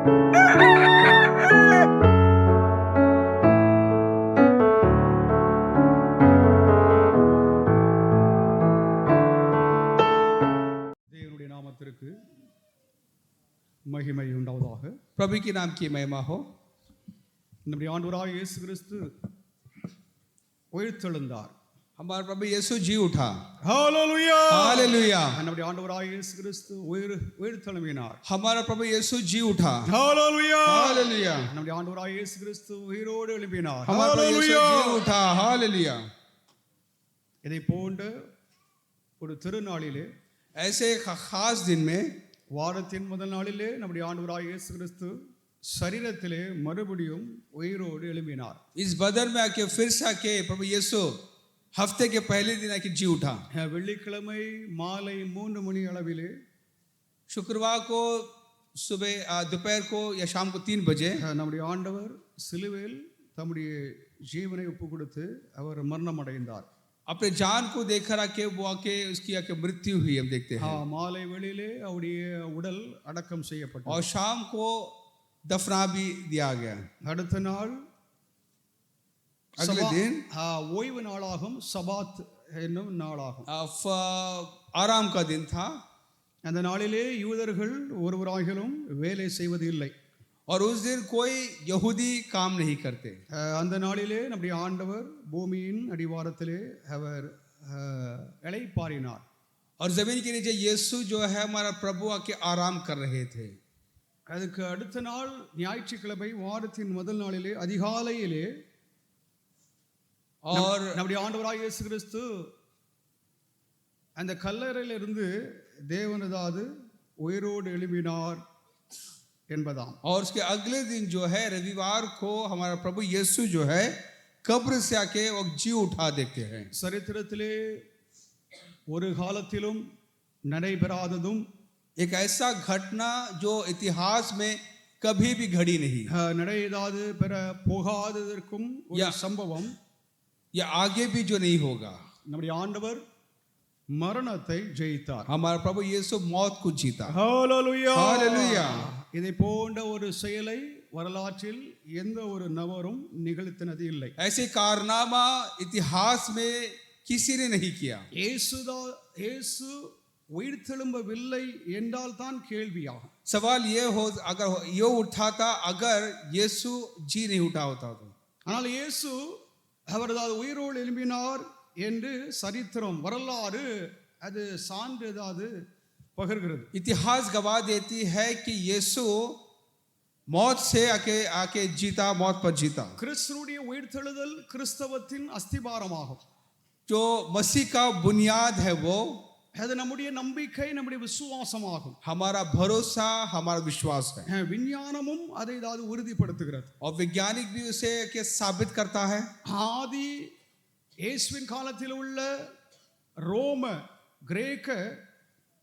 தேவனுடைய நாமத்திற்கு மகிமை உண்டாவதாக. प्रभु के नाम की महिमा हो. நம்முடைய ஆண்டவராகிய இயேசு கிறிஸ்து உயிர்த்தெழுந்தார். हमारा प्रभु यीशु जी उठा. ஹalleluya हालेलुया. நம்முடைய ஆண்டவராகிய இயேசு கிறிஸ்து உயிர்த்தெழும்பினார். हमारा प्रभु यीशु जी उठा. ஹalleluya हालेलुया. நம்முடைய ஆண்டவராகிய இயேசு கிறிஸ்து உயிரோடு எழும்பினார். हमारा प्रभु यीशु जी उठा. हालेलुया. இதை போன்ற ஒரு திருநாளிலே, ऐसे एक खास दिन में, வாரத்தின் முதல் நாளிலே நம்முடைய ஆண்டவராகிய இயேசு கிறிஸ்து சரீரத்திலே மறுபடியும் உயிரோடு எழும்பினார். इस बदन में आके फिर से आके प्रभु यीशु हफ्ते के पहले दिन आके जी उठा. வெள்ளிக்கிழமை மாலை 3 மணி அளவிலே, शुक्रवार को सुबह दोपहर को या शाम को 3 बजे நம்முடைய ஆண்டவர் சிலுவையில் தம்முடைய ஜீவனை ஒப்பு கொடுத்து அவர் மரணம் அடைந்தார். अपने जान को देखकर आके वो आके उसकी आके मृत्यु हुई, हम देखते हैं. மாலை வேளையிலே அவருடைய உடல் அடக்கம் செய்யப்பட்டது. और शाम को दफना भी दिया गया. அடுத்த நாள் अगले दिन ஓய்வு நாளாகும், சபாத் என்னும் நாளாகும். आराम का दिन था. அந்த நாளிலே யூதர்கள் ஒருவராகிலும் வேலை செய்வது இல்லை. और उस दिन कोई यहूदी काम नहीं करते. அந்த நாளிலே நம்முடைய ஆண்டவர் பூமியின் அடிவாரத்திலே அவர் இளைப்பாறினார். और जमीन के नीचे यीशु जो है हमारा प्रभु आके आराम कर रहे थे. அதுக்கு அடுத்த நாள் ஞாயிற்றுக்கிழமை வாரத்தின் முதல் நாளிலே அதிகாலையிலே और நம்முடைய ஆண்டவராகிய இயேசு கிறிஸ்து அந்த கல்லறையிலிருந்து தேவனதாவது உயிரோடு எழும்பினார் என்பதாம். और उसके अगले दिन जो है रविवार को हमारा प्रभु यीशु जो है कब्र से आके वो जी उठा देखते हैं. சரித்திரத்திலே ஒரு காலத்திலும் நடைபெறாததும், एक ऐसा घटना जो इतिहास में कभी भी घड़ी नहीं, நடையதாது பெற போகாததற்கும் ஒரு சம்பவம், या आगे भी जो नहीं होगा. நம்முடைய ஆண்டவர் மரணத்தை ஜெயித்தார். हमारा प्रभु यीशु मौत को जीता. ஹalleluya हालेलुया. இதை போன்ற ஒரு செயலை வரலாற்றில் எந்த ஒரு நபரும் நிகழ்த்தினது இல்லை. ऐसे कारनामा इतिहास में किसी ने नहीं किया. இயேசு உயிர்த்தெழும்பவில்லை என்றால் தான் கேள்வியாகும். सवाल ये हो, अगर ये उठा था, अगर यीशु जी नहीं उठा होता तो. ஆனால் இயேசு அவரது உயிரோடு எழும்பினார் என்று சரித்திரம் வரலாறு அது சான்று ஏதாவது பகிர்கிறது. इतिहास गवाह देती है कि यीशु मौत से आके जीता, मौत पर जीता. கிறிஸ்துவுடைய உயிர்த்தெழுதல் கிறிஸ்தவத்தின் அஸ்திபாரமாகும். जो मसीह का बुनियाद है वो, அது நம்முடைய நம்பிக்கை, நம்முடைய விசுவாசமாகும். हमारा भरोसा, हमारा विश्वास है. விஞ்ஞானமும் அதை ஏதாவது உறுதிப்படுத்துகிறது. और वैज्ञानिक भी उसे के साबित करता है. ஆதி இயேசுவின் காலத்தில் உள்ள ரோம கிரேக்க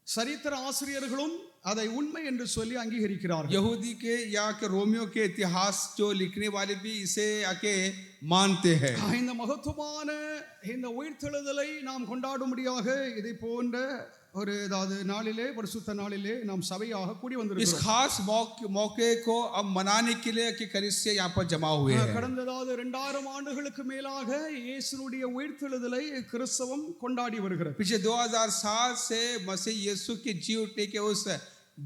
சரித்திர ஆசிரியர்களும் அதை உண்மை என்று சொல்லி அங்கீகரிக்கிறார்கள். यहूदी के या के रोमियो के इतिहास जो लिखने वाले भी इसे आके मानते हैं. இந்த மகத்துவமான இந்த உயிர்த்தெழுதலை நாம் கொண்டாடும்படியாக இதை போன்ற ஒரு ஏதாவது நாளிலே, பரிசுத்த நாளிலே நாம் சபையாக கூடி வந்திருக்கிறோம். इस खास मौके को अब मनाने के लिए कि कलीसिया यहाँ पर जमा हुए हैं. கடந்ததாவது 2000 ஆண்டுகளுக்கு மேலாக இயேசுவுடைய உயிர்த்தெழுதலை கிறிஸ்தவம் கொண்டாடி வருகிறது. पिछले 2000 साल से मसीह यीशु के जी उठने के उस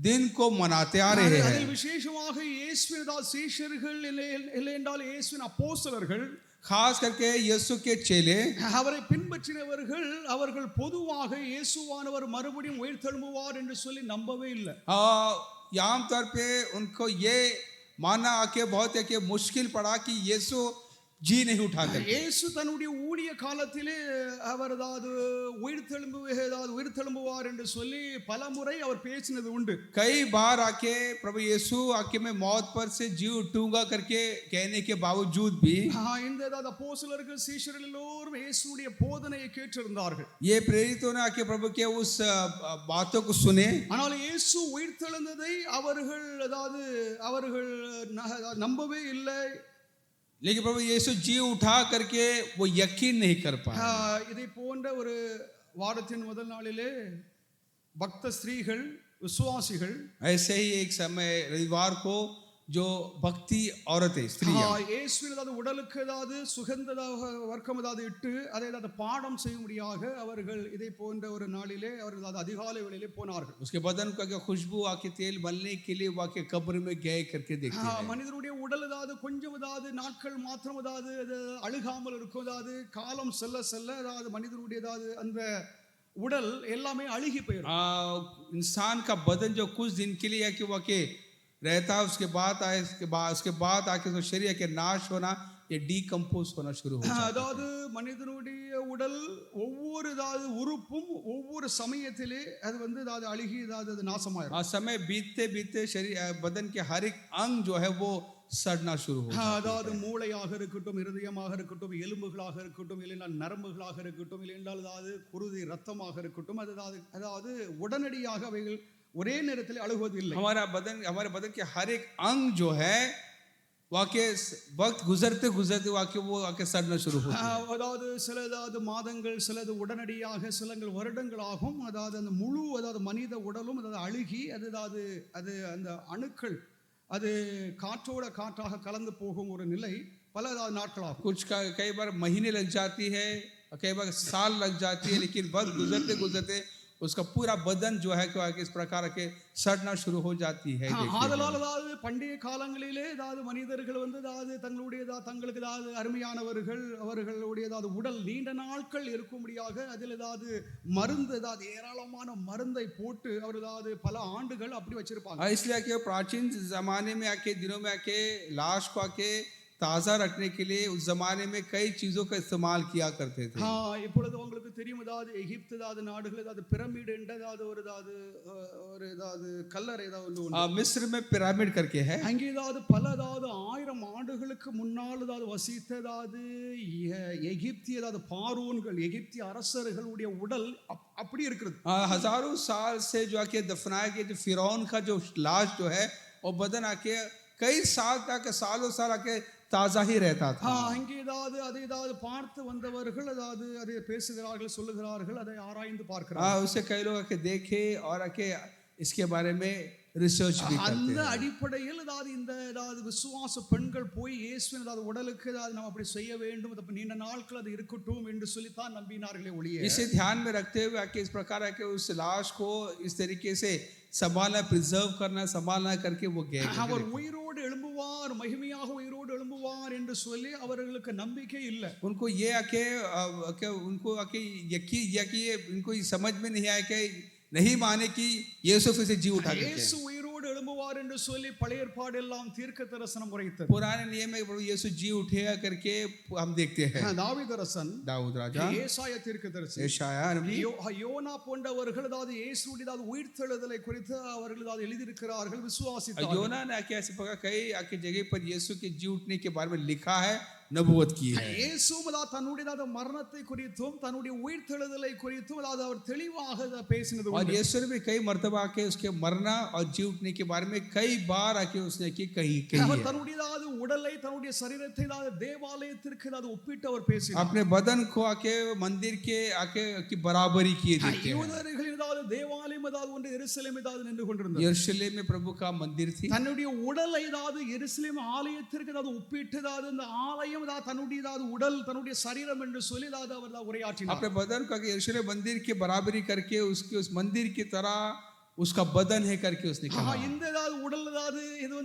दिन को मनाते आ रहे हैं. அதில் விசேஷமாக இயேசுவின் சீஷர்கள் இல்லை என்றால் இயேசுவின் அப்போஸ்தலர்கள், खास करके यीशु के चेले, அவரை பின்பற்றினவர்கள், அவர்கள் பொதுவாக இயேசுவானவர் மறுபடியும் உயிர்த்தெழும்புவார் என்று சொல்லி நம்பவே இல்லை. आमतौर पे उनको ये मानना आके बहुत है कि मुश्किल पड़ा कि यीशु जी नहीं उठा कर. இயேசு தன்னுடைய ஊழிய காலத்திலே அவர் ஏதாவது உயிர்த்தெழும்புவார் என்று சொல்லி பல முறை அவர் பேசினது உண்டு. कई बार आके प्रभु यीशु आके मैं मौत पर से जी उठूंगा करके कहने के बावजूद भी இந்த அப்போஸ்தலர்கள் சீஷர்கள் எல்லோரும் இயேசுவுடைய போதனையை கேட்டிருந்தார்கள். ये प्रेरितों ने आके प्रभु के उस बातों को सुने. ஆனால் இயேசு உயிர்த்தெழுந்ததை அவர்கள் நம்பவே இல்லை. लेकिन प्रभु यीशु जी उठा करके वो यकीन नहीं कर पाए. இதை போன்ற ஒரு வாரத்தின் முதல் நாளிலே பக்த ஸ்திரீகள், விசுவாசிகள் ऐसे ही एक समय रविवार को जो भक्ति औरतें स्त्रियां இயேசுவின் அதாவது உடலுக்கு ஏதாவது சுகந்ததாக வர்க்கம் ஏதாவது இட்டு அதை ஏதாவது பாடம் செய்யும்படியாக அவர்கள் இதை போன்ற ஒரு நாளிலே அவர்கள் அதாவது அதிகாலை வேளையிலே போனார்கள். उसके बदन को क्या खुशबू आके तेल मलने के लिए वाके कब्र में गए करके देखते हैं. மனிதனுடைய உடல் ஏதாவது கொஞ்சம் ஏதாவது நாட்கள் மாத்திரம் ஏதாவது அழுகாமல் இருக்கும், ஏதாவது காலம் செல்ல செல்ல ஏதாவது மனிதனுடைய ஏதாவது அந்த உடல் எல்லாமே அழுகி போயிடும். इंसान का बदन जो कुछ दिन के लिए कि वाके रहता है उसके बाद आके तो शरीर के नाश होना ये डीकम्पोज होना शुरू हो जाता है. அதாவது மனிதனுடைய உடல் ஒவ்வொரு ஏதாவது உறுப்பும் ஒவ்வொரு சமயத்திலே அது வந்து ஏதாவது அழுகி ஏதாவது நாசமாயிரும். समय बीतते बीतते शरीर बदन के हर एक अंग जो है वो सड़ना शुरू हो जाता है. அதாவது மூளையாக இருக்கட்டும், இருதயமாக இருக்கட்டும், எலும்புகளாக இருக்கட்டும், இல்லைன்னா நரம்புகளாக இருக்கட்டும், இல்லைன்றால் அதாவது குருதி ரத்தமாக இருக்கட்டும், அதாவது உடனடியாக அவைகள் ஒரே நேரத்தில் அழுகுவது இல்லை. हमारे बदन के हर एक अंग जो है वाके वक्त गुजरते गुजरते वाके वो आके सड़ना शुरू हो जाता है. அதாவது சிலது மாதங்கள், சிலது உடனடியாக, சிலங்கள் வருடங்கள் ஆகும். அதாவது அந்த முழு அதாவது மனித உடலும் அதாவது அழுகி அது அந்த அணுக்கள் அது காற்றோட காற்றாக கலந்து போகும் ஒரு நிலை பல நாட்கள் ஆகும். कुछ कई बार महीने लग जाती है, कई बार साल लग जाती है, लेकिन वक्त गुजरते गुजरते उसका पूरा बदन जो है इस प्रकार के सड़ना शुरू हो जाती है. ஆதலால் அதாவது பண்டைய காலங்களிலே அதாவது மனிதர்கள் வந்து அதாவது தங்களுக்கு அதாவது அருமையானவர்கள் அவர்களுடைய அதாவது உடல் நீண்ட நாட்கள் இருக்கும்படியாக அதில் ஏதாவது மருந்து ஏதாவது ஏராளமான மருந்தை போட்டு அவர் ஏதாவது பல ஆண்டுகள் அப்படி வச்சிருப்பாங்க. इसलिए कि प्राचीन जमाने में आके दिनों में आके लाश को आके ताज़ा रखने के लिए उस जमाने में कई चीजों का इस्तेमाल किया करते थे. இப்பொழுது உங்களுக்கு தெரியும் அதாவது எகிப்து ஏதாவது நாடுகள் ஏதாவது பிரமிட் என்ற ஏதாவது ஒரு ஏதாவது கல்லறை ஏதாவது ஒன்று मिस्र में पिरामिड करके है. அங்கே ஏதாவது பல ஏதாவது 1000 ஆண்டுகளுக்கு முன்னால் ஏதாவது வசித்த ஏதாவது எகிப்திய ஏதாவது பார்வோன்கள் எகிப்திய அரசர்களுடைய உடல் அப்படி இருக்கிறது. हजारों साल से जो आके दफनाया गया जो फिरौन का जो लाश जो है वो बदन आके कई साल तक सालों साल आके ताजा ही रहता था. அங்கே ஏதாவது அதை ஏதாவது பார்த்து வந்தவர்கள் அதாவது அதை பேசுகிறார்கள், சொல்லுகிறார்கள், அதை ஆராய்ந்து பார்க்கிறார்கள். उसे कई लोग आके देखे और आके इसके बारे में रिसर्च भी करते அந்த हैं. அடிப்படையில் அதாவது இந்த ஏதாவது விசுவாச பெண்கள் போய் இயேசுவின் அதாவது உடலுக்கு அதாவது நாம் அப்படி செய்ய வேண்டும், அது நீண்ட நாட்கள் அது இருக்கட்டும் என்று சொல்லித்தான் நம்பினார்களே ஒழிய इसे ध्यान में रखते हुए आके इस प्रकार आके उस लाश को इस तरीके से संभालना, प्रिजर्व करना, संभालना करके वो गए. அவர் उயிரோடு எழும்புவார், மகிமையாக உயிரோடு எழும்புவார் என்று சொல்லி அவர்களுக்கு நம்பிக்கை இல்லை. उनको ये आके उनको आके यकीन इनको समझ में नहीं आया कि नहीं माने कि यीशु फिर से जी उठा करके. இயேசு உயிரோடு எழும்புவார் என்று சொல்லி பழைய ஏற்பாடு எல்லாம் தீர்க்க தரிசனம் உரைத்தது. पुराने नियम में प्रभु यीशु जी उठेगा करके हम देखते हैं. தாவீது அரசன், दाऊद राजा, ஏசாயா தீர்க்கதரிசி, यशायाह नबी, யோனா போன்றவர்கள் அதாவது இயேசுவுடைய அதாவது உயிர்த்தெழுதலை குறித்து அவர்கள் அதாவது எழுதியிருக்கிறார்கள், விசுவாசித்தார்கள். योना ने आके ऐसे पका कई आके जगह पर यीशु के जी उठने के बारे में लिखा है, नबूवत की है. இயேசு தன்னுடைய மரணத்தை குறித்தும் தன்னுடைய உயிர்த்தெழுதலை குறித்தும் அதாவது அவர் தெளிவாக பேசினது. और यीशु ने भी कई मर्तबा आके उसके मरना और जी उठने के बारे में कई बार आके उसने कही அவர் தன்னுடைய உடலை தன்னுடைய சரீரத்தை தேவாலயத்திற்கு ஒப்பிட்டு அவர் பேசினார். अपने बदन को आके मंदिर के आके की बराबरी किए देते हैं. யூதர்கள் தேவாலயம் ஒன்று எருசலேம் நின்று கொண்டிருந்தது. यरूशलेम में प्रभु का मंदिर थी. தன்னுடைய உடலை எருசலேம் ஆலயத்திற்கு ஒப்பிட்டு இந்த ஆலயம் தன்னுடைய உடல் தன்னுடைய சரீரம் என்று சொல்லி அவர் உரையாற்றினார். अपने बदन को यरूशलेम मंदिर की बराबरी करके उसके उस मंदिर की तरह उसका बदन है करके उसने कहा. இந்த உடல் இது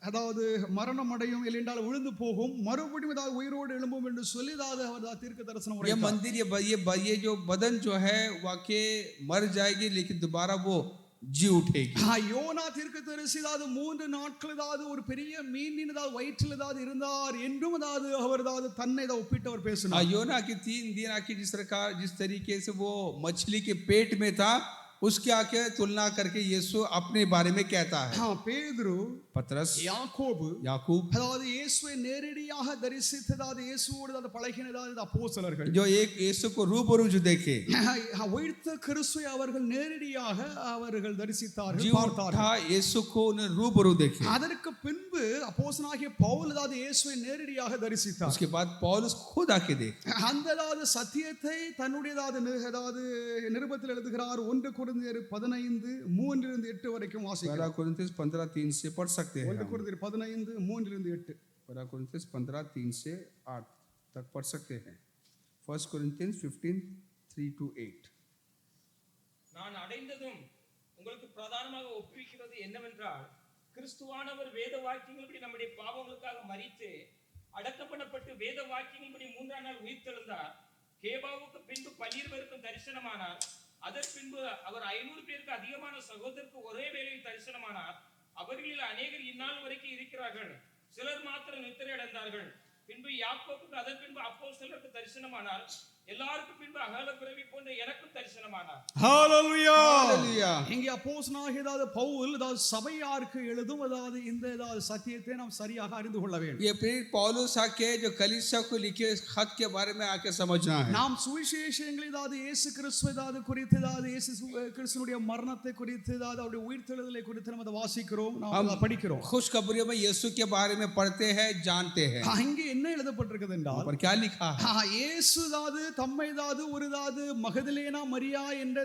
அதாவது மரணம் அடையும், இல்லைஎன்றால் விழுந்து போகும், மறுபடியும் உயிரோடு எழும்பும் என்று சொல்லி அவர் தீர்க்க தரிசனம் ये मंदिर ये जो बदन जो है वाकई मर जाएगी लेकिन दोबारा वो जी उठेगी. யோனா தீர்க்கதரிசி 3 நாட்கள் ஒரு பெரிய மீனின் வயிற்றில் இருந்தார் என்றும் அவர் தன்னை ஒப்பிட்டு அவர் பேசினார். योना के 3 दिन आके जिस तरीके से वो मछली के पेट में था उसके आके तुलना करके यीशु अपने बारे में कहता है. பேதுரு, पतरस, யாக்கோபு அதாவது இயேசுவை நேரடியாக தரிசித்தது இயேசுவோடு பழகினது அப்போஸ்தலர்கள் जो एक यीशु को रूबरू जो देखे உயிர்த்த கிறிஸ்துவை அவர்கள் நேரடியாக அவர்கள் தரிசித்தார்கள், பார்த்தார்கள். यीशु को उन्हें रूबरू देखे. அதற்கு பின்பு அப்போஸ்தலனாகிய பவுல் இயேசுவை நேரடியாக தரிசித்தார். उसके बाद पौलुस खुद आके देखे. அந்த சத்தியத்தை தன்னுடைய நிருபத்தில் எழுதுகிறார். 1 கொரிந்தியர் கொரிந்தியர் 15:3-8 வரைக்கும் வாசிக்கலாம். पहला कुरिन्थियों 15:3 से पढ़ सकते हैं 1 கொரிந்தியர் 15:3-8. पहला कुरिन्थियों 15:3 से 8 तक पढ़ सकते हैं. 1 Corinthians 15:3-8. நான் அடைந்ததும் உங்களுக்கு பிரதானமாக ஒப்புவிக்கிறது என்னவென்றால், கிறிஸ்துவானவர் வேத வாக்கியங்களின்படி நம்முடைய பாவங்களுக்காக மரித்து அடக்கம் பண்ணப்பட்டு வேத வாக்கியங்களின்படி 3ஆம் நாள் உயிர்த்தெழுந்தார். கேபாவுக்கு பின்பு 12 பேருக்கும் தரிசனமானார். அதற்கு பின்பு அவர் 500 பேருக்கு அதிகமான சகோதரருக்கு ஒரே வேளையில் தரிசனமானார். அவர்களில் அநேகர் இந்நாள் வரைக்கும் இருக்கிறார்கள், சிலர் மாத்திரம் நித்திரை அடைந்தார்கள். பின்பு யாக்கோபுக்கு, அதன் பின்பு அப்போஸ்தலருக்கு தரிசனமானார். எல்லாருக்கும் பின்பு அகால பிறவி போன்ற எனக்கும் தரிசனமானார். ஹalleluya. हालेलुया. இங்கே அப்போஸ்தலனாகிய பவுல் சபையாருக்கு எழுதும் இந்த சத்தியத்தை நாம் சரியாக அறிந்து கொள்ள வேண்டும். ये प्रेरित पौलुस आके जो कलीसिया को लिखे इस खत के बारे में आके समझना है. நாம் சுவிசேஷங்களை இயேசு கிறிஸ்துவை குறித்து இயேசு கிறிஸ்துவினுடைய மரணத்தை குறித்து அவருடைய உயிர்த்தெழுதலை குறித்து நாம் அதை வாசிக்கிறோம், நாம் அதை படிக்கிறோம். खुशखबरियों में यीशु के बारे में पढ़ते हैं, जानते हैं. இங்கே என்ன எழுதப்பட்டிருக்கிறது என்றால், पर क्या लिखा है? இயேசு தம்மை ஒரு மகதலேனா மரியா என்ற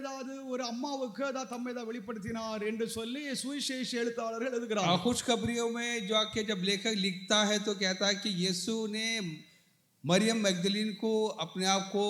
ஒரு அம்மாவுக்கு தம்மை வெளிப்படுத்தினார் என்று சொல்லி சுவிசேஷ எழுத்தாளர்கள் எழுதுகிறார்கள். खुशखबरियों में जो आके जब लेखक लिखता है तो कहता है कि यीशु ने मरियम मैगदलीन को अपने आप को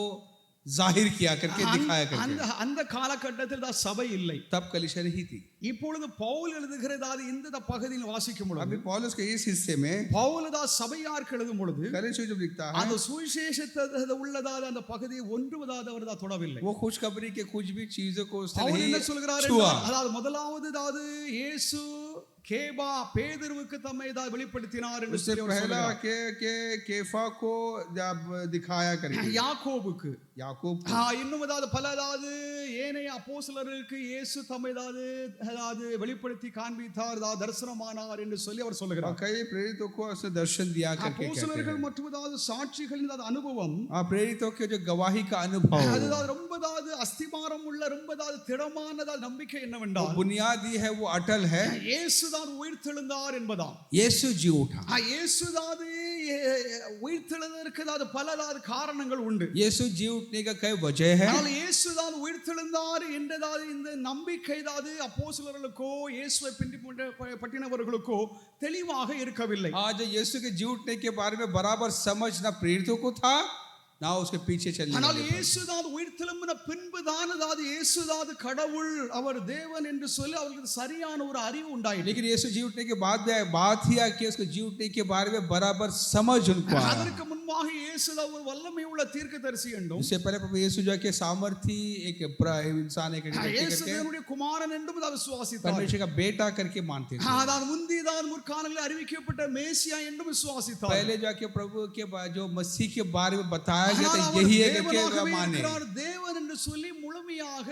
जाहिर किया करके दिखाया करके. அந்த காலகட்டத்தில் சபை இல்லை, तब कलीसिया नहीं थी. இப்பொழுது பவுல் எழுதுகிறது இந்த பகுதியில் வாசிக்கும் பொழுது, अभी पौलुस के इस हिस्से में பவுல் சபையாருக்கு எழுதும் பொழுது कलीसिया जब लिखता है அந்த சுவிசேஷத்தை உள்ளதாத அந்த பகுதியை ஒன்றுவதாக அவர் தொடவில்லை. वो खुशखबरी के कुछ भी चीजों को उसने பவுல் என்ன नहीं சொல்கிறார் छुआ. என்றால், முதலாவது இயேசு கேபா பேதுருவுக்கு தம்மை வெளிப்படுத்தினார் என்று उससे சொல்லி அவர் पहला சொல்கிறார். के केफा को जब दिखाया करके, யாக்கோபுக்கு, याकूब இன்னும் பல ஏனைய அப்போஸ்தலருக்கு இயேசு தம்மை வெளிப்படுத்தி காண்பித்தார், தரிசனமானார் என்று சொல்லி அவர் சொல்கிறார். कई प्रेरितों को उसने दर्शन दिया करके कहते அப்போஸ்தலர்கள் हैं. மற்றும் சாட்சிகளின் அனுபவம், प्रेरितों के जो गवाही का अनुभव, ரொம்ப அஸ்திபாரம் உள்ள ரொம்ப திடமான நம்பிக்கை என்னவென்றால், बुनियादी है, वो अटल है. இயேசுதான் உயிர்த்தெழுந்தார் என்பதாம். यीशु जी उठा. இயேசுதான் உயிர்த்தெழுந்ததற்கு பல காரணங்கள் உண்டு. यीशु जी उठने का कई वजह है. ஆனால் இயேசுதான் உயிர்த்தெழுந்தார் என்றதாவது இந்த நம்பிக்கை அப்போஸ்தலர்களுக்கோ இயேசுவை பின்பற்றினவர்களுக்கோ தெளிவாக இருக்கவில்லை. आज यीशु के जी उठने के बारे में बराबर समझ ना प्रेरितों को था, ना उसके पीछे चलने ஆனால் वाले थे. இயேசுதான் உயிர்த்தெழும்பின பின்புதான் இயேசுதான் கடவுள், அவர் தேவன் என்று சொல்லி அவர்களுக்கு சரியான ஒரு அறிவு உண்டாயிற்று. लेकिन यीशु जी उठने के बाद बात ही आके उसको जी उठने के बारे में बराबर समझ उनको आया. அதற்கு முன்பாக இயேசுதான் ஒரு வல்லமை உள்ள தீர்க்கதரிசி என்றும், उससे पहले प्रभु यीशु जो के सामर्थी एक इंसान एक இயேசு தேவனுடைய குமாரன் என்றும் விசுவாசித்தார். परमेश्वर का बेटा करके मानते थे. அதான் முந்திதான் முற்காலங்களில் அறிவிக்கப்பட்ட மேசியா என்றும் விசுவாசித்தார். पहले जाके प्रभु के जो मसीह के बारे में बताया गया था, यही है करके माने. தேவன் என்று சொல்லி முழுமையாக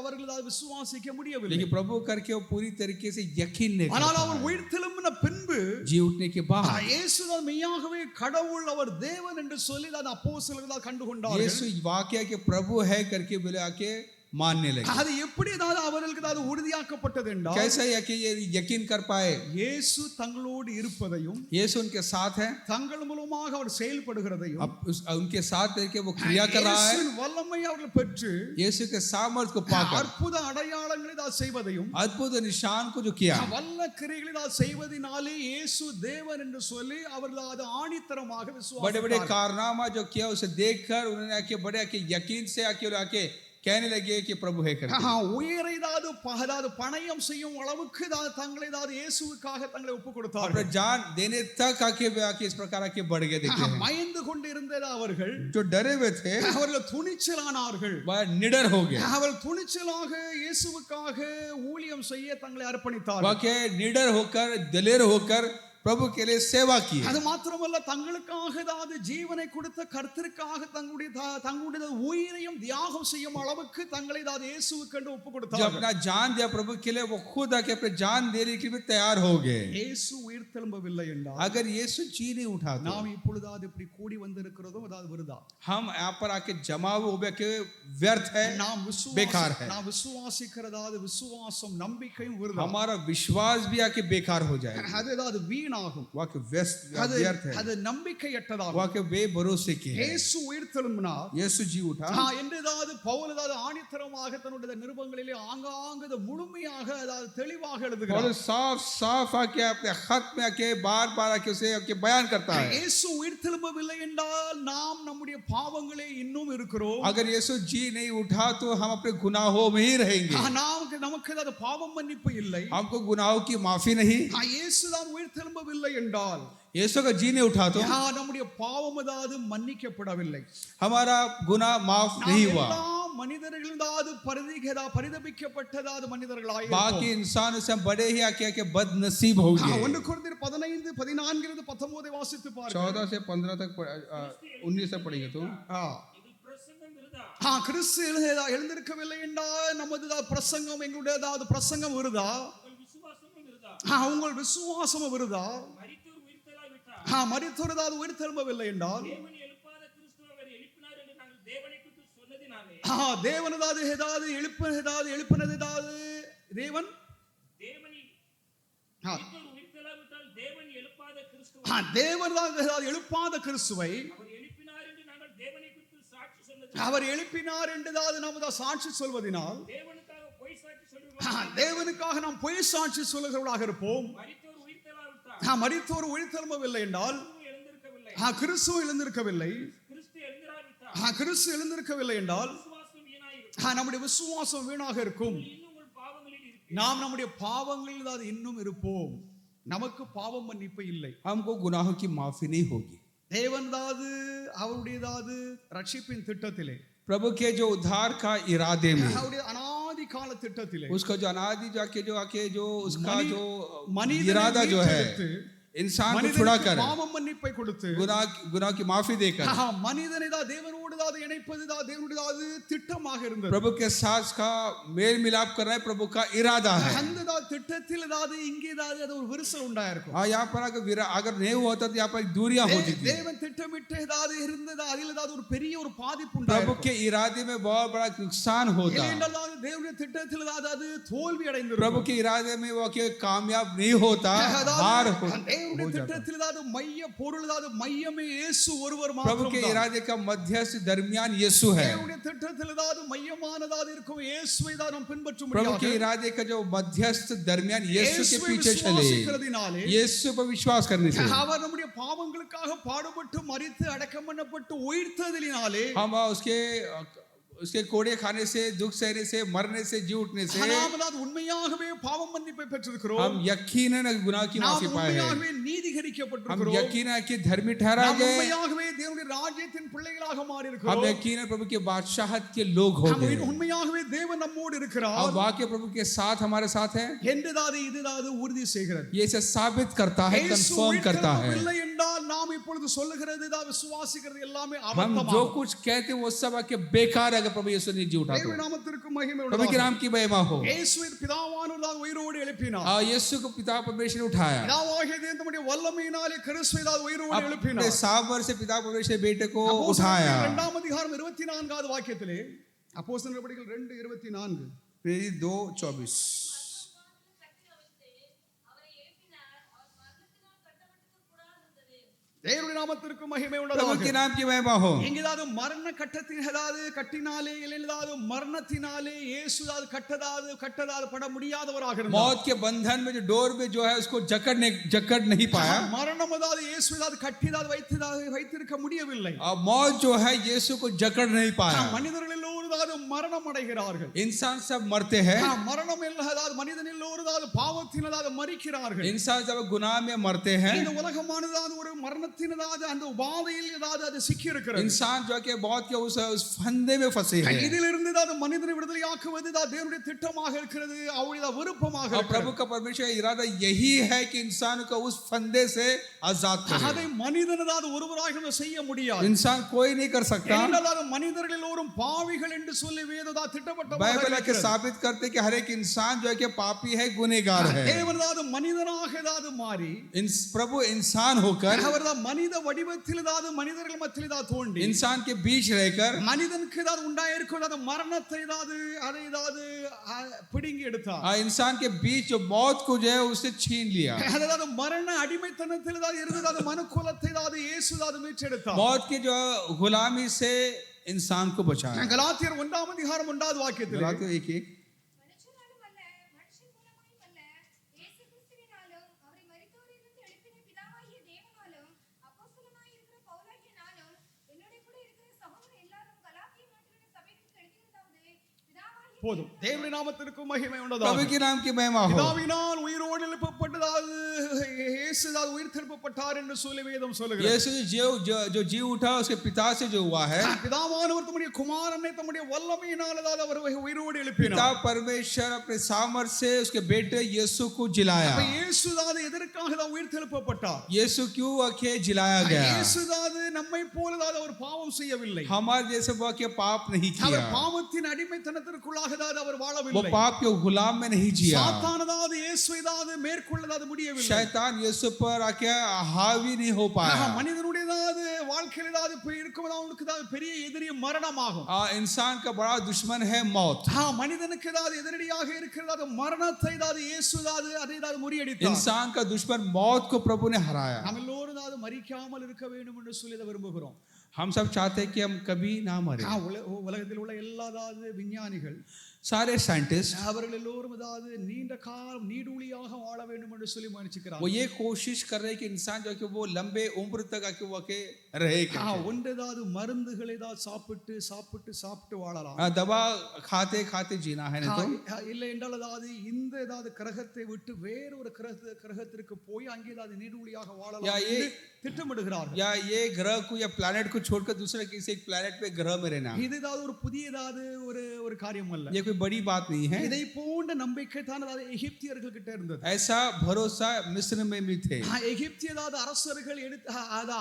அவர்கள் விசுவாசிக்க முடியவில்லை. लेकिन प्रभु करके वो पूरी तरीके से यकीन नहीं ஆனால் कर அவர் पाए. உயிர்த்தெழும்பின பின்பு जी उठने के बाद இயேசுதான் மெய்யாகவே கடவுள், அவர் தேவன் என்று சொல்லி அப்போஸ்தலர்கள் கண்டுகொண்டார்கள். यीशु वाकया के प्रभु है करके बोले आके मानने लगे. அது எப்படி அவர்களுக்கு உறுதியாக்கப்பட்டது என்றால், कैसे ये यकीन कर पाए? இயேசு தங்களோடு இருப்பதையும், यीशु उनके साथ है, தங்கள் மூலமாக அவர் செயல்படுகிறதையும், अब उनके साथ करके वो क्रिया कर रहा है. இயேசுவின் வல்லமை அவர்கள் பெற்று यीशु के सामर्थ को पाकर அற்புத அடையாளங்களை செய்வதையும், अद्भुत निशान को जो किया, வல்ல கிரியைகளை செய்வதினாலே இயேசு தேவன் என்று சொல்லி அவர்கள் அது ஆணித்தரமாக बड़े बड़े விசுவாசித்தார்கள். कारनामा जो किया उसे देखकर उन्होंने आके बड़े आके यकीन से आके कहने लगे कि प्रभु है करके. உயிரை பணயம் செய்யும் அளவுக்கு தங்களை இயேசுவுக்காக தங்களை ஒப்பு अपना கொடுத்தார்கள். जान देने तक आके इस प्रकार आके बढ़ गए. देखते हैं பயந்து கொண்டிருந்த அவர்கள், जो डरे हुए थे அவர்கள் துணிச்சலானார்கள். वह निडर हो गए. அவர்கள் துணிச்சலாக இயேசுவுக்காக ஊழியம் செய்ய தங்களை அர்ப்பணித்தார்கள். वह के निडर होकर दिलेर होकर प्रभु के लिए सेवा की. அது மாத்திரமல்ல, தங்களுக்காக ஜீவனை கொடுத்த கர்த்தருக்காக தங்களுடைய உயிரையும் தியாகம் செய்யும் அளவுக்கு தங்களை இயேசுவுக்கு ஒப்பு जो கொடுத்தார்கள். अपना जान दिया प्रभु के लिए, वो खुद आके अपने जान देने के लिए तैयार हो गए. இயேசு உயிர்த்தெழும்பவில்லை என்றால் अगर यीशु जी नहीं उठा तो நாம் இப்பொழுதாவது இப்படி கூடி வந்திருக்கிறதும் அதாவது விருதா. हम यहाँ पर आके जमा हुए के व्यर्थ है, நாம் बेकार है. நாம் விசுவாசிக்கிறதாவது விசுவாசம் நம்பிக்கையும் விருதா. हमारा विश्वास भी आके बेकार हो जाएगा, அது அதாவது வீணாகும், वहाँ के व्यर्थ है, அது நம்பிக்கையற்றதாகும். वहाँ के बेभरोसे के है. இயேசு உயிர்த்தெழும்பினார் यीशु जी उठा என்றதாவது பவுல் அதாவது ஆணித்தரமாக தன்னுடைய நிருபங்களிலே ஆங்காங்கு முழுமையாக அதாவது தெளிவாக எழுதுகிறார். और साफ साफ आके अपने खत में आके बार बार आके उसे आके बयान करता है. இயேசு உயிர்த்தெழும்பவில்லை என்றால் நாம் நம்முடைய பாவங்களே இன்னும் இருக்கிறோம். अगर यीशु जी नहीं उठा तो हम अपने गुनाहों में ही रहेंगे. நமக்கு அது பாவம் மன்னிப்பு இல்லை. हमको गुनाहों की माफी नहीं. இயேசு தான் உயிர்த்தெழும்பவில்லை என்றால் यीशु का जी नहीं उठा तो நம்முடைய பாவம் அதாவது மன்னிக்கப்படவில்லை, हमारा गुनाह माफ नहीं हुआ. மனிதர்களாவது பரிதபிக்கப்பட்டதாவது மனிதர்களாய் बाकी इंसान से हम बड़े ही आके आके बदनसीब हो गए. 1 கொரிந்தியர் 15 14 19 வாசித்து பாருங்க. 14 से 15 तक 19 से पढ़ेंगे तो இது பிரசங்கம் விருதா. கிறிஸ்து எழுந்திருக்கவில்லை என்றால் நமது பிரசங்கம் எங்களுடைய பிரசங்கம் விருதா, உங்கள் விசுவாசமும் விருதா. உங்கள் விசுவாசமும் விருதா. மரித்தோர் உயிர்த்தெழாவிட்டால் மரித்தோர் உயிர்த்தெழும்பவில்லை என்றால் தேவன் எழுப்பாத கிறிஸ்து அவர் எழுப்பினார் என்று நாங்கள் தேவனை குறித்து சொன்னதினாலே தேவன் எழுப்பினது தேவன் மரித்தோர் உயிர்த்தெழாவிட்டால் தேவன் எழுப்பாத கிறிஸ்து தேவன் எழுப்பாத கிறிஸ்துவை அவர் எழுப்பினார் என்று நாங்கள் தேவனை குறித்து சாட்சி சொன்னது. அவர் எழுப்பினார் என்று நமது சாட்சி சொல்வதனால் தேவனுக்காக பொய் சாட்சி சொல்லுவோம். தேவனுக்காக நாம் பொய் சாட்சி சொல்லுகிறவர்களாக இருப்போம். மரித்தோர் உயிர்த்தெழாவிட்டால் மரித்தோர் உயிர்த்தெழும்பவில்லை என்றால் எழுந்திருக்கவில்லை. கிறிஸ்து எழுந்திருக்கவில்லை. கிறிஸ்து எழுந்திராவிட்டால் கிறிஸ்து எழுந்திருக்கவில்லை என்றால் விசுவாசம் வீணாயிருக்கும். நம்முடைய விசுவாசம் வீணாக இருக்கும். இன்னும் உங்கள் பாவங்களில் இருப்பீர்கள். நாம் நம்முடைய பாவங்களில் இன்னும் இருப்போம். நமக்கு பாவம் மன்னிப்பு இல்லை. हमको गुनाहों की माफी नहीं होगी. தேவன் அவருடையதாவது ரட்சிப்பின் திட்டத்திலே प्रभु के जो उद्धार का इरादे में அவருடைய அநாதி கால திட்டத்திலே उसका जो अनादि जाके जो आके जो उसका जो மனிதனை इरादा जो है மீட்டெடுத்து, इंसान को மனிதனுக்கு छुड़ा कर பாவம் மன்னிப்பை கொடுத்து गुनाह की माफी देकर மனிதனை தேவனோடு இணைப்பது தேவனுடைய திட்டமாக இருந்தது. प्रभु के साथ का मेल मिलाप करना है प्रभु का इरादा है. அந்த திட்டத்தில் இங்கே அது ஒரு விரிசல் உண்டாயிருக்கும். यहाँ पर अगर नहीं होता तो यहाँ पर दूरियां होती थी. தேவன் திட்டமிட்டு இருந்தது அதில் ஒரு பெரிய ஒரு பாதிப்பு प्रभु உண்டாயிருக்கும். के इरादे में बहुत बड़ा नुकसान होता. தேவனுடைய திட்டத்தில் அது தோல்வி அடைந்திருக்கும். प्रभु के इरादे में वो कामयाब नहीं होता, हार होता. தேவனுடைய திட்டத்தில் மைய பொருள் மையமே இயேசு ஒருவர் प्रभु மாத்திரம் के தான். इरादे का मध्यस्थ दरमियान यीशु है. தேவனுடைய திட்டத்தில் மையமானதாக இருக்கும் இயேசுவை தான் நாம் பின்பற்ற प्रभु के முடியாது. इरादे का जो मध्यस्थ दरमियान यीशु के இயேசுவை पीछे चले, விசுவாசிக்கிறதினாலே यीशु पर विश्वास करने से அவர் நம்முடைய பாவங்களுக்காக பாடுபட்டு மரித்து அடக்கம் பண்ணப்பட்டு உயிர்த்ததினாலே हम उसके कोड़े खाने से, दुख सहने से, मरने से, जी उठने से நாம் உண்மையாகவே பாவம் மன்னிப்பை பெற்றிருக்கிறோம். हम यकीनन गुनाह की நாம் माफी पाए हैं. உண்மையாகவே हम நீதிகரிக்கப்பட்டிருக்கிறோம். यकीनन कि धर्मी ठहरा நாம் गए. உண்மையாகவே தேவனுடைய ராஜ்யத்தின் பிள்ளைகளாக மாறி हम இருக்கிறோம். यकीनन प्रभु के बादशाहत के लोग हो நாம் गए. உண்மையாகவே தேவன் நம்மோடு अब இருக்கிறார் वाक्य प्रभु के साथ हमारे साथ है. என்றுதான் இதுதான் உறுதி செய்கிறது. ये इसे साबित करता है, இயேசு कंफर्म करता है. உயிர்த்தெழும்பவில்லை என்றால் நாம் இப்பொழுது சொல்லுகிறது விசுவாசிக்கிறது எல்லாமே हम அபத்தமாகும். जो कुछ कहते हैं वो सब आके बेकार है अगर प्रभु यीशु ने जी उठा तो. தேவ நாமத்திற்கு மகிமை प्रभु के உண்டாகட்டும். नाम की महिमा हो. இயேசுவின் பிதாவானவர் உயிரோடு எழுப்பினார். यीशु को पिता परमेश्वर ने उठाया. பிதாவாகிய தேவன் தம்முடைய வல்லமையினாலே கிறிஸ்துவை உயிரோடு अपने எழுப்பினார். सामर्थ्य से पिता परमेश्वर ने बेटे को அப்போஸ்தலர் उठाया. 2 அதிகாரம் 24வது வாக்கியத்திலே அப்போஸ்தலர் நடவடிக்கைகள் 2:24 प्रेरित 2:24 தேவனுடைய நாமத்திற்கு மகிமை प्रभु के உண்டாகட்டும். नाम की महिमा हो. எங்கேயாவது மரண கட்டத்தின் கட்டினாலே இல்லைதாவது மரணத்தினாலே இயேசு கட்டதாது பட முடியாதவராக இருந்தார். मौत के बंधन में जो डोर में जो है उसको जकड़ नहीं पाया. மரணம் இயேசு கட்டிதாது வைத்திருக்க முடியவில்லை. मौत जो है यीशु को जकड़ नहीं पाया. மனிதர்கள் எல்லோரும் மரணம் அடைகிறார்கள். इंसान सब मरते हैं. மரணம் இல்லாத மனிதன் எல்லோரும் பாவத்தினால மரிக்கிறார்கள். इंसान सब गुनाह में मरते हैं. இந்த உலகமானது ஒரு மரணத்தினால அந்த உபாதையில் அது சிக்கி இருக்கிறது. इंसान जो है मौत के उस फंदे में फंसे हैं. இதிலிருந்து மனிதனை விடுதலையாக்குவது தேவனுடைய திட்டமாக இருக்கிறது, அவருடைய விருப்பமாக और இருக்கிறது. प्रभु का परमेश्वर का इरादा यही है कि इंसान को उस फंदे से आजाद करे. அதை மனிதனாவது ஒருவராக செய்ய முடியாது. इंसान कोई नहीं कर सकता. மனிதர்கள் எல்லோரும் பாவிகள் என்று சொல்லி வேததா बाइबल आके திட்டப்பட்ட साबित करते कि हर एक इंसान जो है कि पापी है, गुनहगार है। தேவனதாது மனிதனாக ஏதாவது மாறி प्रभु इंसान होकर அவர்தான் மனித வடிவத்தில் ஏதாவது மனிதர்கள் மத்தியில் ஏதாவது தோன்றி इंसान के बीच रहकर மனிதனுக்கு ஏதாவது உண்டாயிருக்கும் ஏதாவது மரணத்தை ஏதாவது அதை ஏதாவது பிடுங்கி எடுத்தார் इंसान के बीच जो मौत को जो है उससे छीन लिया। அதாவது மரண அடிமைத்தனத்தில் ஏதாவது இருந்தது அது மனுக்குலத்தை ஏதாவது இயேசு ஏதாவது மீட்டெடுத்தார் मौत की जो गुलामी से इंसान को बचाया। கலாத்தியர் 1ஆம் அதிகாரம் 1வது வாக்கியத்தில் गलातियों 1:1 மனுஷனாலும் அல்ல, மனுஷன் மூலமாயும் அல்ல, இயேசு கிறிஸ்துவினாலும் அவரை மரித்தோரிலிருந்து எழுப்பின பிதாவாகிய தேவனாலும் அப்போஸ்தலனாய் இருக்கிற பவுலாகிய நானும் என்னோட கூட இருக்கிற சகோதரர் எல்லாரும் கலாத்திய நாட்டிலுள்ள சபைகளுக்கு எழுதியிருந்தாவது பிதாவாகிய போதும் தேவனுடைய நாமத்திற்கு மகிமை प्रभु உண்டாவதாக के नाम की महिमा हो। பிதாவினால் உயிரோடு எழுப்பப்பட்டதாவது இயேசு ஏதாவது உயிர் தெழுப்பப்பட்டார் என்று சொல்லி வேதம் சொல்லுகிறது यीशु जो जी उठा उसके पिता से जो हुआ है, பிதாவானவர் தம்முடைய குமாரனை தம்முடைய வல்லமையினால் ஏதாவது அவர் உயிரோடு पिता எழுப்பினார் परमेश्वर अपने सामर्थ से उसके बेटे यीशु को जिलाया। அப்ப இயேசு ஏதாவது எதற்காக தான் உயிர் தெழுப்பப்பட்டார் यीशु क्यों आके जिलाया गया? இயேசு ஏதாவது நம்மை போல ஏதாவது அவர் பாவம் செய்யவில்லை हमारे जैसे वो के पाप नहीं அவர் किया, பாவத்தின் அடிமைத்தனத்திற்குள்ளாக ஏதாவது அவர் वो வாழவில்லை पाप के गुलाम में नहीं जिया। சாத்தானதாவது இயேசு ஏதாவது மேற்கொள்ளதாவது முடியவில்லை शैतान यीशु पर आके हावी नहीं हो पाया। மனிதனுடைய ஏதாவது வாழ்க்கையில் ஏதாவது இருக்கும் அவனுக்கு ஏதாவது பெரிய எதிரி மரணமாகும் इंसान का बड़ा दुश्मन है मौत। மனிதனுக்கு ஏதாவது எதிரடியாக இருக்கிறது மரணத்தை ஏதாவது இயேசு ஏதாவது அதை ஏதாவது முறியடித்தார் इंसान का दुश्मन मौत को प्रभु ने हराया। நாம் எல்லோரும் ஏதாவது மரிக்காமல் இருக்க வேண்டும் என்று சொல்லி அதை விரும்புகிறோம் हम सब चाहते हैं कि हम कभी ना मरे। உலகத்தில் உள்ள எல்லாதாவது விஞ்ஞானிகள் सारे साइंटिस्ट அவர்கள் எல்லோரும் ஏதாவது நீண்ட காலம் நீடூழியாக வாழ வேண்டும் என்று சொல்லி वो முயற்சிக்கிறார்கள் ये कोशिश कर रहे हैं कि इंसान जो है कि वो लंबे उम्र तक आके वो आके रहे करके। ஒன்று ஏதாவது மருந்துகளை ஏதாவது சாப்பிட்டு சாப்பிட்டு சாப்பிட்டு வாழலாம் दवा खाते खाते जीना है नहीं तो, இல்லை என்றால் ஏதாவது இந்த ஏதாவது கிரகத்தை விட்டு வேறொரு கிரகத்திற்கு போய் அங்கே ஏதாவது நீடூழியாக या வாழலாம் ये என்று திட்டமிடுகிறார்கள் या ये ग्रह को या प्लैनेट को छोड़कर दूसरे किसी एक प्लैनेट पे ग्रह में रहना, இது ஏதாவது ஒரு புதிய ஏதாவது ஒரு காரியம் அல்ல ये कोई बड़ी बात नहीं है। இதை போன்ற நம்பிக்கை தான் அதாவது எகிப்தியர்கள் கிட்ட இருந்தது ऐसा भरोसा मिस्र में भी थे। எகிப்திய ஏதாவது அரசர்கள் எடுத்து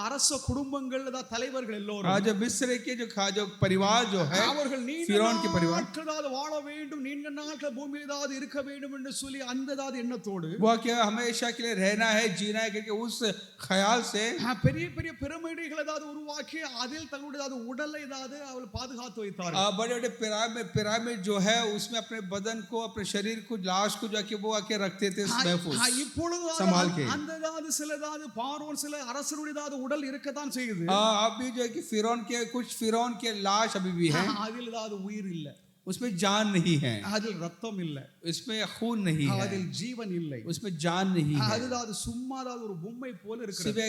அரச குடும்பங்கள் ஏதாவது தலைவர்கள் எல்லோரும் आज मिस्र के जो परिवार जो है, அவர்கள் நீண்ட फिरौन के परिवार, நாட்கள் ஏதாவது வாழ வேண்டும் நீண்ட நாட்கள் பூமியில் ஏதாவது இருக்க வேண்டும் என்று சொல்லி அந்த ஏதாவது எண்ணத்தோடு वो क्या हमेशा के लिए रहना है, जीना है, क्योंकि उस ख्याल से பெரிய பெரிய பிரமிடுகள் ஏதாவது உருவாக்கி அதில் தங்களுடைய ஏதாவது உடலை ஏதாவது அவள் பாதுகாத்து வைத்தார்கள் बड़े बड़े पिरामिड जो है उसमें अपने बदन को, अपने शरीर को, लाश को जाके वो आके रखते थे महफूज இப்பொழுது संभाल के। அந்த ஏதாவது சில ஏதாவது பார்வோன் சில அரசருடைய ஏதாவது உடல் இருக்கத்தான் செய்யுது अभी जो है कि कुछ फिरौन के लाश अभी भी है, அதில் ஏதாவது உயிர் இல்லை उसमें जान नहीं है, அதில் ரத்தம் இல்லை उसमें खून नहीं है, அதில் ஜீவன் இல்லை उसमें जान नहीं है, அதுதான் சும்மா ஏதாவது ஒரு பொம்மை போல இருக்கிறது सिर्फ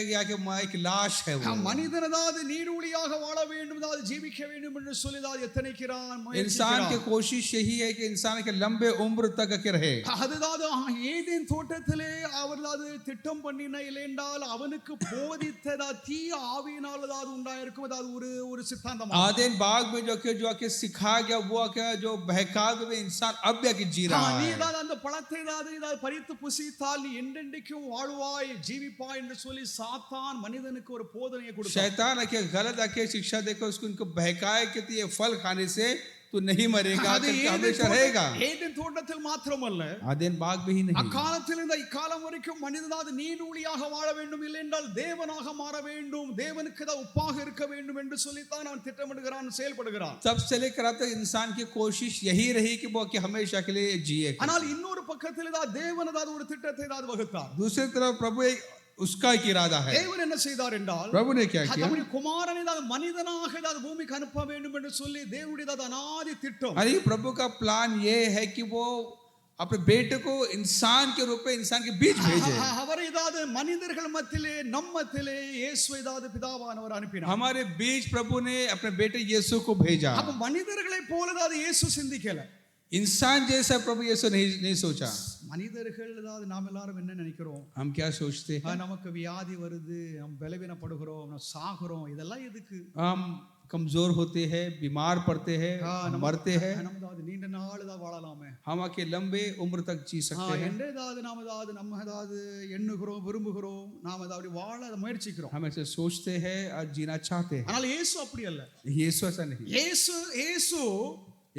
एक लाश है वो। மனிதன் ஏதாவது நீடூழியாக வாழ வேண்டும் ஏதாவது ஜீவிக்க வேண்டும் என்று சொல்லி ஏதாவது எத்தனைக்கிறான் इंसान की कोशिश यही है कि इंसान के लंबे उम्र तक के रहे। அதுதான் ஏதேன் தோட்டத்திலே அவர் ஏதாவது திட்டம் பண்ணின இல்லை என்றால் அவனுக்கு போதித்த தீய ஆவியினால் ஏதாவது உண்டாயிருக்கும் ஏதாவது ஒரு சித்தாந்தம் आदेन बाग में जो के सिखा गया वो क्या जो बहकाव में इंसान अब जाके जी रहा நீ है। ஏதாவது அந்த பழத்தை ஏதாவது பறித்து புசித்தால் நீ என்றென்றைக்கும் வாழ்வாய் ஜீவிப்பாய் என்று சொல்லி சாத்தான் மனிதனுக்கு ஒரு போதனையை கொடுத்தான் शैतान आके गलत आके शिक्षा देकर उसको इनको बहकाए कि ये फल खाने से तू नहीं मरेगा, அது करके हमेशा रहेगा। ஏதேன் தோட்டத்தில் மாத்திரமல்ல आदेन बाग में ही नहीं, அக்காலத்தில் இந்த இக்காலம் வரைக்கும் மனிதனாவது நீடூழியாக வாழ வேண்டும் இல்லை என்றால் தேவனாக மாற வேண்டும் தேவனுக்கு தான் ஒப்பாக இருக்க வேண்டும் என்று சொல்லித்தான் அவன் திட்டமிடுகிறான் செயல்படுகிறான் तब से लेकर अब तक इंसान की कोशिश यही रही कि वो कि हमेशा के लिए जिए। ஆனால் இன்னொரு பக்கத்தில் தான் தேவன் ஏதாவது ஒரு திட்டத்தை ஏதாவது வகுத்தார் दूसरी तरफ प्रभु एक उसका एक इरादा है। தேவன் என்ன செய்தார் என்றால் प्रभु ने क्या किया? தம்முடைய குமாரனை ஏதாவது மனிதனாக ஏதாவது பூமிக்கு அனுப்ப வேண்டும் என்று சொல்லி தேவனுடைய ஏதாவது அநாதி திட்டம் अरे प्रभु का प्लान ये है कि वो अपने बेटे को इंसान के रूप में इंसान के बीच भेजे। அவர் ஏதாவது மனிதர்கள் மத்தியிலே நம் மத்தியிலே இயேசு ஏதாவது பிதாவானவர் அனுப்பினார் हमारे बीच प्रभु ने अपने बेटे यीशु को भेजा। அப்ப மனிதர்களை போல ஏதாவது இயேசு சிந்திக்கல इंसान जैसा प्रभु यीशु नहीं सोचा। மனிதர்கள் ஏதாவது நாம் எல்லாரும் என்ன நினைக்கிறோம் हम क्या सोचते हैं? நமக்கு வியாதி வருது நம்ம பலவீனப்படுகிறோம் நம்ம சாகுறோம் இதெல்லாம் எதுக்கு हम कमजोर होते हैं, बीमार पड़ते हैं, मरते हैं, நம்ம ஏதாவது நீண்ட நாள் ஏதாவது வாழலாமே, हम आके लंबे उम्र तक जी सकते हैं। என்ன ஏதாவது நாம் ஏதாவது நம்ம ஏதாவது எண்ணுகிறோம், விரும்புகிறோம், நாம் ஏதாவது வாழ முயற்சிக்கிறோம். हम ऐसे सोचते हैं और जीना चाहते हैं। ஆனால் இயேசு அப்படி அல்ல. यीशु ऐसा नहीं। இயேசு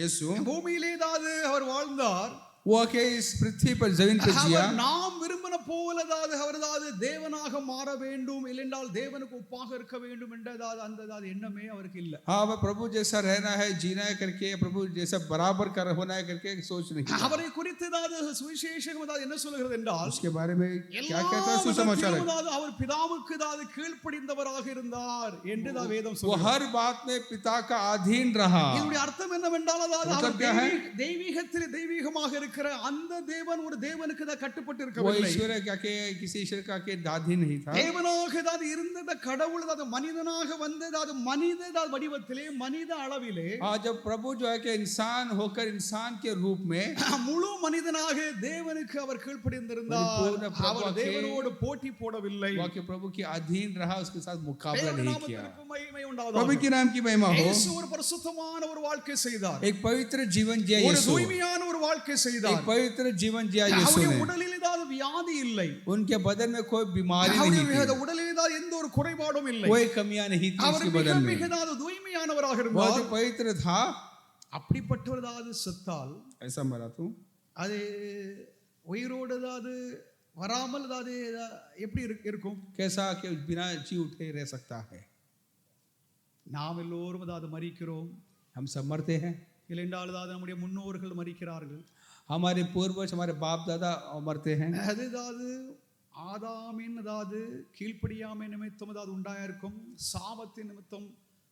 यीशु பூமியிலே ஏதாவது அவர் வாழ்ந்தார், वो आके इस पृथ्वी पर जमीन पर जिया। அவர் நாம் விரும்பின போல ஏதாவது அவர் ஏதாவது தேவனாக மாற வேண்டும், இல்லைஎன்றால் தேவனுக்கு ஒப்பாக இருக்க வேண்டும் என்ற ஏதாவது அந்த ஏதாவது எண்ணமே அவருக்கு இல்ல. हाँ, वह प्रभु जैसा रहना है, जीना है करके, प्रभु जैसा बराबर कर होना है करके सोच नहीं। அவரை குறித்து ஏதாவது சுவிசேஷம் ஏதாவது என்ன சொல்கிறது என்றால், उसके बारे में क्या कहता है सुसमाचार है? அவர் பிதாவுக்கு ஏதாவது கீழ்ப்படிந்தவராக இருந்தார் என்று தான் வேதம் वो சொல்கிறது. हर बात में पिता का अधीन रहा। இதனுடைய அர்த்தம் என்னவென்றால், அதாவது मतलब அவர் क्या है? தெய்வீகத்தில் தெய்வீகமாக இருக்கிற அந்த தேவன் ஒரு தேவனுக்கு தான் கட்டுப்பட்டு वो இருக்கவில்லை. ईश्वर क्या के किसी ईश्वर का के अधीन नहीं था। தேவனாக ஏதாவது இருந்த கடவுள் ஏதாவது மனிதனாக வந்து ஏதாவது மனித ஏதாவது வடிவத்திலே மனித அளவிலே जब प्रभु जो है कि इंसान होकर इंसान के रूप में முழு மனிதனாக தேவனுக்கு அவர் கீழ்ப்படிந்திருந்தார். परिपूर्ण प्रभु அவர் के தேவனோடு போட்டி போடவில்லை. वो के प्रभु के अधीन रहा, उसके साथ मुकाबला தேவ नहीं किया। நாமத்திற்கு மகிமை प्रभु உண்டாவதாக. के नाम की महिमा हो। இயேசு ஒரு பரிசுத்தமான ஒரு வாழ்க்கை செய்தார், एक पवित्र जीवन जिया ஒரு यीशु। தூய்மையான ஒரு வாழ்க்கை एक செய்தார். पवित्र जीवन जिया यीशु அவருடைய ने। உடலில் ஏதாவது வியாதி இல்லை, उनके बदन में कोई बीमारी नहीं அவருடைய थी, உடலில் ஏதாவது எந்த ஒரு குறைபாடும் இல்லை. कोई कमियां नहीं थी அவர் उसके மிக बदन में। மிக ஏதாவது தூய்மையானவராக बहुत இருந்தார். ही पवित्र था। அப்படிப்பட்டவர் ஏதாவது செத்தால் ऐसा मरा तू அது உயிரோடு ஏதாவது வராமல் ஏதாவது எப்படி இருக்கும்? कैसा कि बिना जी उठे रह सकता है? நாம் எல்லோரும் ஏதாவது மரிக்கிறோம், हम सब मरते हैं। இல்லைஎன்றால் ஏதாவது நம்முடைய முன்னோர்கள் மரிக்கிறார்கள். हमारे पूर्वज, हमारे बाप दादा मरते हैं। அது ஏதாவது ஆதாமின் ஏதாவது கீழ்ப்படியாமை நிமித்தம் ஏதாவது உண்டாயிருக்கும், சாபத்தின் நிமித்தம்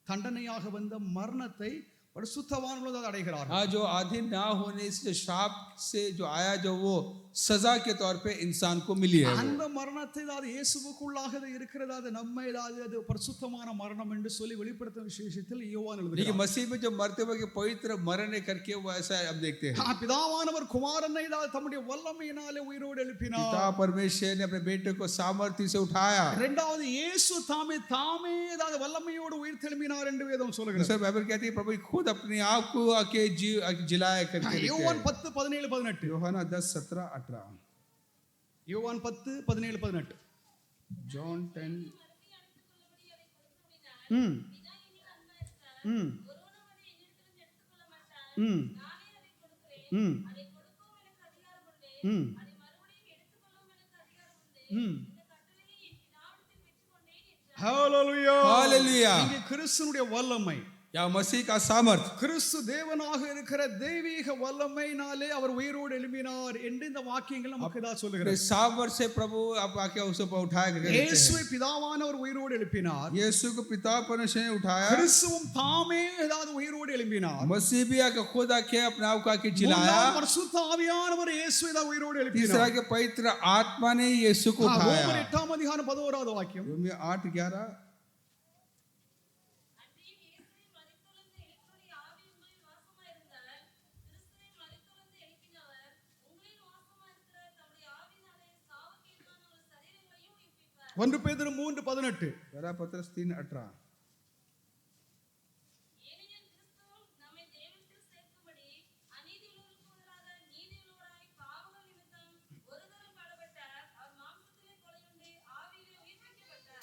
தண்டனையாக வந்த மரணத்தை பரிசுத்தவான்கள் ஏதாவது அடைகிறார்கள். जो अधीन ना होने से, जो शाप से जो आया, जो वो सजा के तौर पे इंसान को मिली है। அந்த மரணத்தை ஏதாவது இயேசுவுக்குள்ளாக இருக்கிறது, அது நம்ம ஏதாவது அது பரிசுத்தமான மரணம் என்று சொல்லி வெளிப்படுத்தும் விசேஷத்தில் யோவான் लेकिन எழுதுகிறார். मसीह में जो मरते हुए पवित्र मरण करके वो ऐसा अब देखते हैं। பிதாவானவர் குமாரனை ஏதாவது தம்முடைய வல்லமையினாலே உயிரோடு எழுப்பினார். पिता परमेश्वर ने अपने बेटे को सामर्थ्य से उठाया। இரண்டாவது இயேசு தாமே ஏதாவது வல்லமையோடு உயிர் தெழும்பினார் என்று வேதம் சொல்கிறது. दूसरा बाइबल कहती है प्रभु खुद अपने आप को आके जिलाया करके लिखते யோவான் हैं। 10 17 18 यूहन्ना 10 17 18 யோவான் 10 17 18 जॉन 10 ம் ம் ம் ம் ம் ம் ஹalleluya. हालेलुया। இங்கே கிறிஸ்துவினுடைய வல்லமை, या मसीह का सामर्थ, கிறிஸ்து தேவனாக இருக்கிற தெய்வீக வல்லமையினாலே அவர் உயிரோடு எழும்பினார் என்று இந்த வாக்கியங்கள் நமக்கு தான் சொல்லுகிறது. सामर्थ से प्रभु आप आके उसे उठाया करके लिखते இயேசுவை हैं। பிதாவானவர் உயிரோடு எழுப்பினார், यीशु को पिता परमेश्वर ने उठाया। கிறிஸ்துவும் தாமே ஏதாவது உயிரோடு எழும்பினார். मसीह भी आके खुद आके अपने आप को आके जिलाया। மூன்றாம் பரிசுத்த ஆவியானவர் இயேசுவை தான் உயிரோடு तीसरा எழுப்பினார். के पवित्र आत्मा ने यीशु को उठाया। ரோமர் 8 அதிகாரம் 11வது வாக்கியம். रोमियो 8:11 1 பேதுரு 3:18 पहला पत्रस 3:18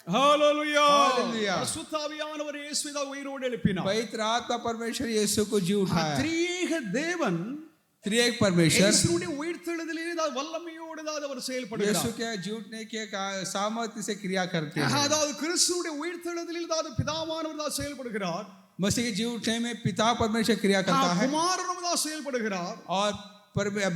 ஹalleluya. Hallelujah. பரிசுத்த ஆவியானவர் இயேசுவை தான் உயிரோடு எழுப்பினார். पवित्र आत्मा परमेश्वर यीशु को जी उठाया। திரியேக தேவன் त्रिएक परमेश्वर இயேசுவுடைய உயிர்த்தெழுதலிலே தான் வல்லமையோடு தான் அவர் यीशु செயல்படுகிறார். के जी उठने के सामर्थ्य से क्रिया करते हैं। அதாவது கிறிஸ்துவுடைய உயிர்த்தெழுதலில் தான் பிதாவானவர் தான் செயல்படுகிறார், मसीह के जी उठने में पिता परमेश्वर क्रिया करता है குமாரனும் தான் செயல்படுகிறார், और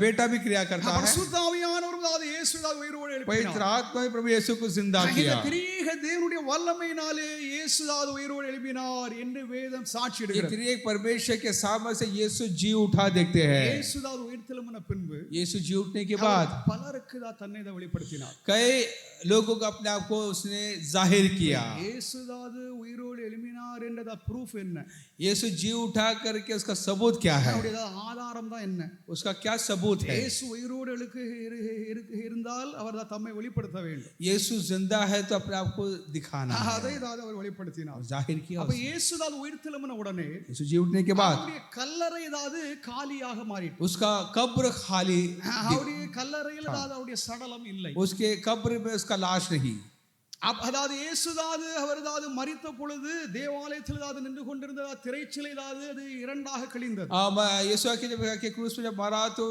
बेटा भी क्रिया करता है। பரிசுத்த ஆவியானவர் தான் இயேசுவை தான் உயிரோடு पवित्र எழுப்பினார். आत्मा ने प्रभु यीशु को जिंदा இந்த किया। திரியேக தேவனுடைய வல்லமையினாலே இயேசு தான் உயிரோடு எழுப்பினார் என்று வேதம் ये சாட்சியிடுகிறது. त्रिएक परमेश्वर के सामर्थ्य से यीशु जी उठा देखते हैं। இயேசு தான் உயிர்த்தெழும்பின பின்பு यीशु जी उठने के बाद பலருக்கு தான் தன்னை தான் வெளிப்படுத்தினார். कई लोगों को अपने आप को उसने जाहिर किया। இயேசுதாது உயிரோடு எழும்பினார் என்றதா ப்ரூஃப் என்ன? यीशु जी उठा करके उसका सबूत क्या है? அவருடைய ஆதாரம் தான் என்ன? उसका क्या सबूत है? இயேசு உயிரோடு இருந்தால் அவர் தம்மை வெளிப்படுத்த வேண்டும். यीशु जिंदा है तो अपने आप को दिखाना है, அதை தான் அவர் வெளிப்படுத்தினார், जाहिर किया। அப்ப இயேசுதாது உயிர்த்தெழும்பின உடனே यीशु जी उठने के बाद அவருடைய கல்லறை ஏதாவது காலியாக மாறிட்டு, उसका कब्र खाली, அவருடைய கல்லறையில் ஏதாவது அவருடைய சடலம் இல்லை. उसके कब्र में उसका लाश नहीं। அதாவது இயேசுதாது அவர்தாது மரித்த பொழுது தேவாலயத்தில் ஏதாவது நின்று கொண்டிருந்த திரைச்சிலை ஏதாவது அது இரண்டாக கிழிந்தது. यीशु के क्रूस पे जब मरा तो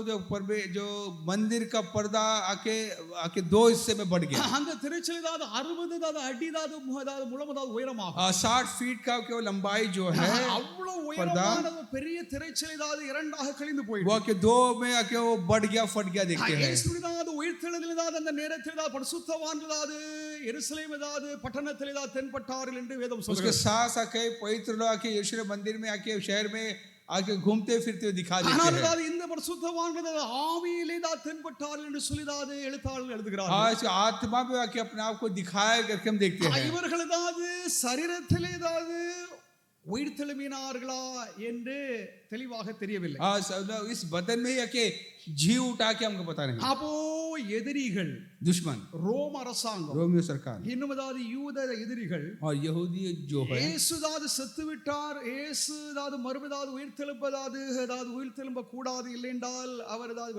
जो मंदिर का पर्दा आके दो हिस्से में बढ़ गया। அந்த திரைச்சிலை ஏதாவது 60 அடி ஏதாவது முழம் ஏதாவது உயரமாக 60 फीट का केवल लंबाई जो है, அவ்வளவு உயரமான பெரிய திரைச்சிலை ஏதாவது இரண்டாக கிழிந்து போயிடுச்சு. वो के दो में आके वो बढ़ गया, फट गया देखते हैं। இயேசுதாது உயிர்த்தெழுதலில் ஏதாவது அந்த நேரத்தில் ஏதாவது பரிசுத்தவான்கள் ஏதாவது எருசலேம் ஏதாவது பட்டணத்தில் ஏதாவது தென்பட்டார்கள் என்று வேதம் उसके சொல்கிறது. साथ आके पवित्र लोग आके यीशु मंदिर में आके शहर में आके घूमते फिरते दिखा देते ஆனால் हैं। ஏதாவது இந்த பரிசுத்தவான்கள் ஆவியிலே ஏதாவது தென்பட்டார்கள் என்று சொல்லி ஏதாவது எழுத்தாளர்கள் எழுதுகிறார்கள். आज आत्मा में आके अपने आप को दिखाया करके हम देखते हैं। இவர்கள் ஏதாவது சரீரத்தில் ஏதாவது உயிர்த்தெழும்பினார்களா என்று தெளிவாக தெரியவில்லை. इस बदन में ही आके जी उठा के हमको पता नहीं। அப்போ எதிரிகள், दुश्मन, ரோம் அரசாங்கம், रोमियो सरकार இன்னும் ஏதாவது யூத எதிரிகள் और यहूदी जो है, இயேசுதாது செத்து விட்டார், இயேசுதாது மறுபடியும் உயிர்த்தெழும்பதாவது ஏதாவது உயிர்த்தெழும்ப கூடாது, இல்லை என்றால் அவர் ஏதாவது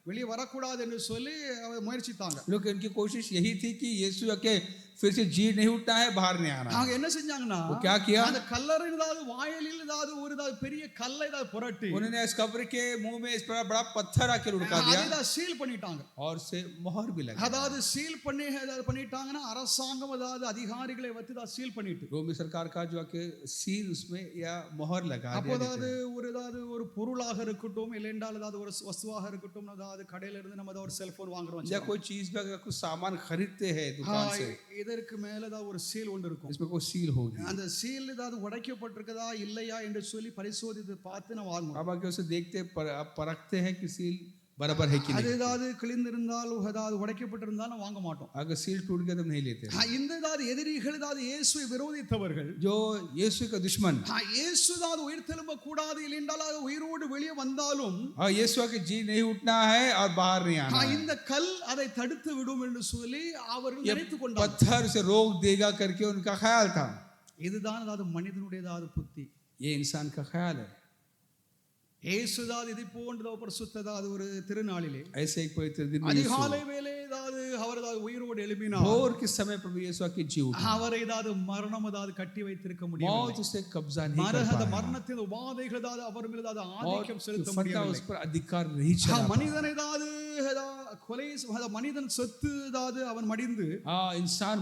வெளியே வரக்கூடாது என்று சொல்லி அவர் முயற்சித்தாங்க. लोग इनकी कोशिश यही थी कि यीशु आके फिर से जी नहीं उठना है, बाहर नहीं आना है। அவங்க என்ன செஞ்சாங்கன்னா, वो क्या किया? அந்த கல்லறை ஏதாவது வாயிலில் ஏதாவது ஒரு பெரிய கல்லை ஏதாவது புரட்டி उन्होंने इस कब्र के मुंह में इस पर बड़ा पत्थर आके लुढ़का दिया அதை சீல் பண்ணிட்டாங்க. और से मोहर भी लगा। அதாவது சீல் பண்ணி ஏதாவது பண்ணிட்டாங்கன்னா அரசாங்கம் ஏதாவது அதிகாரிகளை வச்சு தான் சீல் பண்ணிட்டு, रोमी सरकार का जो आके सील उसमें या मोहर लगा दिया। அப்போதாவது ஏதாவது ஒரு பொருளாக இருக்கட்டும், இல்லை என்றால் ஏதாவது ஒரு வஸ்துவாக இருக்கட்டும், ஏதாவது கடையில இருந்து நம்ம ஏதாவது ஒரு செல்போன் வாங்குறோம், या कोई चीज में अगर कुछ सामान खरीदते हैं दुकान से, இதற்கு மேல ஏதாவது ஒரு சீல் ஒன்று இருக்கும். इसमें कोई सील होगी। அந்த சீல் ஏதாவது உடைக்கப்பட்டிருக்கதா இல்லையா என்று சொல்லி பரிசோதித்து பார்த்து நம்ம வாங்குவோம். अब आके उसे देखते परखते हैं कि सील बराबर है कि அது नहीं। ஏதாவது கிழிந்திருந்தால் ஏதாவது உடைக்கப்பட்டிருந்தால் நம்ம வாங்க மாட்டோம். अगर सील टूट गया तो नहीं लेते। இந்த ஏதாவது எதிரிகள் ஏதாவது இயேசுவை விரோதித்தவர்கள், जो यीशु का दुश्मन, இயேசு ஏதாவது உயிர்த்தெழும்ப கூடாது, இல்லை என்றால் உயிரோடு வெளியே வந்தாலும் और यीशु आके जी नहीं उठना है और बाहर नहीं आना है, இந்த கல் அதை தடுத்து விடும் என்று சொல்லி அவர்கள் நினைத்துக் கொண்டார். पत्थर से रोक देगा करके उनका ख्याल था। இதுதான் ஏதாவது மனிதனுடைய ஏதாவது புத்தி. ये इंसान का ख्याल है। இயேசுதாது இது போன்ற பரிசுத்ததாது ஒரு திருநாளிலே ऐसे एक पवित्र दिन में அதிகாலை வேளை ஏதாவது அவர் ஏதாவது உயிரோடு எழுப்பினார், भोर के समय प्रभु यीशु आके जी उठा। அவரை ஏதாவது மரணம் ஏதாவது கட்டி வைத்திருக்க முடியும். मौत उसे कब्जा नहीं कर पाया, மரணத்தின் உபாதைகள் ஏதாவது அவர் மேல் ஏதாவது ஆதிக்கம் செலுத்த फटना முடியவில்லை. उस पर अधिकार नहीं चला। மனிதன் ஏதாவது கொலை மனிதன் சொத்து ஏதாவது அவன் மடிந்து इंसान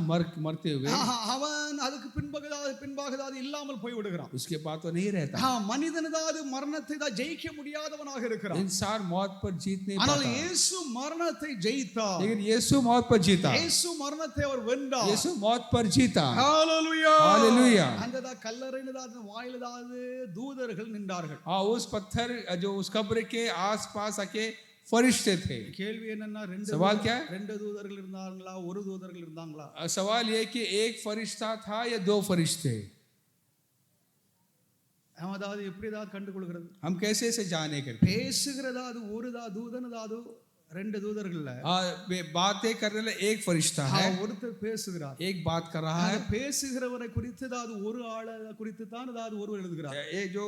मरते हुए அவன் அதுக்கு பின்பாக ஏதாவது இல்லாமல் போய் விடுகிறான். उसके बाद तो नहीं रहता। மனிதன் ஏதாவது மரணத்தை தான் ஜெயிக்க முடியாதவனாக இருக்கிறான். इंसान मौत पर जीत नहीं ஆனால் पाता, இயேசு மரணத்தை ஜெயித்தார். लेकिन यीशु मौत पर जीता। இயேசு மரணத்தை அவர் வென்றார். यीशु मौत पर जीता। ஹalleluya, हालेलुया। அந்த கல்லறையின் ஏதாவது வாயில ஏதாவது தூதர்கள் நின்றார்கள். उस पत्थर जो उस कब्र के आसपास आके फरिश्ते थे। கேள்வி என்னன்னா, सवाल क्या है? ரெண்டு தூதர்கள் இருந்தாங்களா, ஒரு தூதர்கள் இருந்தாங்களா? सवाल ये कि एक फरिश्ता था या दो फरिश्ते? அதாவது எப்படி ஏதாவது கண்டுகொள்கிறது? हम कैसे से जाने करते? பேசுகிறதாவது ஒரு தூதன் ஏதாவது ரெண்டு தூதர்கள்ல बातें करने वाला एक फरिश्ता है, ஒருத்தர் பேசுகிறார், एक बात कर रहा है। பேசுகிறவரை குறித்து ஏதாவது ஒரு ஆளை குறித்து தான் ஏதாவது ஒருவர் எழுதுகிறார். ये जो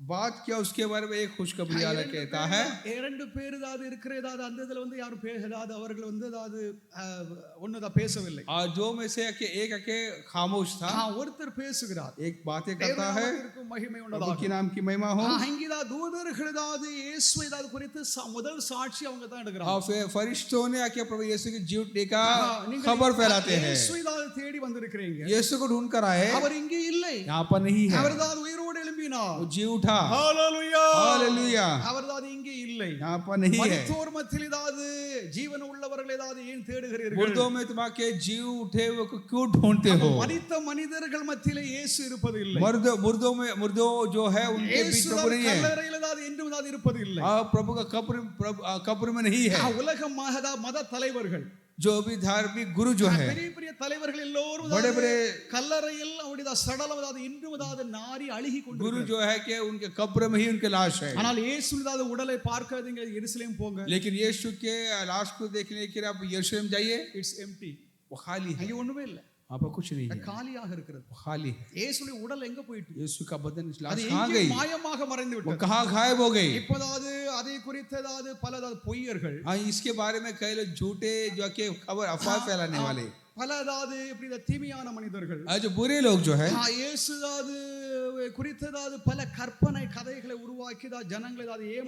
बात किया उसके बारे में एक खुशखबरी वाला कहता है। இரண்டு பேர் ஏதாவது இருக்கிற ஏதாவது அந்த இதுல வந்து யாரும் ஏதாவது அவர்கள் வந்து ஏதாவது ஒண்ணுதான் பேசவில்லை. जो में से एक आके खामोश था, ஒருத்தர் பேசுகிறார், एक बातें करता है। மகிமை प्रभु உண்டதாக. के नाम की महिमा हो। இங்கதான் தூதர்கள் ஏதாவது இயேசு ஏதாவது குறித்து முதல் சாட்சி அவங்க தான் எடுக்கிறாங்க. और फिर फरिश्तों ने आके प्रभु यीशु की जी उठने का खबर फैलाते हैं। இயேசு ஏதாவது தேடி வந்திருக்கிறீங்க, यीशु को ढूंढ कर आए, அவர் இங்கே இல்லை, यहाँ पर नहीं है। அவர் ஏதாவது உயிரோடு எழும்பினார், वो जी उठा। ஹalleluya, हालेलुया। அவர் ஏதாவது இங்கே இல்லை, यहाँ पर नहीं है। மரித்தோர் மத்தியில் ஏதாவது ஜீவன் உள்ளவர்கள் ஏதாவது ஏன் தேடுகிறீர்கள்? मुर्दों में तुम्हारे जी उठे हुए को क्यों ढूंढते हो? மரித்த மனிதர்கள் மத்தியிலே இயேசு இருப்பது இல்லை. मुर्दों जो है उनके बीच प्रभु नहीं है। கல்லறையில் ஏதாவது என்றும் ஏதாவது இருப்பது இல்லை. प्रभु का कब्र में नहीं है। உலக மத தலைவர்கள், जो भी धार्मिक गुरु जो है, பெரிய பெரிய தலைவர்கள் எல்லோரும் बड़े बड़े கல்லறையில் அவருடைய சடலம் அதாவது இன்றும் அதாவது நாரி அழுகி கொண்டு गुरु जो है कि उनके कब्र में ही उनके लाश है, ஆனால் இயேசுவின் உடலை பார்க்காதீங்க, எருசலேம் போங்க, लेकिन यीशु के लाश को देखने के लिए आप यरूशलेम जाइए, இட்ஸ் எம்டி, वो खाली है, அங்கே ஒண்ணுமே இல்ல, वहां पर कुछ नहीं है, காலியாக இருக்கிறது. वो खाली है. இயேசுடைய உடல் எங்க போயிட்டு? यीशु का बदन அது लाश कहाँ எங்கே गई, மாயமாக மறைந்து वो விட்டது. कहाँ गायब हो गई. இப்போதாவது அதை குறித்ததாவது பல பொய்யர்கள் हाँ, इसके बारे में कई लोग झूठे जो कि खबर अफवाह फैलाने वाले, பல இப்படி தீமையான மனிதர்கள் जो बुरे लोग जो है, இயேசுதாவது குறித்ததாவது பல கற்பனை கதைகளை உருவாக்கி ஜனங்களை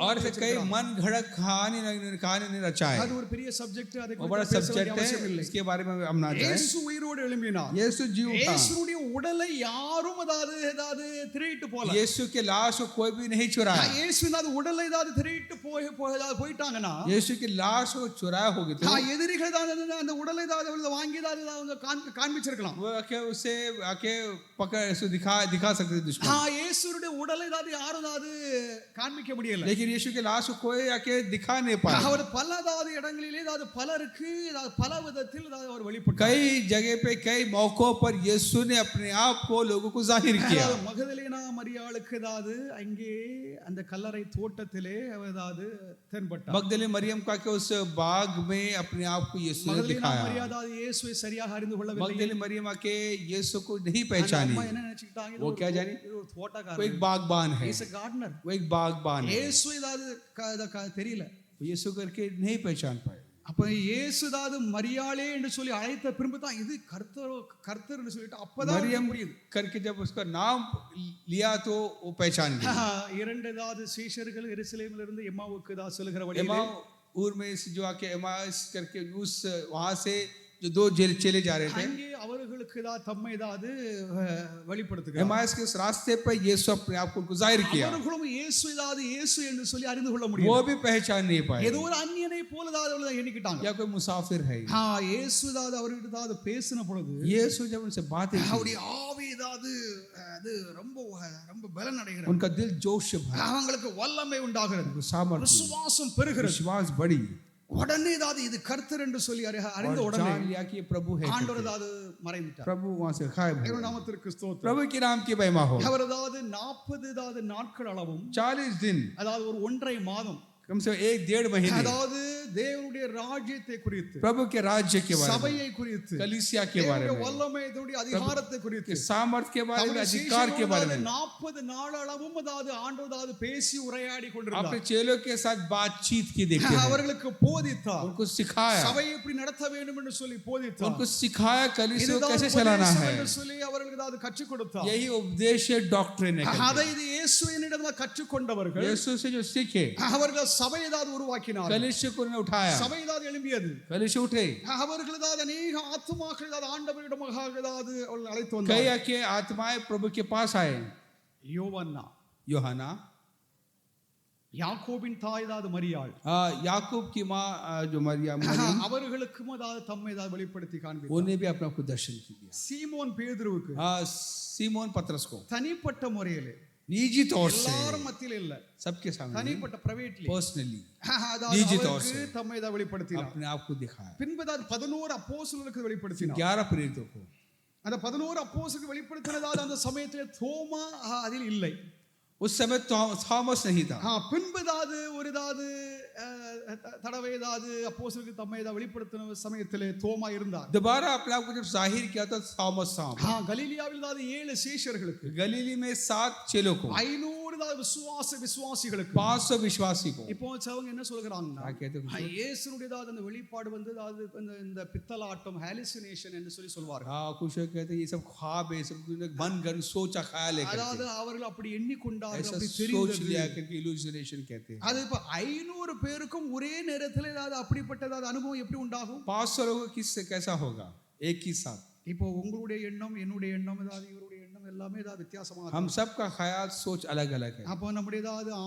और से कई मन घड़क कहानी रचा है. அது ஒரு பெரிய சப்ஜெக்ட், அதை वो बड़ा सब्जेक्ट है, इसके बारे में हम ना जाए. இயேசு உயிரோடு எழும்பினார். यीशु जी उठा. இயேசுடைய உடலை யாரும் அதாவது திருடிட்டு போல. यीशु के लाश को कोई भी नहीं चुराया. இயேசுவின் உடலை திருடிட்டு போயிட்டாங்கன்னா यीशु की लाश को चुराया होगी तो எதிரிகள் அந்த உடலை வாங்கி காண்பிச்சிருக்கலாம். वो आके उसे आके पकड़ दिखा सकते थे दुश्मन. இயேசுடைய உடலை யாரும் காண்பிக்க முடியல. लेकिन यीशु के लाश को कोई आके दिखा नहीं पाया. அவர் பல இடங்களிலே பலருக்கு பல விதத்தில் அவர் வெளிப்பட்டார். कई जगह पे कई मौकों पर यीशु ने अपने आप को लोगों को जाहिर किया. மகதலேனா மரியாளுக்கு அங்கே அந்த கல்லறை தோட்டத்திலே அவர் தென்பட்டார். मगदली मरियम का के उस बाग में अपने आप को यीशु ने दिखाया. மரியாதை இயேசுவை சரியாக அறிந்து கொள்ளவில்லை. मगदली मरियम के यीशु को नहीं पहचानी. என்ன நினைச்சிட்டாங்க? वो क्या जानी? ஒரு தோட்டக்காரர், वो एक बागबान है, இஸ் எ கார்டனர். वो एक बागबान है. இயேசு தெரியல, यीशु करके नहीं पहचान पाए. அப்ப இயேசு மரியாளே என்று சொல்லி அழைத்த பின்பு தான் இது கர்த்தர் என்று சொல்லிட்டு அப்பதான் मरियम புரியுது. करके जब उसका नाम लिया तो वो पहचान गई. இரண்டு சீஷர்கள் எருசலேமில் இருந்து எம்மாவுக்கு செல்கிற வழியிலே एमाऊर में जो आके एमाउस करके उस वहां से जो दो चेले जा रहे थे, அங்கே அவர்களுக்கு தம்மை வெளிப்படுத்துகிறார். एमाउस के उस रास्ते पर यीशु अपने आप को जाहिर किया. அவர்களும் இயேசு என்று சொல்லி அறிந்து கொள்ள முடியும். वो भी पहचान नहीं पाए. ஏதோ ஒரு அந்நியனை போல எண்ணிக்கிட்டாங்க. या कोई मुसाफिर है. இயேசு அவர்கிட்ட பேசின பொழுது यीशु जब उनसे बातें की, அவருடைய ஆவி அது ரொம்ப ரொம்ப பலன் அடைகிறது. उनका दिल जोश से भरा, அவங்களுக்கு வல்லமை உண்டாகிறது, सामर्थ्य, விசுவாசம் பெருகிறது. विश्वास बढ़ी. உடனே இது கர்த்தர் என்று சொல்லி அறிந்த और உடனே जान लिया कि ये प्रभु है. ஆண்டவர் மறைந்துட்டார். प्रभु वहां से गायब हो गए. நாமத்திற்கு ஸ்தோத்திரம். प्रभु के नाम की महिमा हो. அவர் 40 நாட்கள் அளவும் 40 दिन, ஒரு 1.5 மாதம், कम से कम 1-1.5 महीने தேவனுடைய ராஜ்யத்தை குறித்து, प्रभु के राज्य के बारे में, சபையை குறித்து, कलीसिया के बारे में, வல்லமை அதிகாரத்தை குறித்து, सामर्थ के बारे में, अधिकार के बारे में 40 நாள் அளவும் ஆண்டவர் பேசி உரையாடி கொண்டிருந்தார். अपने चेलों के साथ बातचीत की देखते हैं. அவர்களுக்கு போதித்தார், उनको सिखाया, சபையை எப்படி நடத்த வேண்டும் என்று சொல்லி போதித்தார். उनको सिखाया कलीसिया को कैसे चलाना है. என்று சொல்லி அவர்களுக்கு கற்றுக் கொடுத்தார். यही उपदेश है, डॉक्ट्रिन है. அதை இயேசுவினிடம் கற்றுக்கொண்டவர்கள் यीशु से जो सीखे, அவர்கள் சபையை உருவாக்கினார். कलीसिया को उन्होंने उठाया, சபை எழும்பியது. कलीसिया उठे. அவர்கள் अनेक ஆத்துமாக்கள் ஆண்டவரிடமாக அழைத்து வந்தார். कई के आत्माएं प्रभु के पास आए. யோவன்னா, यूहन्ना, யாக்கோபின் தாய் மரியாள், याकूब की माँ जो मरियम, அவர்களுக்கும் தம்மை வெளிப்படுத்தி காண்பித்தார். उन्हें भी अपना खुद दर्शन किया. சீமோன் பேதுருவுக்கு सीमोन पतरस को தனிப்பட்ட முறையிலே, निजी तौर से, எல்லாரும் மத்தியில் இல்ல, सबके सामने, தனிப்பட்ட பிரைவேட்லி, पर्सनली, निजी तौर से தம்மை வெளிப்படுத்தினார். अपने आप को दिखाया. பின்பு 11 அப்போஸ்தலர்களுக்கு வெளிப்படுத்தினார். 11 प्रेरितों को, அந்த 11 அப்போஸ்தலருக்கு வெளிப்படுத்தினதால் அந்த சமயத்திலே தோமா அதில் இல்லை. उस समय थॉमस नहीं था. பின்பு ஒரு தடவை அப்போஸ்தலருக்கு தம்மை வெளிப்படுத்தின சமயத்திலே தோமா இருந்தார். दोबारा अपने आप को जब जाहिर किया था थॉमस साहब. கலிலியாவில் 7 சீஷர்களுக்கு, गलीली में 7 चेलों को, 500 விசுவாசிகளுக்கு, 500 विश्वासी को. இப்போ அவங்க என்ன சொல்றாங்கன்னா, क्या कहते हैं? இயேசுவுடைய அந்த வெளிப்பாடு இந்த பித்தலாட்டம், ஹாலுசினேஷன் என்று சொல்வார்கள். कुछ कहते हैं ये सब ख्वाब है, सब मनगढ़ सोचा ख्याल है. அவர்கள் அப்படி எண்ணிக்கொண்டார்கள், ऐसा அப்படி सोच தெரிந்தது. लिया करके इल्यूमिनेशन कहते हैं. அது இப்ப 500 பேருக்கும் ஒரே நேரத்தில் அப்படிப்பட்ட அனுபவம் எப்படி உண்டாகும்? 500 लोगों किससे कैसा होगा एक ही साथ? இப்போ உங்களுடைய எண்ணம், என்னுடைய எண்ணம், இவருடைய எண்ணம் எல்லாமே வித்தியாசமா हम सबका ख्याल सोच अलग अलग है. அப்போ நம்முடைய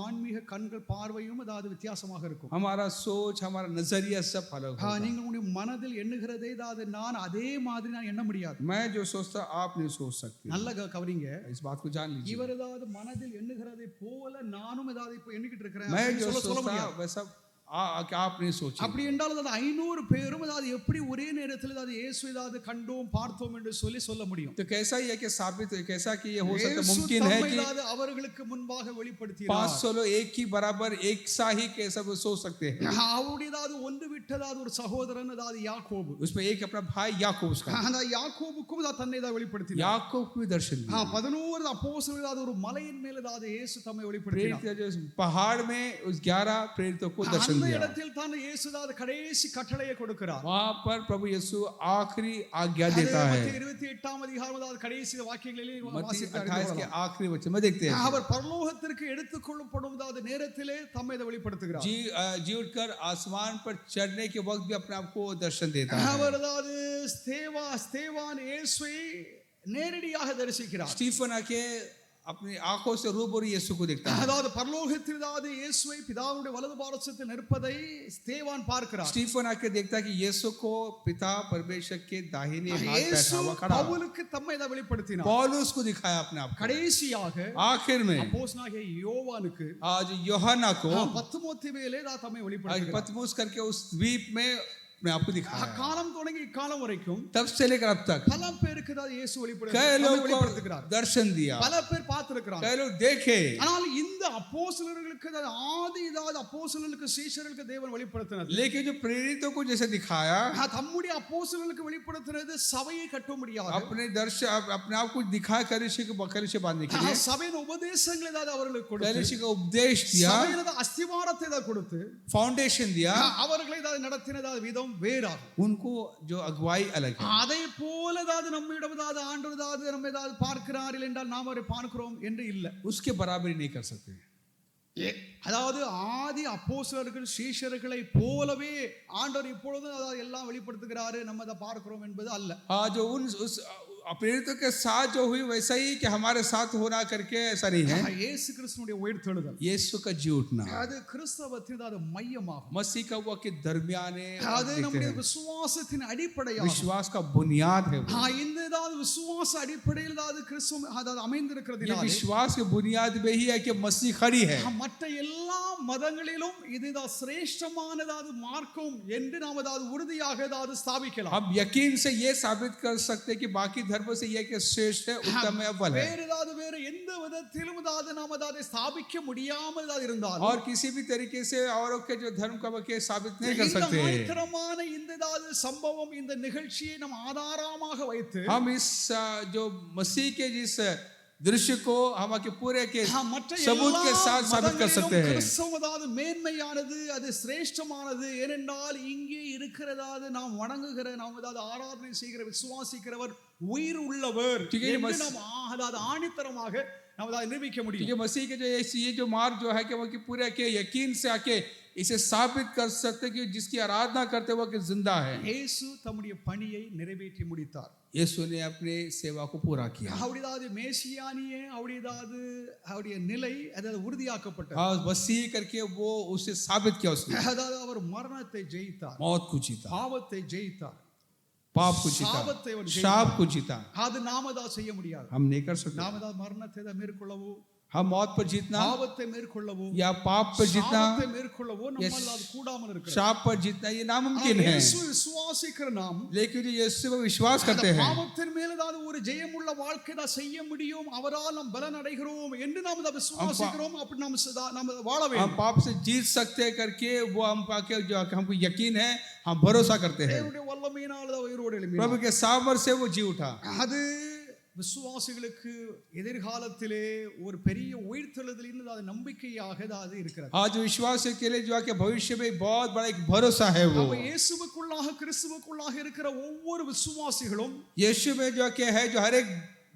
ஆன்மீக கண்கள் பார்வையும் வித்தியாசமாக இருக்கும். हमारा सोच, हमारा नजरिया सब अलग होगा. நீங்க உங்களுடைய மனதில் எண்ணுகிறதை நான் அதே மாதிரி நான் எண்ண முடியாது. मैं जो सोचता आप नहीं सोच सकते. நல்ல கவனிங்க, इस बात को जान लीजिए. இவர் மனதில் எண்ணுகிறதை போல நானும் இப்போ எண்ணிக்கிட்டு இருக்கிறேன். मैं जो सोचता वैसा आप नहीं सोचिए। அப்படி என்றால் அது 500 பேரும் அதாவது எப்படி ஒரே நேரத்தில் அதாவது இயேசு ஏதாவது கண்டோம் பார்த்தோம் என்று சொல்ல முடியும்? तो कैसा ही है कि साबित कैसा कि ये हो सकता இயேசு मुमकिन है தம்மை कि அதாவது அவர்களுக்கு முன்பாக வெளிப்படுத்தினார். 500 लोग एक ही बराबर एक सा ही कैसा वो सोच सकते हैं। அவருடைய அதாவது ஒன்று விட்டதாவது ஒரு சகோதரன் அதாவது யாக்கோபு, उसमें एक अपना भाई याकूब उसका, அந்த யாக்கோபுக்கும் அதாவது தன்னை தான் வெளிப்படுத்தினார். याकूब को भी दर्शन दिया। 11 அப்போஸ்தலர்கள் அதாவது ஒரு மலையின் மேல் அதாவது இயேசு தம்மை வெளிப்படுத்தினார். प्रेरित जो पहाड़ में उस 11 प्रेरितों को दर्शन அந்த दिया। இடத்தில் தான் இயேசு அதாவது கடைசி கட்டளையை கொடுக்கிறார். वहां पर प्रभु यीशु आखिरी आज्ञा देता है। மத்தேயு 28ஆம் அதிகாரம் அதாவது கடைசி வாக்கியங்களிலே मत्ती வாசித்து 28 के आखिरी वचन में देखते हैं அவர் பரலோகத்திற்கு எடுத்துக்கொள்ளப்படும் அதாவது நேரத்திலே தம்மை வெளிப்படுத்துகிறார். जी उठकर आसमान पर चढ़ने के वक्त भी अपने आप को दर्शन देता है। அவர் அதாவது ஸ்தேவான் இயேசுவை நேரடியாக தரிசிக்கிறார். स्टीफन आके अपनी आंखों से रूबरू यीशु को देखता है। அதாவது பரலோகத்தில் அதாவது இயேசுவை பிதாவுடைய வலது பாரசத்தில் நிற்பதை ஸ்தேவான் பார்க்கிறார். स्टीफन आके देखता है कि यीशु को पिता परमेश्वर के दाहिने हाथ बैठा இயேசு हुआ खड़ा। பவுலுக்கு தம்மை வெளிப்படுத்தினார். पौलुस को दिखाया अपने आप को। கடைசியாக आखिर में அப்போஸ்தலனாகிய யோவானுக்கு आज யோሐना को பத்மோத்திவேலே தம்மை आज வெளிப்படுத்தினார். पतमोस करके उस द्वीप में अपने आप को दिखाया। காலம் தொடங்கி இக்காலம் வரைக்கும் तब से लेकर अब तक பல பேருக்கு தான் இயேசு कई लोग को வெளிப்படுத்துகிறார். दर्शन दिया, பல பேர் பார்த்திருக்கிறாங்க. कई लोग देखे। ஆனால் இந்த அப்போஸ்தலர்களுக்கு ஆதி இதாவது அப்போஸ்தலர்களுக்கு சீஷர்களுக்கு தேவன் வெளிப்படுத்தினது, लेकिन जो प्रेरितों को जैसे दिखाया தம்முடைய அப்போஸ்தலர்களுக்கு வெளிப்படுத்தினது சபையை கட்ட முடியாது. अपने दर्शन अपने आप को दिखाया कलीसिया बांधने के लिए। சபையின் உபதேசங்களை தான் அவர்களுக்கு கொடுத்து, कलीसिया का उपदेश दिया, சபையின் அஸ்திவாரத்தை தான் கொடுத்து फाउंडेशन दिया, அவர்களை தான் நடத்தினது விதம் வேறாகும். उनको जो अगुवाई अलग है। அதை போல தான் நம்மிடம் ஆண்டவர் நம்ம பார்க்கிறார் என்றால் நாம் அவரை பார்க்கிறோம் என்று இல்லை. उसके बराबरी नहीं कर सकते। அதாவது ஆதி அப்போஸ்தலர்கள் சீஷர்களை போலவே ஆண்டவர் இப்பொழுது அதாவது எல்லாம் வெளிப்படுத்துகிறாரு நம்ம அதை பார்க்கிறோம் என்பது அல்ல. जो उस प्रेरितों के साथ जो हुई वैसा ही कि हमारे साथ होना करके ऐसा नहीं है। இயேசு கிறிஸ்துவினுடைய உயிர்த்தெழுதல் यीशु का जी उठना அது கிறிஸ்தவத்தின் அது மையமாகும். मसीह का वो के दरमियाने அது நம்முடைய விசுவாசத்தின் அடிப்படையாகும். विश्वास का बुनियाद है वो। இந்த ஏதாவது விசுவாச அடிப்படையில் ஏதாவது கிறிஸ்துவ அதாவது ये அமைந்திருக்கிறதுனால विश्वास के बुनियाद में ही है कि मसीह खड़ी है। மற்ற எல்லா மதங்களிலும் இதுதான் சிரேஷ்டமானதாவது மார்க்கம் என்று நாம் அதாவது உறுதியாக அதாவது ஸ்தாபிக்கலாம். हम यकीन से ये साबित कर सकते हैं कि बाकी धर्म से ये कि श्रेष्ठ है, उत्तम है, अव्वल है। வேறு எந்த விதத்திலும் அதாவது நாம் அதாவது ஸ்தாபிக்க முடியாமல் அதாவது இருந்தால் और किसी भी तरीके से औरों के जो धर्म का के साबित नहीं कर இந்த सकते। ஆயத்தரமான இந்த அதாவது சம்பவம் இந்த நிகழ்ச்சியை நாம் ஆதாரமாக வைத்து हम इस जो मसीह के जिस दृश्य को हम के पूरे के மற்ற सबूत के साथ साबित कर सकते हैं। கிறிஸ்தவம் அதாவது மேன்மையானது, அது சிரேஷ்டமானது. ஏனென்றால் இங்கே இருக்கிறதாவது நாம் வணங்குகிற நாம் அதாவது ஆராதனை செய்கிற விசுவாசிக்கிறவர் உயிர் உள்ளவர் என்று நாம் அதாவது ஆணித்தரமாக நாம் அதாவது நிரூபிக்க முடியும். क्योंकि मसीह के जो ये जो मार्ग जो है कि वो कि पूरे के यकीन से आके इसे साबित कर सकते कि जिसकी आराधना करते वो कि जिंदा है। இயேசு தம்முடைய பணியை நிறைவேற்றி முடித்தார். यीशु ने अपने सेवा को पूरा किया। அவருடைய மேசியானியே அவருடைய நிலை அதாவது உறுதியாக்கப்பட்டது. हाँ, मसीह करके वो उसे साबित किया उसने। அதாவது அவர் மரணத்தை ஜெயித்தார், मौत को जीता, பாவத்தை ஜெயித்தார், पाप को जीता, சாபத்தை அவர் शाप को जीता। அது நாம தான் செய்ய முடியாது. हम नहीं कर सकते। நாம தான் மரணத்தை தான் மேற்கொள்ளவோ, हम मौत पर जीतना பாவத்தை மேற்கொள்ளவோ, या पाप पर जीतना, சாபத்தை மேற்கொள்ளவோ நம்மால் அது கூடாமல் இருக்கிறது. शाप पर जीतना ये नामुमकिन है। இயேசு விசுவாசிக்கிற நாம் लेकिन जो यीशु पर विश्वास करते हैं, பாவத்தின் மேல் ஏதாவது ஒரு ஜெயமுள்ள வாழ்க்கை தான் செய்ய முடியும், அவரால் நாம் பலன் அடைகிறோம் என்று நாம் அதை விசுவாசிக்கிறோம். அப்படி நாம் வாழ हम வேண்டும். पाप से जीत सकते हैं करके वो हम पाके जो हमको यकीन है, हम भरोसा करते हैं। தேவனுடைய வல்லமையினால் தான் உயிரோடு எழும்பினார். प्रभु के सामर्थ्य से वो जी उठा। அது விசுவாசிகளுக்கு எதிர்காலத்திலே ஒரு பெரிய உயிர்த்தெழுதலின் அது நம்பிக்கையாக அது இருக்கிறது. आज विश्वास के लिए जो आके भविष्य में बहुत बड़ा एक भरोसा है वो। அப்ப இயேசுவுக்குள்ளாக கிறிஸ்துவுக்குள்ளாக இருக்கிற ஒவ்வொரு விசுவாசிகளும் यीशु में जो आके है जो हर एक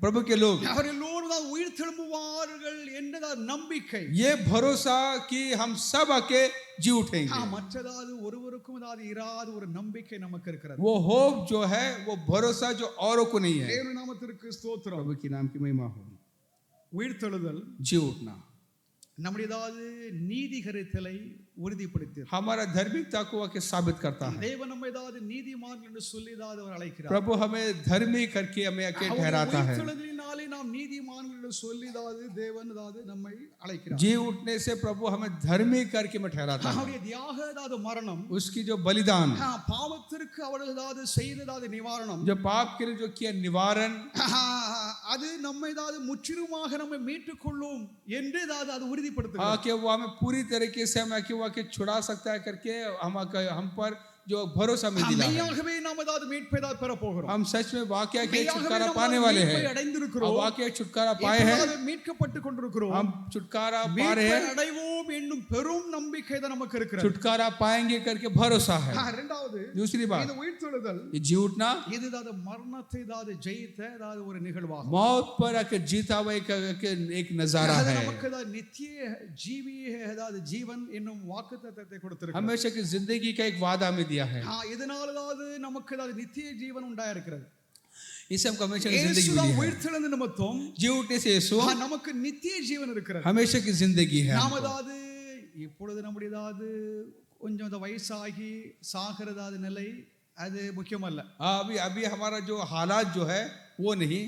प्रभु के लोग அவர் எல்லோரும் தான் உயிர்த்தெழும்புவார்கள் என்ற நம்பிக்கை, ये भरोसा कि हम सब आके जी उठेंगे। மற்றதாவது ஒருவருக்கும் அதாவது இராத ஒரு நம்பிக்கை நமக்கு இருக்கிறது. वो होप जो है वो भरोसा जो औरों को नहीं है। தேவனுடைய நாமத்திற்கு ஸ்தோத்திரம். प्रभु के नाम की महिमा हो। உயிர்த்தெழுதல் जी उठना நம்முடைய அதாவது நீதிகரித்தலை உறுதிப்படுத்தியது. हमारा धार्मिकता को आके साबित करता है। தேவன் நம்மை அதாவது நீதிமான் என்று சொல்லி அவர் அழைக்கிறார். प्रभु हमें धर्मी करके हमें आके ठहराता है। உயிர்த்தெழுதலினால் உயிர்த்தெழுதலினாலே நாம் நீதிமான்கள் சொல்லி தாது தேவன் தாது நம்மை அழைக்கிறார். जी उठने से प्रभु हमें धर्मी करके में ठहराता है. அவருடைய தியாக தாது மரணம், उसकी जो बलिदान, பாவத்திற்கு அவர்கள் தாது செய்ததாது நிவாரணம், जो पाप के लिए जो किया निवारण, அது நம்மை தாது முற்றிலுமாக நம்மை மீட்டுக் கொள்ளும் என்று தாது அது உறுதிப்படுத்துகிறது. कि वो हमें पूरी तरीके से हमें कि वो छुड़ा सकता है करके हम पर जो भरोसा में दिला है. மெய்யாகவே நாம் தாது மீட்பை தாது பெற போகிறோம். हम सच में वाकई के छुटकारा पाने वाले हैं. அடைந்திருக்கிறோம். वाकई छुटकारा पाए हैं. மீட்கப்பட்டு கொண்டிருக்கிறோம். हम छुटकारा पा रहे हैं. அடைவோம் என்னும் பெரும் நம்பிக்கை தான் நமக்கு இருக்கிறது. छुटकारा पाएंगे करके भरोसा है. இரண்டாவது, दूसरी बात, இது உயிர்த்தெழுதல், ये जी उठना, இது தாது மரணத்தை தாது ஜெயித்த தாது ஒரு நிகழ்வாகும். मौत पर आके जीता हुआ एक नजारा है. நமக்கு தாது நித்திய ஜீவி தாது ஜீவன் என்னும் வாக்குத்தத்தத்தை கொடுத்திருக்கிறார். हमेशा की जिंदगी का एक वादा में दिया है. இதனால தாது நமக்கு தாது நித்திய ஜீவன் உண்டாயிருக்கிறது. इसे हमको हमेशा की जिंदगी இயேசு मिली है. உயிர்த்தெழுந்த நிமித்தம் जी उठने से यीशु நமக்கு நித்திய ஜீவன் இருக்கிறது. हमेशा की जिंदगी है. நாம தாது இப்பொழுது நம்முடைய தாது கொஞ்சம் வயசாகி சாகிறதாது நிலை அது முக்கியமல்ல. अभी अभी हमारा जो हालात जो है वो नहीं,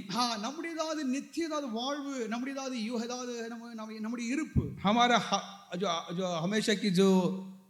நம்முடைய தாது நித்தியதாது வாழ்வு, நம்முடைய தாது யுகதாது நம்முடைய இருப்பு, हमारा जो हमेशा की जो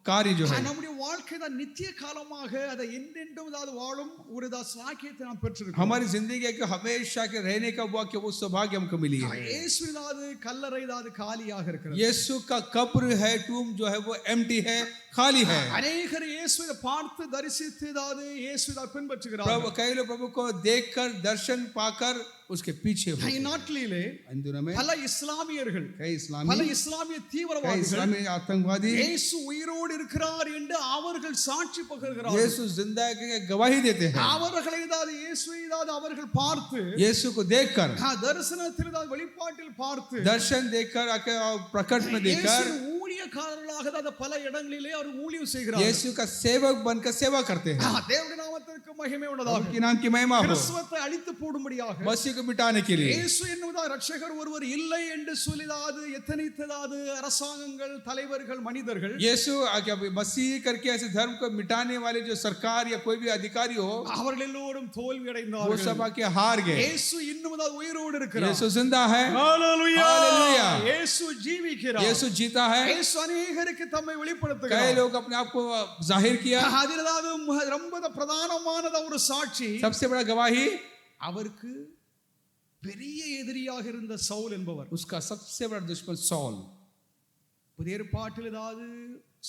कार्य जो है, நம்முடைய வாழ்க்கை தான் நித்திய காலமாக அதை என்றென்றும் தாது வாழும் ஒரு சாக்கியத்தை நாம் பெற்றிருக்கிறோம். हमारी जिंदगी है कि हमेशा के रहने का वाक्य वो सौभाग्य हमको मिली है. இயேசு தாது கல்லறை தாது காலியாக இருக்கிறது. यीशु का कब्र है, टूम जो है वो एम्प्टी है, खाली है. अनेकर இயேசுவை பார்த்து தரிசித்து தாது இயேசுவை பின்பற்றுகிறார்கள். प्रभु कई लोग प्रभु को देखकर दर्शन पाकर उसके पीछे हो. நாட்டிலே इन दिनों में பல இஸ்லாமியர்கள், कई பல इस्लामी இஸ்லாமிய कई தீவிரவாதிகள் इस्लामी आतंकवादी இயேசு உயிரோடு இருக்கிறார் என்று அவர்கள் சாட்சி பகர்கிறார்கள். यीशु जिंदा है के गवाही देते हैं. அவர்களை தாது இயேசுவை தாது அவர்கள் பார்த்து, यीशु को देखकर, தரிசனத்தில் தாது வெளிப்பாட்டில் பார்த்து, दर्शन देखकर आके प्रकट में देखकर இயேசு ஊழியக்காரர்களாக தாது பல இடங்களிலே அவர் ஊழியம் செய்கிறார்கள். यीशु का सेवक बनकर सेवा करते हैं. தேவனுடைய நாமத்திற்கு மகிமை உண்டாக. उनके नाम की महिमा हो. கிறிஸ்துவை அழித்து போடும்படியாக मसीह को मिटाने के लिए இயேசு என்னும் ரட்சகர் ஒருவர் இல்லை என்று சொல்லிதாது எத்தனைத்ததாது அரசாங்கங்கள், தலைவர்கள், மனிதர்கள் यीशु मसीह करके ऐसे धर्म को मिटाने वाले जो सरकार या कोई भी अधिकारी हो, அவர்கள் எல்லோரும் தோல்வி वो அடைந்தார்கள். सब आके हार गए. இயேசு இன்னும் உயிரோடு இருக்கிறார். यीशु जिंदा है. ஹalleluya. हालेलुया. இயேசு ஜீவிக்கிறார். यीशु जीता है. இயேசு अनेகருக்கு தம்மை कई வெளிப்படுத்துகிறார். लोग अपने आप को जाहिर किया. அதிலதாவது ரொம்ப பிரதானமானது ஒரு சாட்சி, सबसे बड़ा गवाही அவருக்கு பெரிய எதிரியாக இருந்த சவுல் என்பவர். उसका सबसे बड़ा दुश्मन सॉल. புதிய ஏற்பாட்டில் ஏதாவது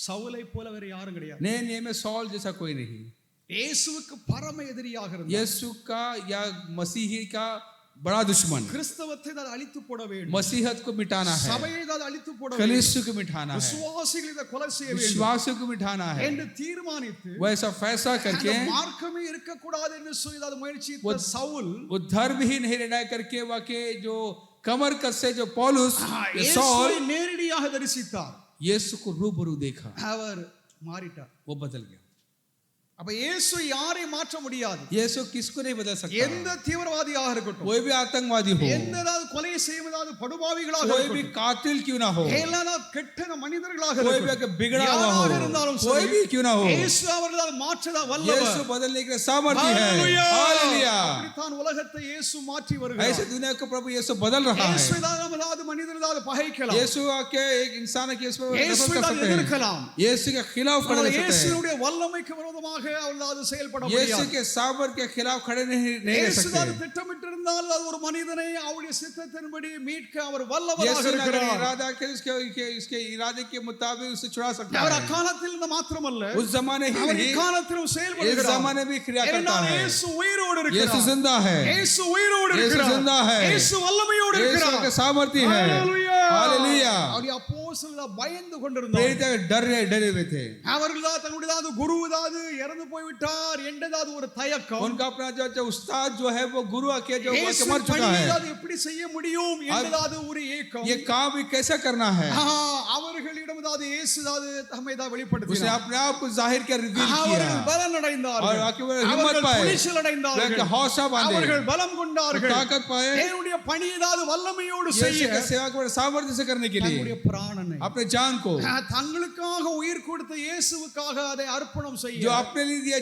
சவுலை போல வேற யாரும் கிடையாது. नए नियम में सॉल जैसा कोई नहीं. இயேசுவுக்கு பரம எதிரியாக இருந்தார். यीशु का या मसीही का बड़ा दुश्मन. கிறிஸ்தவத்தை தான் அழித்து போட வேண்டும். मसीहत को मिटाना है. சபையை தான் அழித்து போட வேண்டும். कलीसिया को मिटाना है. விசுவாசிகளை தான் கொலை செய்ய வேண்டும் विश्वासियों को मिटाना है. என்று தீர்மானித்து वैसा फैसला करके அந்த மார்க்கமே இருக்க கூடாது என்று சொல்லி அது முயற்சித்த சவுல் वो धर्म ही नहीं निर्णय करके वाके जो कमर कसे जो पौलुस இயேசுவை सॉल நேரடியாக தரிசித்தார். यीशु को रूबरू देखा, அவர் மாறிட்டார். वो बदल गया. அப்ப இயேசு யாரை மாற்ற முடியாது. यीशु किसको नहीं बदल सकता. எந்த தீவிரவாதியாக இருக்கட்டும், कोई भी आतंकवादी हो, எந்ததாவது கொலை செய்வதாவது படுபாவிகளாக कोई भी இருக்கட்டும், कातिल क्यों ना हो, எல்லா கெட்ட மனிதர்களாக कोई भी இருக்கட்டும், आके बिगड़ा हुआ हो, யாராக இருந்தாலும் कोई சரி, भी क्यों ना हो, இயேசு அவர்களால் மாற்றதா வல்லவர். यीशु बदलने के सामर्थ्य है. ஹalleluya. हालेलुया. அப்படித்தான் உலகத்தை இயேசு மாற்றி ऐसे வருகிறார். दुनिया को प्रभु यीशु बदल रहा है. இயேசு தான் மனிதர்களால் பகைக்கலாம், यीशु आके एक इंसान के इस पर இயேசு नफरत कर தான் सकते हैं. எதிர்க்கலாம், यीशु के खिलाफ खड़े रह सकते हैं. இயேசுவுடைய வல்லமைக்கு விரோதமாக அவர்களால் செயல்பட यीशु முடியாது. के सामर्थ्य के खिलाफ खड़े नहीं रह இயேசு सकते. தான் திட்டமிட்டிருந்தால் அது ஒரு மனிதனை அவருடைய சித்தத்தின்படி மீட்க அவர் வல்லவராக यीशु ने अगर இருக்கிறார். इरादा किया इसके इरादे के मुताबिक उसे छुड़ा सकता அவர் है. அக்காலத்தில் இந்த மாத்திரமல்ல, उस जमाने ही அவர் नहीं, இக்காலத்திலும் इस செயல்படுகிறார். जमाने भी क्रिया करता ஏனென்றால் है. இயேசு உயிரோடு यीशु இருக்கிறார். जिंदा है. இயேசு உயிரோடு यीशु இருக்கிறார். जिंदा है. இயேசு வல்லமையோடு यीशु இருக்கிறார். के सामर्थ्य है. ஹalleluya. हालेलुया. அவருடைய அப்போஸ்தலர்கள் பயந்து கொண்டிருந்தார்கள். प्रेरित डरे हुए थे. அவர்கள் தங்களுடையதாவது குருதாவது இறந்து போய்விட்டார் என்றதாவது ஒரு தயக்கம். उनका अपना जो उस्ताद जो है वो गुरु आके जो இயேசு मर चुका है, பணியை எப்படி செய்ய முடியும் என்றதாவது ஒரு ஏக்கம். ये काम भी कैसे करना है. அவர்களிடம்தாவது இயேசுதாவது தம்மை தான் उसने வெளிப்படுத்தினார். अपने आप को जाहिर कर रिवील किया அவர்கள் பலன் அடைந்தார்கள், और आके वो हिम्मत அவர்கள் पाए, துணிச்சல் அடைந்தார்கள், हौसला बांधे, அவர்கள் பலம் கொண்டார்கள், ताकत पाए, தேவனுடைய பணியதாவது வல்லமையோடு यीशु செய்ய की सेवा को सामर्थ्य से करने के தங்களுடைய लिए பிராணனை अपने जान को, தங்களுக்காக உயிர் கொடுத்த இயேசுவுக்காக அதை அர்ப்பணம் செய்ய जो अपने लिए दिया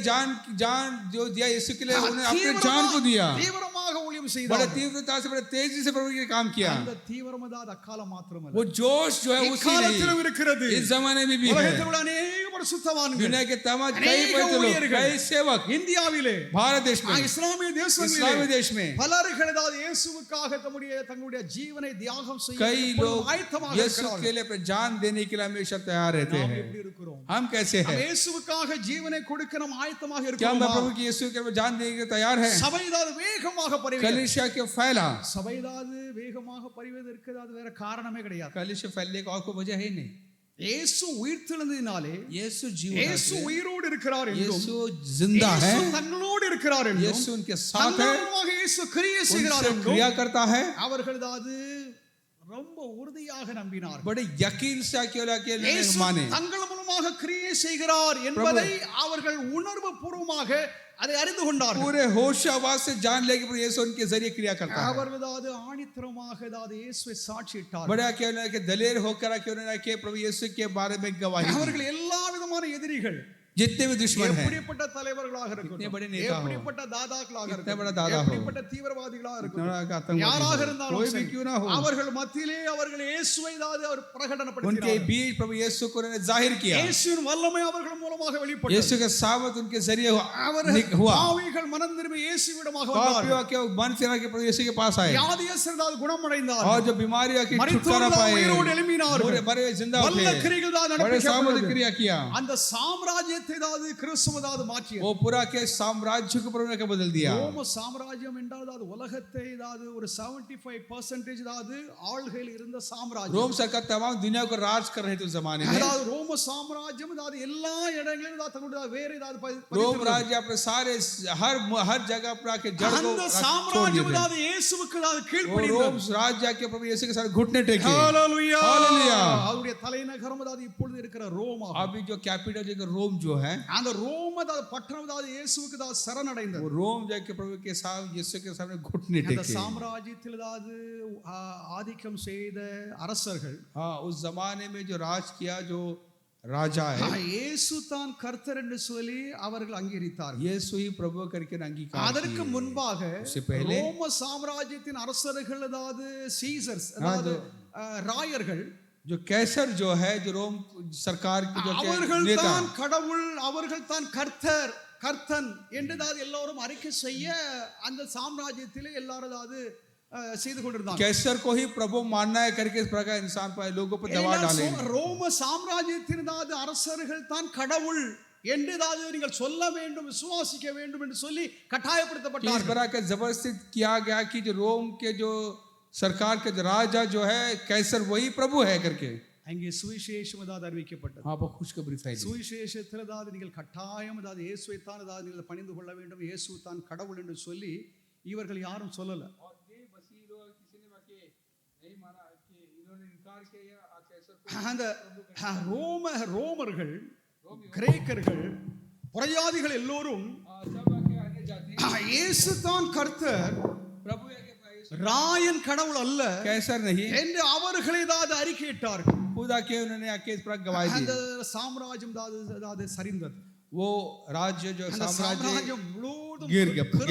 जान जो दिया यीशु के लिए, उन्होंने अपने जान को दिया. தீவிரமாக ஊழியம் बड़े செய்தார். तीव्रता से बड़े तेजी से प्रभु के काम किया। அந்த தீவிரம் அது அக்காலம் மாத்திரமல்ல, वो जोश जो है उसी இக்காலத்திலும் नहीं, இருக்கிறது. इस जमाने में भी है। உலகத்தில் உள்ள அநேக பரிசுத்தவான்கள், दुनिया के तमाम कई अनेक पवित्र लोग, ஊழியர்கள், कई सेवक இந்தியாவிலே, भारत देश में, இஸ்லாமிய इस्लामी தேசங்களிலே देश में பலர்கள் அதாவது இயேசுவுக்காக தங்களுடைய ஜீவனை தியாகம் செய்ய कई लोग ஆயத்தமாக यीशु இருக்கிறார்கள். के लिए अपनी जान देने के लिए हमेशा तैयार रहते நாம் हैं। எப்படி இருக்கிறோம்? हम कैसे நாம் हैं? இயேசுவுக்காக ஜீவனை கொடுக்க நாம் ஆயத்தமாக क्या मैं இருக்கிறோமா? प्रभु की यीशु के लिए जान देने के लिए तैयार है? சபை அதாவது வேகமாக பரவி, कलीसिया के फैला, சபை அதாவது வேகமாக பரவுவதற்கு அது வேற காரணமே கிடையாது. कलीसिया फैलने का और कोई वजह है नहीं। இயேசு உயிர்த்தெழுந்ததினாலே, यीशु இயேசு जीवन, உயிரோடு இருக்கிறார் என்றும், यीशु जिंदा है, இயேசு தங்களோடு இருக்கிறார் என்றும், यीशु उनके साथ है, தங்களுமாக இயேசு கிரியை செய்கிறார் उनसे என்றும் क्रिया करता है। அவர்கள் அதாவது ரொம்ப உறுதியாக நம்பினார்கள். बड़े यकीन से के இயேசு माने, தங்கள் மூலமாக கிரியை செய்கிறார் என்பதை அவர்கள் உணர்வு பூர்வமாக அதை அறிந்து கொண்டார்கள். पूरे होश आवाज से जान ले कि प्रभु यीशु उनके जरिए क्रिया करता है। அவர்கள் அதாவது ஆணித்தரமாக அதாவது இயேசுவை சாட்சியிட்டார்கள். बड़ा क्या कि दलेर होकर के उन्होंने कि प्रभु यीशु के बारे में गवाही दी। அவர்கள் எல்லா விதமான எதிரிகள், जितने भी दुश्मन हैं, எப்படிப்பட்ட தலைவர்களாக இருக்கட்டும், कितने बड़े नेता हो, எப்படிப்பட்ட தாதாக்களாக कितने बड़ा இருக்கட்டும், दादा हो, எப்படிப்பட்ட தீவிரவாதிகளாக இருக்கட்டும், कितना आतंकवादी யாராக हो, இருந்தாலும் कोई भी சரி, क्यों ना हो, அவர்கள் மத்தியிலே அவர்கள் இயேசுவை அதாவது அவர் उनके பிரகடனப்படுத்தினார்கள். बीच प्रभु यीशु को उन्होंने जाहिर किया। இயேசுவின் வல்லமை அவர்கள் மூலமாக வெளிப்பட்டது. यीशु का सामर्थ उनके जरिए அவர்கள் हुआ। பாவிகள் மனம் திரும்பி இயேசுவிடமாக पापियों வந்தார்கள். के मन फिरा के प्रभु यीशु के पास आए, வியாதியஸ்தர் அதாவது குணமடைந்தார்கள். और जो बीमारियों की छुटकारा மரித்தோர் पाए, உயிரோடு எழும்பினார்கள். पूरे मरे हुए जिंदा வல்ல हुए, கிரிகள் தான் बड़े सामर्थ நடப்பிக்கப்பட்டது. क्रिया किया। அந்த சாம்ராஜ்யத்தை அதாவது கிறிஸ்துவ அதாவது மாற்றியது. वो पूरा के साम्राज्य को प्रभु ने बदल दिया। ரோம சாம்ராஜ்யம் என்றால் அது உலகத்தை அதாவது ஒரு 75% அதாவது ஆள்கையில் இருந்த சாம்ராஜ்யம். रोम सरकार तमाम दुनिया को राज कर रहे थे उस जमाने में। அதாவது ரோம சாம்ராஜ்யம் அதாவது எல்லா இடங்களிலும் அதாவது தங்களுடைய வேற ஏதாவது रोम राज्य अपने सारे हर जगह अपना के जड़ को அந்த छोड़ சாம்ராஜ்யம் दिए थे। அதாவது இயேசுவுக்கு அதாவது वो கீழ்ப்படிந்தது. रोम राज्य के प्रभु यीशु के साथ घुटने टेके। ஹalleluya. हालेलुया। அவருடைய தலைநகரம் அதாவது இப்பொழுது இருக்கிற ரோமா. अभी जो कैपिटल जो रोम जो है, அந்த ரோம் அதாவது பட்டணம் அதாவது இயேசுவுக்கு அதாவது சரணடைந்தது. वो रोम जाके प्रभु के साथ यीशु के सामने घुटने அந்த टेके। சாம்ராஜ்யத்தில் அதாவது ஆதிக்கம் செய்த அரசர்கள், हाँ, उस जमाने में जो राज किया जो राजा है, இயேசு தான் கர்த்தர் என்று சொல்லி அவர்கள் அங்கீகரித்தார்கள். यीशु ही प्रभु करके अंगीकार அதற்கு किए। முன்பாக उससे पहले ரோம சாம்ராஜ்யத்தின் அரசர்கள் அதாவது சீசர்ஸ் அதாவது ராயர்கள், जो कैसर जो है, जो रोम सरकार की जो அவர்கள் नेता, தான் கடவுள், அவர்கள் தான் கர்த்தர், கர்த்தன் என்று அதாவது எல்லாரும் அறிக்கை செய்ய அந்த சாம்ராஜ்யத்திலே எல்லாரும் அதாவது செய்து கொண்டிருந்தாங்க. कैसर को ही प्रभु मानना है करके इस प्रकार इंसान पर लोगों पर दबाव डाले। ரோம சாம்ராஜ்யத்தின் அதாவது அரசர்கள் தான் கடவுள் என்று அதாவது நீங்கள் சொல்ல வேண்டும், விசுவாசிக்க வேண்டும் என்று சொல்லி इस கட்டாயப்படுத்தப்பட்டார்கள். प्रकार का जबरदस्ती किया गया कि जो रोम के जो सरकार के जो राजा जो है कैसर वही प्रभु है करके। அங்கே சுவிசேஷம் அதாவது அறிவிக்கப்பட்டது. आप खुशखबरी फैली। சுவிசேஷத்தில் அதாவது நீங்கள் கட்டாயம் அதாவது இயேசுவை தான் அதாவது நீங்கள் பணிந்து கொள்ள வேண்டும், இயேசு தான் கடவுள் என்று சொல்லி இவர்கள் யாரும் சொல்லல. அந்த ரோமர்கள், கிரேக்கர்கள், புறஜாதிகள் எல்லோரும் இயேசு தான் கர்த்தர், ராயன் கடவுள் அல்ல कैसर नहीं என்று அவர்களை அதாவது அறிக்கையிட்டார்கள். खुदा के उन्होंने आके इस प्रकार गवाही அந்த दी। சாம்ராஜ்யம் அதாவது சரிந்தது. वो राज्य जो அந்த साम्राज्य சாம்ராஜ்யம் முழுவதும்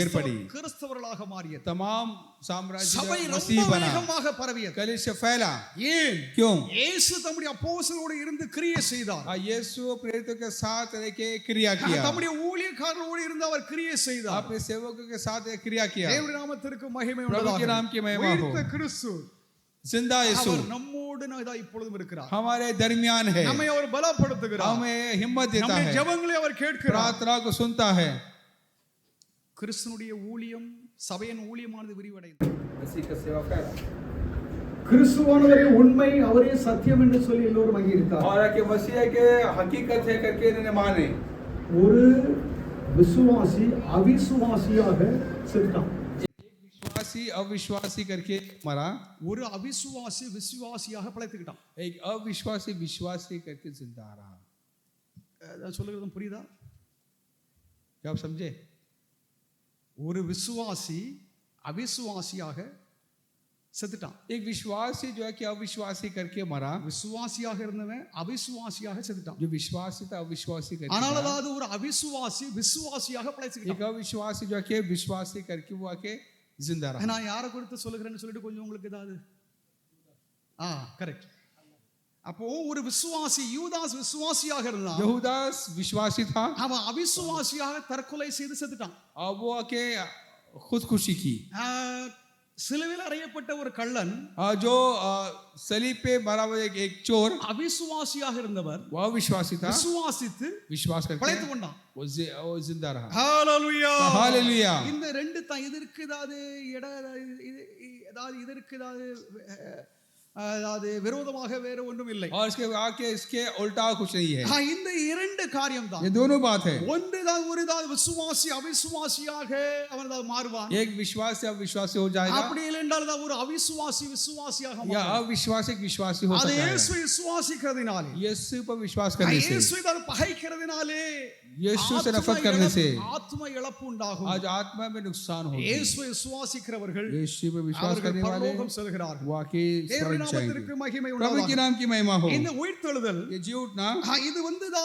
गिर पड़ी। கிறிஸ்தவர்களாக மாறியது. तमाम साम्राज्य சபை जो ரொம்ப मसीह बना, வேகமாக பரவியது. कलीसिया फैला। ஏன்? क्यों? இயேசு தம்முடைய அப்போஸ்தலரோடு இருந்து கிரியை செய்தார். यीशु प्रेरितों के साथ रह के क्रिया किया, தம்முடைய ஊழியக்காரரோடு இருந்து அவர் கிரியை செய்தார். अपने सेवकों के साथ एक क्रिया किया। தேவனுடைய நாமத்திற்கு மகிமை प्रभु के உண்டாவதாக. नाम की महिमा हो। உயிர்த்த கிறிஸ்து जिंदा यीशु அவர் நம்மோடு இப்பொழுதும் இருக்கிறார். हमारे दरमियान है, நம்மை அவர் பலப்படுத்துகிறார். हमें हिम्मत देता நம்முடைய है, ஜெபங்களை அவர் கேட்கிறார். प्रार्थना को सुनता है। கிறிஸ்துனுடைய ஊழியம், சபையின் ஊழியமானது விரிவடைந்தது. मसीह का सेवा फैला கிறிஸ்துவானவரே உண்மை, அவரே சத்தியம் என்று சொல்லி எல்லோரும் அங்கீகரித்தார். और कि मसीह के हकीकत है करके इन्होंने माने। ஒரு விசுவாசி அவிசுவாசியாக செத்தான். विश्वासी अविश्वासी करके मरा, ஒரு அவிசுவாசி விசுவாசியாக பிழைத்துக்கிட்டான். एक अविश्वासी विश्वासी करके जिंदा रहा। நான் சொல்லுறது புரியுதா? क्या आप समझे? ஒரு விசுவாசி அவிசுவாசியாக செத்துட்டான். एक विश्वासी जो है कि अविश्वासी करके मरा, விசுவாசியாக இருந்தவன் அவிசுவாசியாக செத்துட்டான். जो विश्वासी था अविश्वासी करके ஆனால் मरा। அதாவது ஒரு அவிசுவாசி விசுவாசியாக एक பிழைச்சுக்கிட்டான். अविश्वासी जो है कि विश्वासी करके वो आके जिंदा रहा। நான் யாரை குறித்து சொல்லுகிறேன்னு சொல்லிட்டு கொஞ்சம் உங்களுக்கு ஏதாவது கரெக்ட். அப்போ ஒரு விசுவாசி, யூதாஸ் விசுவாசியாக இருந்தான், यहूदास विश्वासी था, அவன் அவிசுவாசியாக தற்கொலை செய்து செத்துட்டான். अब वो आके खुदकुशी की। சிலுவையில் அறையப்பட்ட ஒரு கள்ளன், जो सलीब पे मरा हुआ एक चोर, அவிசுவாசியாக இருந்தவர் वह विश्वासी था, விசுவாசித்து विश्वास करके பிழைத்து கொண்டான். वो जिंदा रहा। ஹalleluya, हालेलुया। இந்த ரெண்டு தான் இதற்கு ஏதாவது இதற்கு அதாவது விரோதமாக வேற ஒன்றும் இல்லை. और इसके उल्टा कुछ नहीं है। இந்த இரண்டு காரியம் தான், ये दोनों बात है। ஒன்றுதான் ஒருதான் விசுவாசி அவிசுவாசியாக அவன் மாறுவான், एक विश्वास से अविश्वासी हो जाएगा, அப்படி இல்லை என்றால் ஒரு அவிசுவாசி விசுவாசியாக या மாறுவான். अविश्वास एक विश्वासी हो அது सकता है। இயேசு விசுவாசிக்கிறதுனாலே, यीशु पर विश्वास करने से, இயேசுவை பகைக்கிறதுனாலே, यीशु से नफरत करने से ஆத்ம இழப்பு உண்டாகும். आज आत्मा में नुकसान होगा। இயேசுவை விசுவாசிக்கிறவர்கள் यीशु पर विश्वास அவர்கள் करने वाले பரலோகம் செல்கிறார்கள். वाकई स्वर्ग நாமத்திற்கு जाएंगे। மகிமை प्रभु के உண்டாவதாக. नाम की महिमा हो। இந்த உயிர்த்தெழுதல், ये जी उठना இது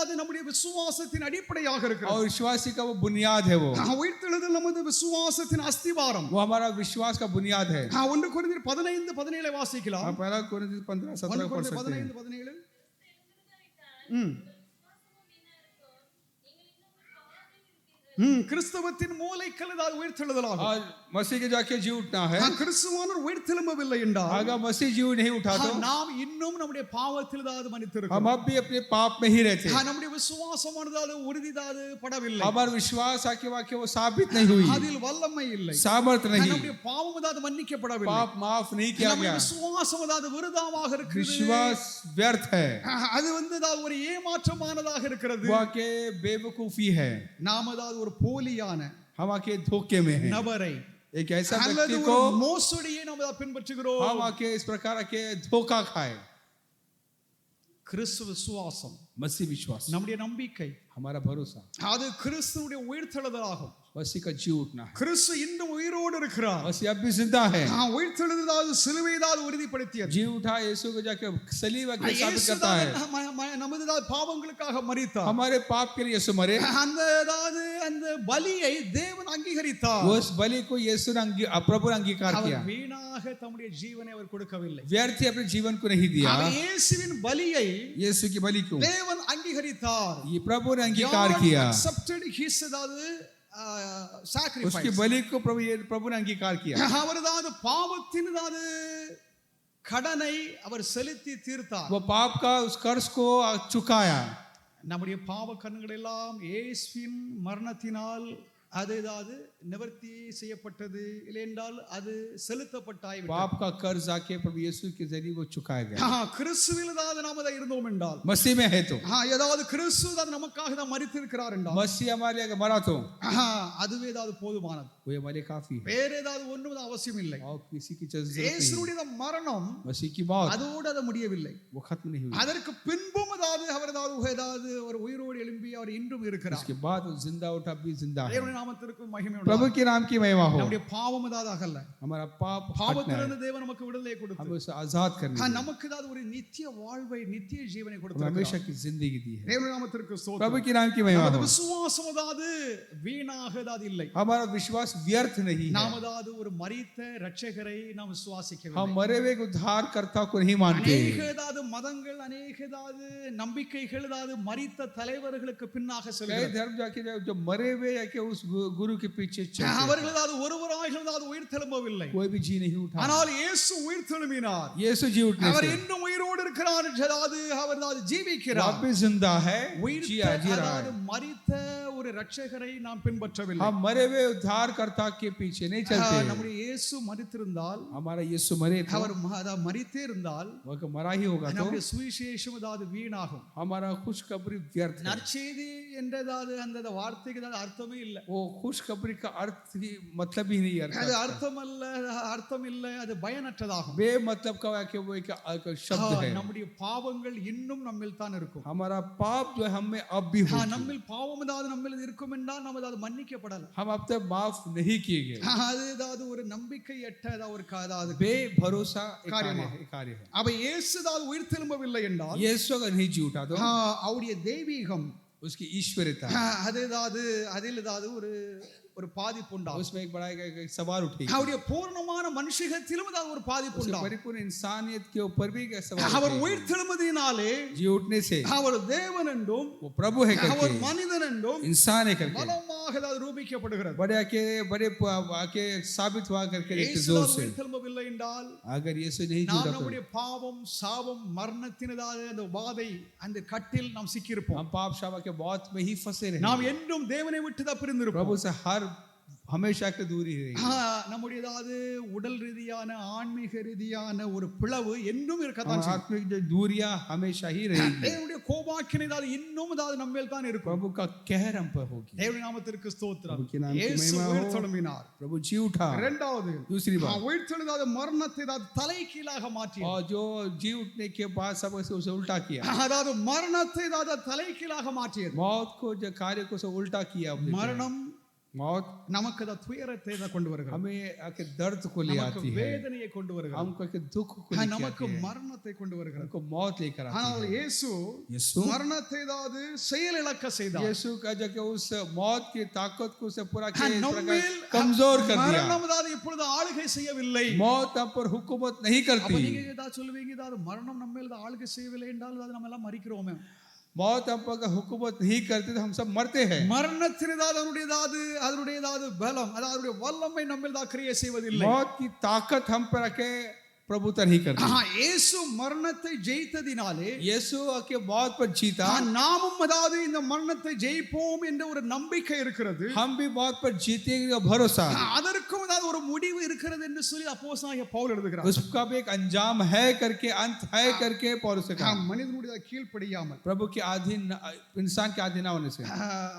அது நம்முடைய விசுவாசத்தின் அடிப்படையாக இருக்கிறது. और विश्वासी का वो बुनियाद है। वो உயிர்த்தெழுதல் நமது விசுவாசத்தின் அஸ்திவாரம். वो हमारा विश्वास का बुनियाद है। 1 கொரிந்தியர் 15:17 வாசிக்கலாம். आप पहला कोरिन्थियों 15:17 पढ़ सकते हैं। 15:17 கிறிஸ்தவத்தின் மூளைக்கல் அது உயிர்த்தெழுதலாகும். और मसीह के जाके जी उठना है। கிறிஸ்துவானவர் உயிர்த்தெழும்பவில்லை என்றால், अगर मसीह जी नहीं उठा तो நாம் இன்னும் நம்முடைய பாவத்தில் அது மனித்திருக்கிறோம். हम अब भी अपने पाप में ही रहते। நம்முடைய விசுவாசமானது அது உறுதிதாது படவில்லை. हमारा विश्वास आके वाक्य वो साबित नहीं हुई, அதில் வல்லமை இல்லை, सामर्थ नहीं, நம்முடைய பாவம் அது மன்னிக்கப்படவில்லை, पाप माफ नहीं किया நம்முடைய गया, விசுவாசம் அது விருதாவாக இருக்கிறது, विश्वास व्यर्थ है, அது ஒரு ஏமாற்றமானதாக இருக்கிறது, वो आके बेवकूफी है, நாம் அதாவது ஒரு போலியான हम आके धोखे में हैं। நபரை, एक ऐसा அல்லது व्यक्ति ஒரு को மோசடியை நாம் பின்பற்றுகிறோம். हम आके इस प्रकार के धोखा खाए। கிறிஸ்து விசுவாசம், मसीह विश्वास நம்முடைய நம்பிக்கை, हमारा भरोसा அது கிறிஸ்துவுடைய உயிர்த்தெழுதலாகும். मसीह का जी उठना है। கிறிஸ்து இன்னும் உயிரோடு இருக்கிறார். मसीह अब भी जिंदा है। உயிர்த்தெழுதலாவது சிலுவையினால் உறுதிப்படுத்தியது. जी उठा यीशु को जाके सलीब के साबित करता है। நமது பாவங்களுக்காக மரித்தார், हमारे पाप के लिए यीशु मरे। அந்த பலியை தேவன் அங்கீகரித்தார். उस बलि को यीशु ने प्रभु ने अंगीकार किया। வீணாக தம்முடைய ஜீவனை அவர் கொடுக்கவில்லை, व्यर्थ अपने जीवन को नहीं दिया। இயேசுவின் பலியை यीशु की बलि को தேவன் அங்கீகரித்தார். ये प्रभु ने अंगीकार किया। accepted his sacrifice. उसकी बलि को प्रभु ने अंगीकार किया। அவரது பாவத்தின் கடனை அவர் செலுத்தி தீர்த்தார். वो पाप का उस कर्ज को चुकाया। நம்முடைய பாவ கண்கள் எல்லாம் இயேசுவின் மரணத்தினால் அது நிவர்த்தி செய்யப்பட்டது, இல்லை என்றால் அது செலுத்தப்பட்டாய். पाप का कर्ज आके प्रभु यीशु के जरिए वो चुकाया गया। கிறிஸ்துவில் நாம் இருந்தோம் என்றால், मसीह में है तो கிறிஸ்து நமக்காக தான் மரித்திருக்கிறார் என்றால், मसीह हमारे लिए मरा तो அதுவே போதுமானது, वो हमारे काफी है। வேற ஏதாவது ஒன்றும் அவசியம் இல்லை. और किसी की जरूरत नहीं। இயேசுவுடைய மரணம் मसीह की मौत அதோடு அது முடியவில்லை, वो खत्म नहीं हुई। அதற்கு பின்பும் அவர் ஒரு உயிரோடு எழும்பி அவர் இன்றும் இருக்கிறார். उसके बाद वो जिंदा उठा, भी जिंदा है। தேவனுடைய நாமத்திற்கு மகிமை प्रभु உண்டாவதாக. के नाम की महिमा हो। நம்முடைய பாவம் அகல, हमारा पाप हटना है। பாவத்திலிருந்து தேவன் நமக்கு விடுதலை हम கொடுத்து उसे आजाद करने हैं। நமக்கு ஒரு நித்திய வாழ்வை, நித்திய ஜீவனை हमें கொடுத்திருக்கிறார். हमेशा की जिंदगी दी है। தேவனுடைய நாமத்திற்கு ஸ்தோத்திரம். प्रभु के नाम की महिमा நமது हो। விசுவாசம் வீணாக இல்லை. हमारा विश्वास व्यर्थ नहीं है। நாம் ஒரு மரித்த இரட்சகரை நாம் விசுவாசிக்கிறோம். हम मरे हुए उद्धारकर्ता को नहीं मानते। अनेक மதங்கள், अनेक நம்பிக்கைகள் மரித்த தலைவர்களுக்கு பின்னாக कई செல்கிறது. धर्म जाके जो मरे हुए या कि उस गुरु के पीछे चलते हैं। அவர்கள் ஒருவராக உயிர்த்தெழும்பவில்லை, कोई भी जी नहीं उठा। ஆனால் இயேசு உயிர்த்தெழும்பினார். यीशु जी उठने அவர் से இன்னும் உயிரோடு இருக்கிறார், அவர் ஜீவிக்கிறார், वापस जिंदा है, जी रहा है। மரித்த ஒரு இரட்சகரை நாம் பின்பற்றவில்லை. हम मरे हुए उद्धारकर्ता के पीछे नहीं चलते। நம்முடைய இயேசு மரித்திருந்தால், हमारा यीशु मरे तो அவர் மரித்தே இருந்தால், वो मरा ही होगा तो நம்முடைய சுவிசேஷம் வீணாகும். हमारा खुशखबरी व्यर्थ है। நற்செய்தி என்றதாவது அந்த வார்த்தைக்கு அர்த்தமே இல்லை. वो खुशखबरी का अर्थ ही मतलब ही नहीं है। அது அர்த்தம் இல்லை, அது பயனற்றதாகும். बेमतलब का है कि वो एक शब्द है। நம்முடைய பாவங்கள் இன்னும் நம்மில் தான் இருக்கும். हमारा पाप जो है हम में अब भी हो। நம்மில் பாவம் நம்மில் இருக்கும் என்றால் நம்ம அது மன்னிக்கப்படல, हम अब तक माफ नहीं किए गए। அது ஒரு நம்பிக்கையற்ற ஒரு बेभरोसा कार्य है। அப்ப இயேசு உயிர்த்தெழும்பவில்லை என்றால், यीशु अगर नहीं जी उठा तो அவருடைய தெய்வீகம், उसकी ईश्वरता அதில் ஒரு ஒரு பாதிப்பு உண்டாகும். उसमें एक बड़ा एक सवाल उठेगा, அவருடைய பூர்ணமான மனுஷகத்திலும் அது ஒரு பாதிப்பு उसके உண்டாகும். परिपूर्ण इंसानियत के ऊपर भी एक सवाल அவர் उठेगा। உயிர்த்தெழுந்ததினாலே जी उठने से அவர் தேவன் என்றும் वो प्रभु है அவர் करके, மனிதன் என்றும் इंसान है करके, பலமாக அது ரூபிக்கப்படுகிறது. बड़े आके साबित हुआ करके एक இயேசு जोर से। உயிர்த்தெழும்பவில்லை என்றால் अगर यीशु नहीं நாம் जुड़ा तो நம்முடைய பாவம் சாபம் மரணத்தினதான அந்த வாதை அந்த கட்டில் நாம் சிக்கியிருப்போம். हम पाप शाप के मौत में ही फंसे रहे, நாம் என்றும் தேவனை விட்டு தான் பிரிந்திருப்போம். प्रभु से हमेशा की दूरी रहेगी। நம்முடைய ஏதாவது உடல் ரீதியான ஆன்மீக ரீதியான ஒரு பிளவு என்றும் இருக்கத்தான் और आत्मिक जो दूरियां हमेशा ही रहेगी। தேவனுடைய கோபாக்கினை ஏதாவது இன்னும் ஏதாவது நம்மேல் தான் இருக்கும். प्रभु का कहर हम पर होगी। தேவனுடைய நாமத்திற்கு ஸ்தோத்திரம். प्रभु के नाम की இயேசு महिमा हो। உயிர்த்தெழும்பினார். प्रभु जी उठा। இரண்டாவது दूसरी बात, உயிர்த்தெழுந்தாத மரணத்தை ஏதாவது தலைகீழாக மாற்றியது. और जो जी उठने के बाद सब उसे उल्टा किया, அதாவது மரணத்தை ஏதாவது தலைகீழாக மாற்றியது. मौत को जो कार्य को उसे उल्टा किया। மரணம் मौत நமக்கு அந்த துயரத்தை தான் கொண்டு வருகிறது. हमें आके दर्द को ले நமக்கு आती है, வேதனையை கொண்டு வருகிறது. हमको के दुख को लेकर நமக்கு आती है, மரணத்தை கொண்டு வருகிறது. हमको मौत लेकर आती ஆனால் है। இயேசு यीशु மரணத்தை ஏதாவது செயல் இழக்க செய்தார். यीशु का जो कि उस मौत की ताकत को उसे पूरा किया, इस நம்மேல் प्रकार कमजोर कर दिया। மரணம் ஏதாவது இப்பொழுது ஆளுகை செய்யவில்லை. मौत हम पर हुकूमत नहीं அப்ப करती। நீங்க ஏதாவது சொல்லுவீங்க, ஏதாவது மரணம் நம்மேல் ஏதாவது ஆளுகை செய்யவில்லை என்றால் அது நம்ம எல்லாம் மரிக்கிறோமே. मौत हम पर हुकूमत नहीं करती तो हम सब मरते हैं। மரணத்தின் ஏதாவது அதனுடைய ஏதாவது பலம் அதாவது அதனுடைய வல்லமை நம்மேல் தான் கிரியை செய்வதில்லை. मौत की ताकत हम पर आके प्रभुता नहीं करती। இயேசு மரணத்தை ஜெயித்ததினாலே यीशु आके मौत पर जीता, நாமும் அதாவது இந்த மரணத்தை ஜெயிப்போம் என்ற ஒரு நம்பிக்கை இருக்கிறது. हम भी मौत पर जीतेंगे का भरोसा, அதற்கும் ஏதாவது ஒரு முடிவு இருக்கிறது என்று சொல்லி அப்போஸ்தலனாகிய பவுல் எழுதுகிறார். उसका भी एक अंजाम है करके, अंत है करके पौलुस ने कहा। மனிதனுடைய கீழ்ப்படியாமல் प्रभु के अधीन, इंसान के अधीन होने से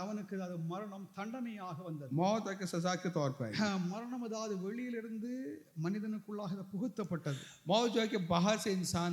அவனுக்கு அது மரணம் தண்டனையாக வந்தது. मौत आके सजा के तौर पर आई। மரணம் அதாவது வெளியிலிருந்து மனிதனுக்குள்ளாக புகுத்தப்பட்டது. मौत जो है कि बाहर से इंसान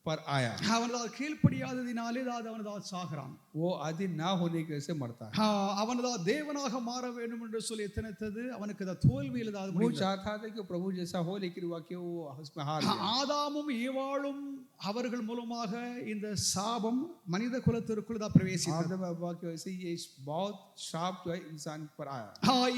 पर आया, அவனதால் கீழ்ப்படியாததினாலே அவனதால் சாகிறான். वो अधीन ना होने की वजह से मरता है। அவனதால் தேவனாக மாற வேண்டும் என்று சொல்லி எத்தனைத்தது அவனுக்கு தோல்வியில் ஏதாவது वो முடிந்தது. चाहता था कि प्रभु जैसा हो, लेकिन हुआ कि वो उसमें हार गया। ஆதாமும் ஏவாளும் அவர்கள் மூலமாக இந்த சாபம் மனித குலத்திற்குள் தான் பிரவேசித்தது. आदम हव्वा की वजह से ये बहुत शाप जो है इंसान पर आया।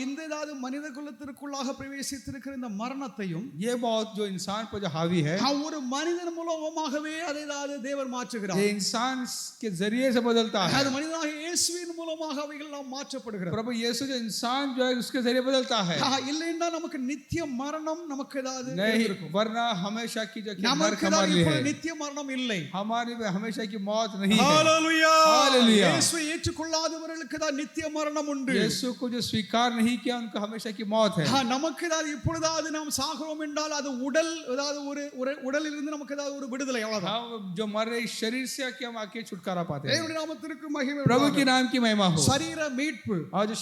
இந்த ஏதாவது மனித குலத்திற்குள்ளாக பிரவேசித்திருக்கிற இந்த மரணத்தையும் ये मौत जो इंसान पर जो हावी है, ஒரு மனிதன் மூலமாகவே அதை ஏதாவது தேவன் மாற்றுகிறார். ये इंसान के जरिए से बदलता है। அது மனிதனாக இயேசுவின் மூலமாக அவைகள் எல்லாம் மாற்றப்படுகிறது. प्रभु यीशु जो इंसान जो है उसके जरिए बदलता है। இல்லை என்றால் நமக்கு நித்திய மரணம் நமக்கு ஏதாவது नहीं, இருக்கும். वरना हमेशा की जो कि नरक நமக்கு हमारे लिए है, நித்திய மரணம் இல்லை. हमारे में हमेशा की मौत नहीं है। ஹalleluya. हालेलुया। இயேசுவை ஏற்றுக்கொள்ளாதவர்களுக்கு தான் நித்திய மரணம் உண்டு. यीशु को जो स्वीकार नहीं किया उनको हमेशा की मौत है। நமக்கு ஏதாவது இப்பொழுதாவது நாம் சாகிறோம் என்றால் அது உடல் ஏதாவது ஒரு உடலிலிருந்து நமக்கு ஏதாவது ஒரு விடுதலை அவ்வளவுதான். हम जो मर रहे शरीर से आके हम आके छुटकारा पाते हैं। தேவனுடைய நாமத்திற்கு மகிமை प्रभु के உண்டாகட்டும். नाम की महिमा हो। சரீர மீட்பு और जो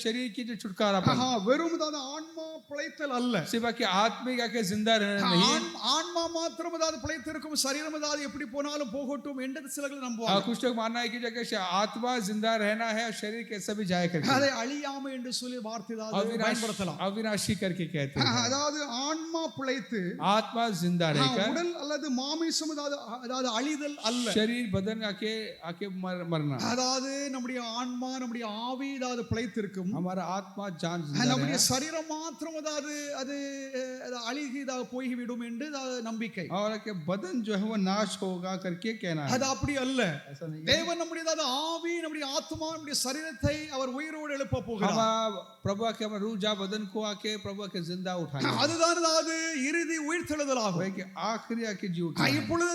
शरीर की जो छुटकारा पाते, வெறும் ஏதாவது ஆன்மா பிழைத்தல் அல்ல. सिर्फ आके आत्मिक आके जिंदा रहना नहीं। ஆன்மா மாத்திரம் ஏதாவது பிழைத்திருக்கும், சரீரம் ஏதாவது எப்படி போனாலும் போகட்டும் என்று சிலர்கள் நம்புவாங்க. कुछ लोग मानना है कि जो आत्मा जिंदा रहना है और शरीर कैसा भी जाए करके, அதை அழியாமை என்று சொல்லி வார்த்தை ஏதாவது பயன்படுத்தலாம். अविनाशी करके कहते हैं। அதாவது ஆன்மா பிழைத்து आत्मा जिंदा रहकर, உடல் அல்லது மாமிசம் அதாவது அழிதல் அல்ல. शरीर बदन आके आके मरना। அதாவது நம்முடைய ஆன்மா நம்முடைய ஆவி ஏதாவது பிழைத்திருக்கும், हमारा आत्मा जान जिंदा நம்முடைய है, சரீரம் மாத்திரம் ஏதாவது அது அழுகி போய்விடும் என்று நம்பிக்கை. और के बदन जो है वो नाश होगा करके कहना है। அது அப்படி அல்ல. ऐसा नहीं है। தேவன் நம்முடைய ஆவி நம்முடைய ஆத்மா நம்முடைய சரீரத்தை அவர் உயிரோடு எழுப்ப போகிறார். हमारा प्रभु के हमारे रूह जा बदन को आके प्रभु के जिंदा उठाना, அதுதான் அதாவது இறுதி உயிர்த்தெழுதலாகும். वही के आखिरी आके जी उठना। இப்பொழுது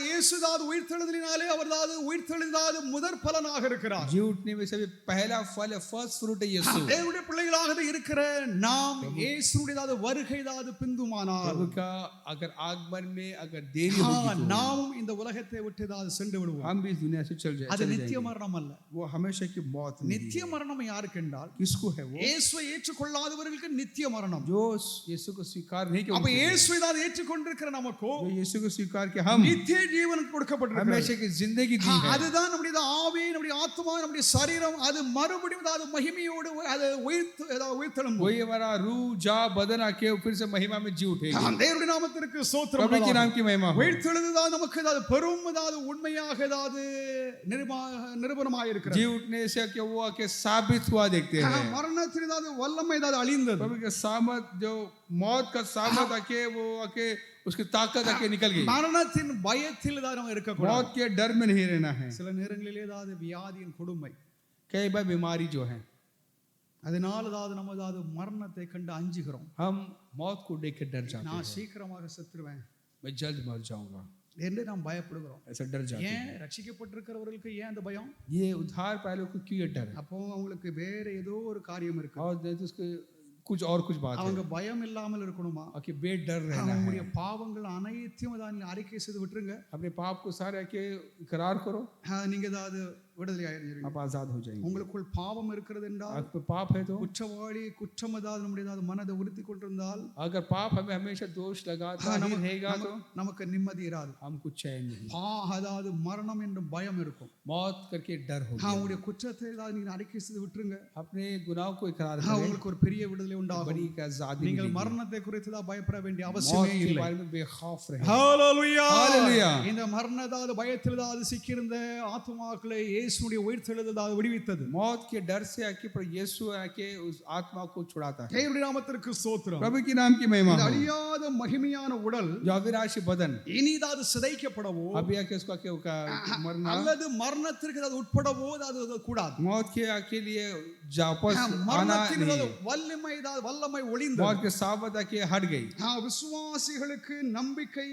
இயேசு அதாவது உயிர்த்தெழுதலினாலே அவர் அதாவது உயிர்த்தெழுதலாத முதற் பலனாக இருக்கிறார். जी उठने में से पहला फल है, फर्स्ट फ्रूट है यीशु। தேவனுடைய பிள்ளைகளாக இருக்கிற நாம் இயேசுவுடைய வருகை ஏதாவது பிந்துமானால், प्रभु का अगर आगमन में अगर देरी होगी तो நாமும் இந்த உலகத்தை விட்டு ஏதாவது சென்று விடுவோம். हम भी इस दुनिया से चल அது जाएंगे। நித்திய மரணம் அல்ல. वो हमेशा की मौत नहीं நித்திய है। மரணம் யாருக்கு என்றால் किसको है वो? இயேசுவை ஏற்றுக்கொள்ளாதவர்களுக்கு நித்திய மரணம். जो यीशु को स्वीकार नहीं அப்ப किया, இயேசுவை தான் ஏற்றுக்கொண்டிருக்கிற நமக்கு जो यीशु को स्वीकार किया हम நித்திய ஜீவன் கொடுக்கப்பட்டிருக்கிறது. हमेशा की जिंदगी दी है। அதுதான் நம்முடைய நம்முடைய ஆவி, நம்முடைய ஆத்மா, நம்முடைய சரீரம் அது மறுபடியும் அதாவது மகிமையோடு அது உயிர்த்தெழும். वही हमारा रूह जा बदन आके फिर से महिमा में जी उठेगा। தேவனுடைய நாமத்திற்கு ஸ்தோத்திரம். प्रभु के नाम की महिमा हो। உயிர்த்தெழுதல் நமக்கு அதாவது பெரும் அதாவது உண்மையாக அதாவது நிரூபணமாக இருக்கிறது. जी उठने से कि वो आके साबित हुआ देखते हैं। மரணத்தின் அதாவது வல்லமை அதாவது அழிந்தது. प्रभु के सामत जो मौत का सामत आके वो आके उसकी ताकत आके निकल गई। மரணத்தின் பயத்தில் தான் நம்ம இருக்க கூடாது. मौत के डर में नहीं रहना है। சில நேரங்களிலே அதாவது வியாதியின் கொடுமை, कई बार बीमारी जो है அதனால அதாவது நம்ம அதாவது மரணத்தை கண்டு அஞ்சுகிறோம். हम मौत को देख के डर जाते நான் हैं। சீக்கிரமாக செத்துருவேன் मैं जल्द मर जाऊंगा என்று நாம் பயப்படுகிறோம். ऐसा डर जाते हैं। ஏன் ரட்சிக்கப்பட்டிருக்கிறவர்களுக்கு ஏன் அந்த பயம்? ये उद्धार पाए को क्यों ये डर है? அப்போ அவங்களுக்கு வேற ஏதோ ஒரு காரியம் இருக்கு. और नहीं तो उसके कुछ और कुछ बात है அவங்க பயம் இல்லாமல் இருக்கணுமா? कि बेडर रहना है। அவங்களுடைய பாவங்கள் அனைத்தையும் தான் அறிக்கை செய்து விட்டுருங்க. अपने पाप को सारे के इकरार करो, நீங்க ஏதாவது விடுதலை ஆயிருங்க. आप आजाद हो जाएंगे। உங்களுக்குள் பாவம் இருக்கிறது என்றால், आप पे पाप है तो குற்றவாளி குற்றம் ஏதாவது நம்முடைய ஏதாவது மனதை உறுத்தி கொண்டிருந்தால், अगर पाप हमें हमेशा दोष लगाता ही रहेगा तो நமக்கு நிம்மதி இராது. हमको चैन नहीं, அதாவது மரணம் என்றும் பயம் இருக்கும். मौत करके डर हो। உங்களுடைய குற்றத்தை ஏதாவது நீங்க அறிக்கை செய்து விட்டுருங்க. अपने गुनाहों को इकरार करें, உங்களுக்கு ஒரு பெரிய விடுதலை உண்டாகும். बड़ी आजादी நீங்கள் मिलेगी। மரணத்தை குறித்து தான் பயப்பட வேண்டிய मौत அவசியமே के இல்லை. बारे में बेखौफ रहे। ஹalleluya. ஹalleluya. இந்த மரணத்தால் பயத்தில் தான் சிக்கியிருந்த ஆத்துமாக்களை இயேசுவுடைய உயிர்த்தெழுதல் விடுவித்தது. मौत के डर से आके पर यीशु आके उस आत्मा को छुड़ाता है। தேவனுடைய நாமத்திற்கு ஸ்தோத்திரம். प्रभु के नाम की महिमा இந்த हो। அழியாத மகிமையான உடல் जो अविनाशी बदन இனிதாவது சிதைக்கப்படவோ अभी आके उसका क्या मरना, அல்லது மரணத்திற்கு அது உட்படவோ அது கூடாது. मौत के लिए वापस आना மரணத்தின் नहीं। வல்லமை ஒளிந்தது. मौत के साबत आके हट गई। விசுவாசிகளுக்கு நம்பிக்கை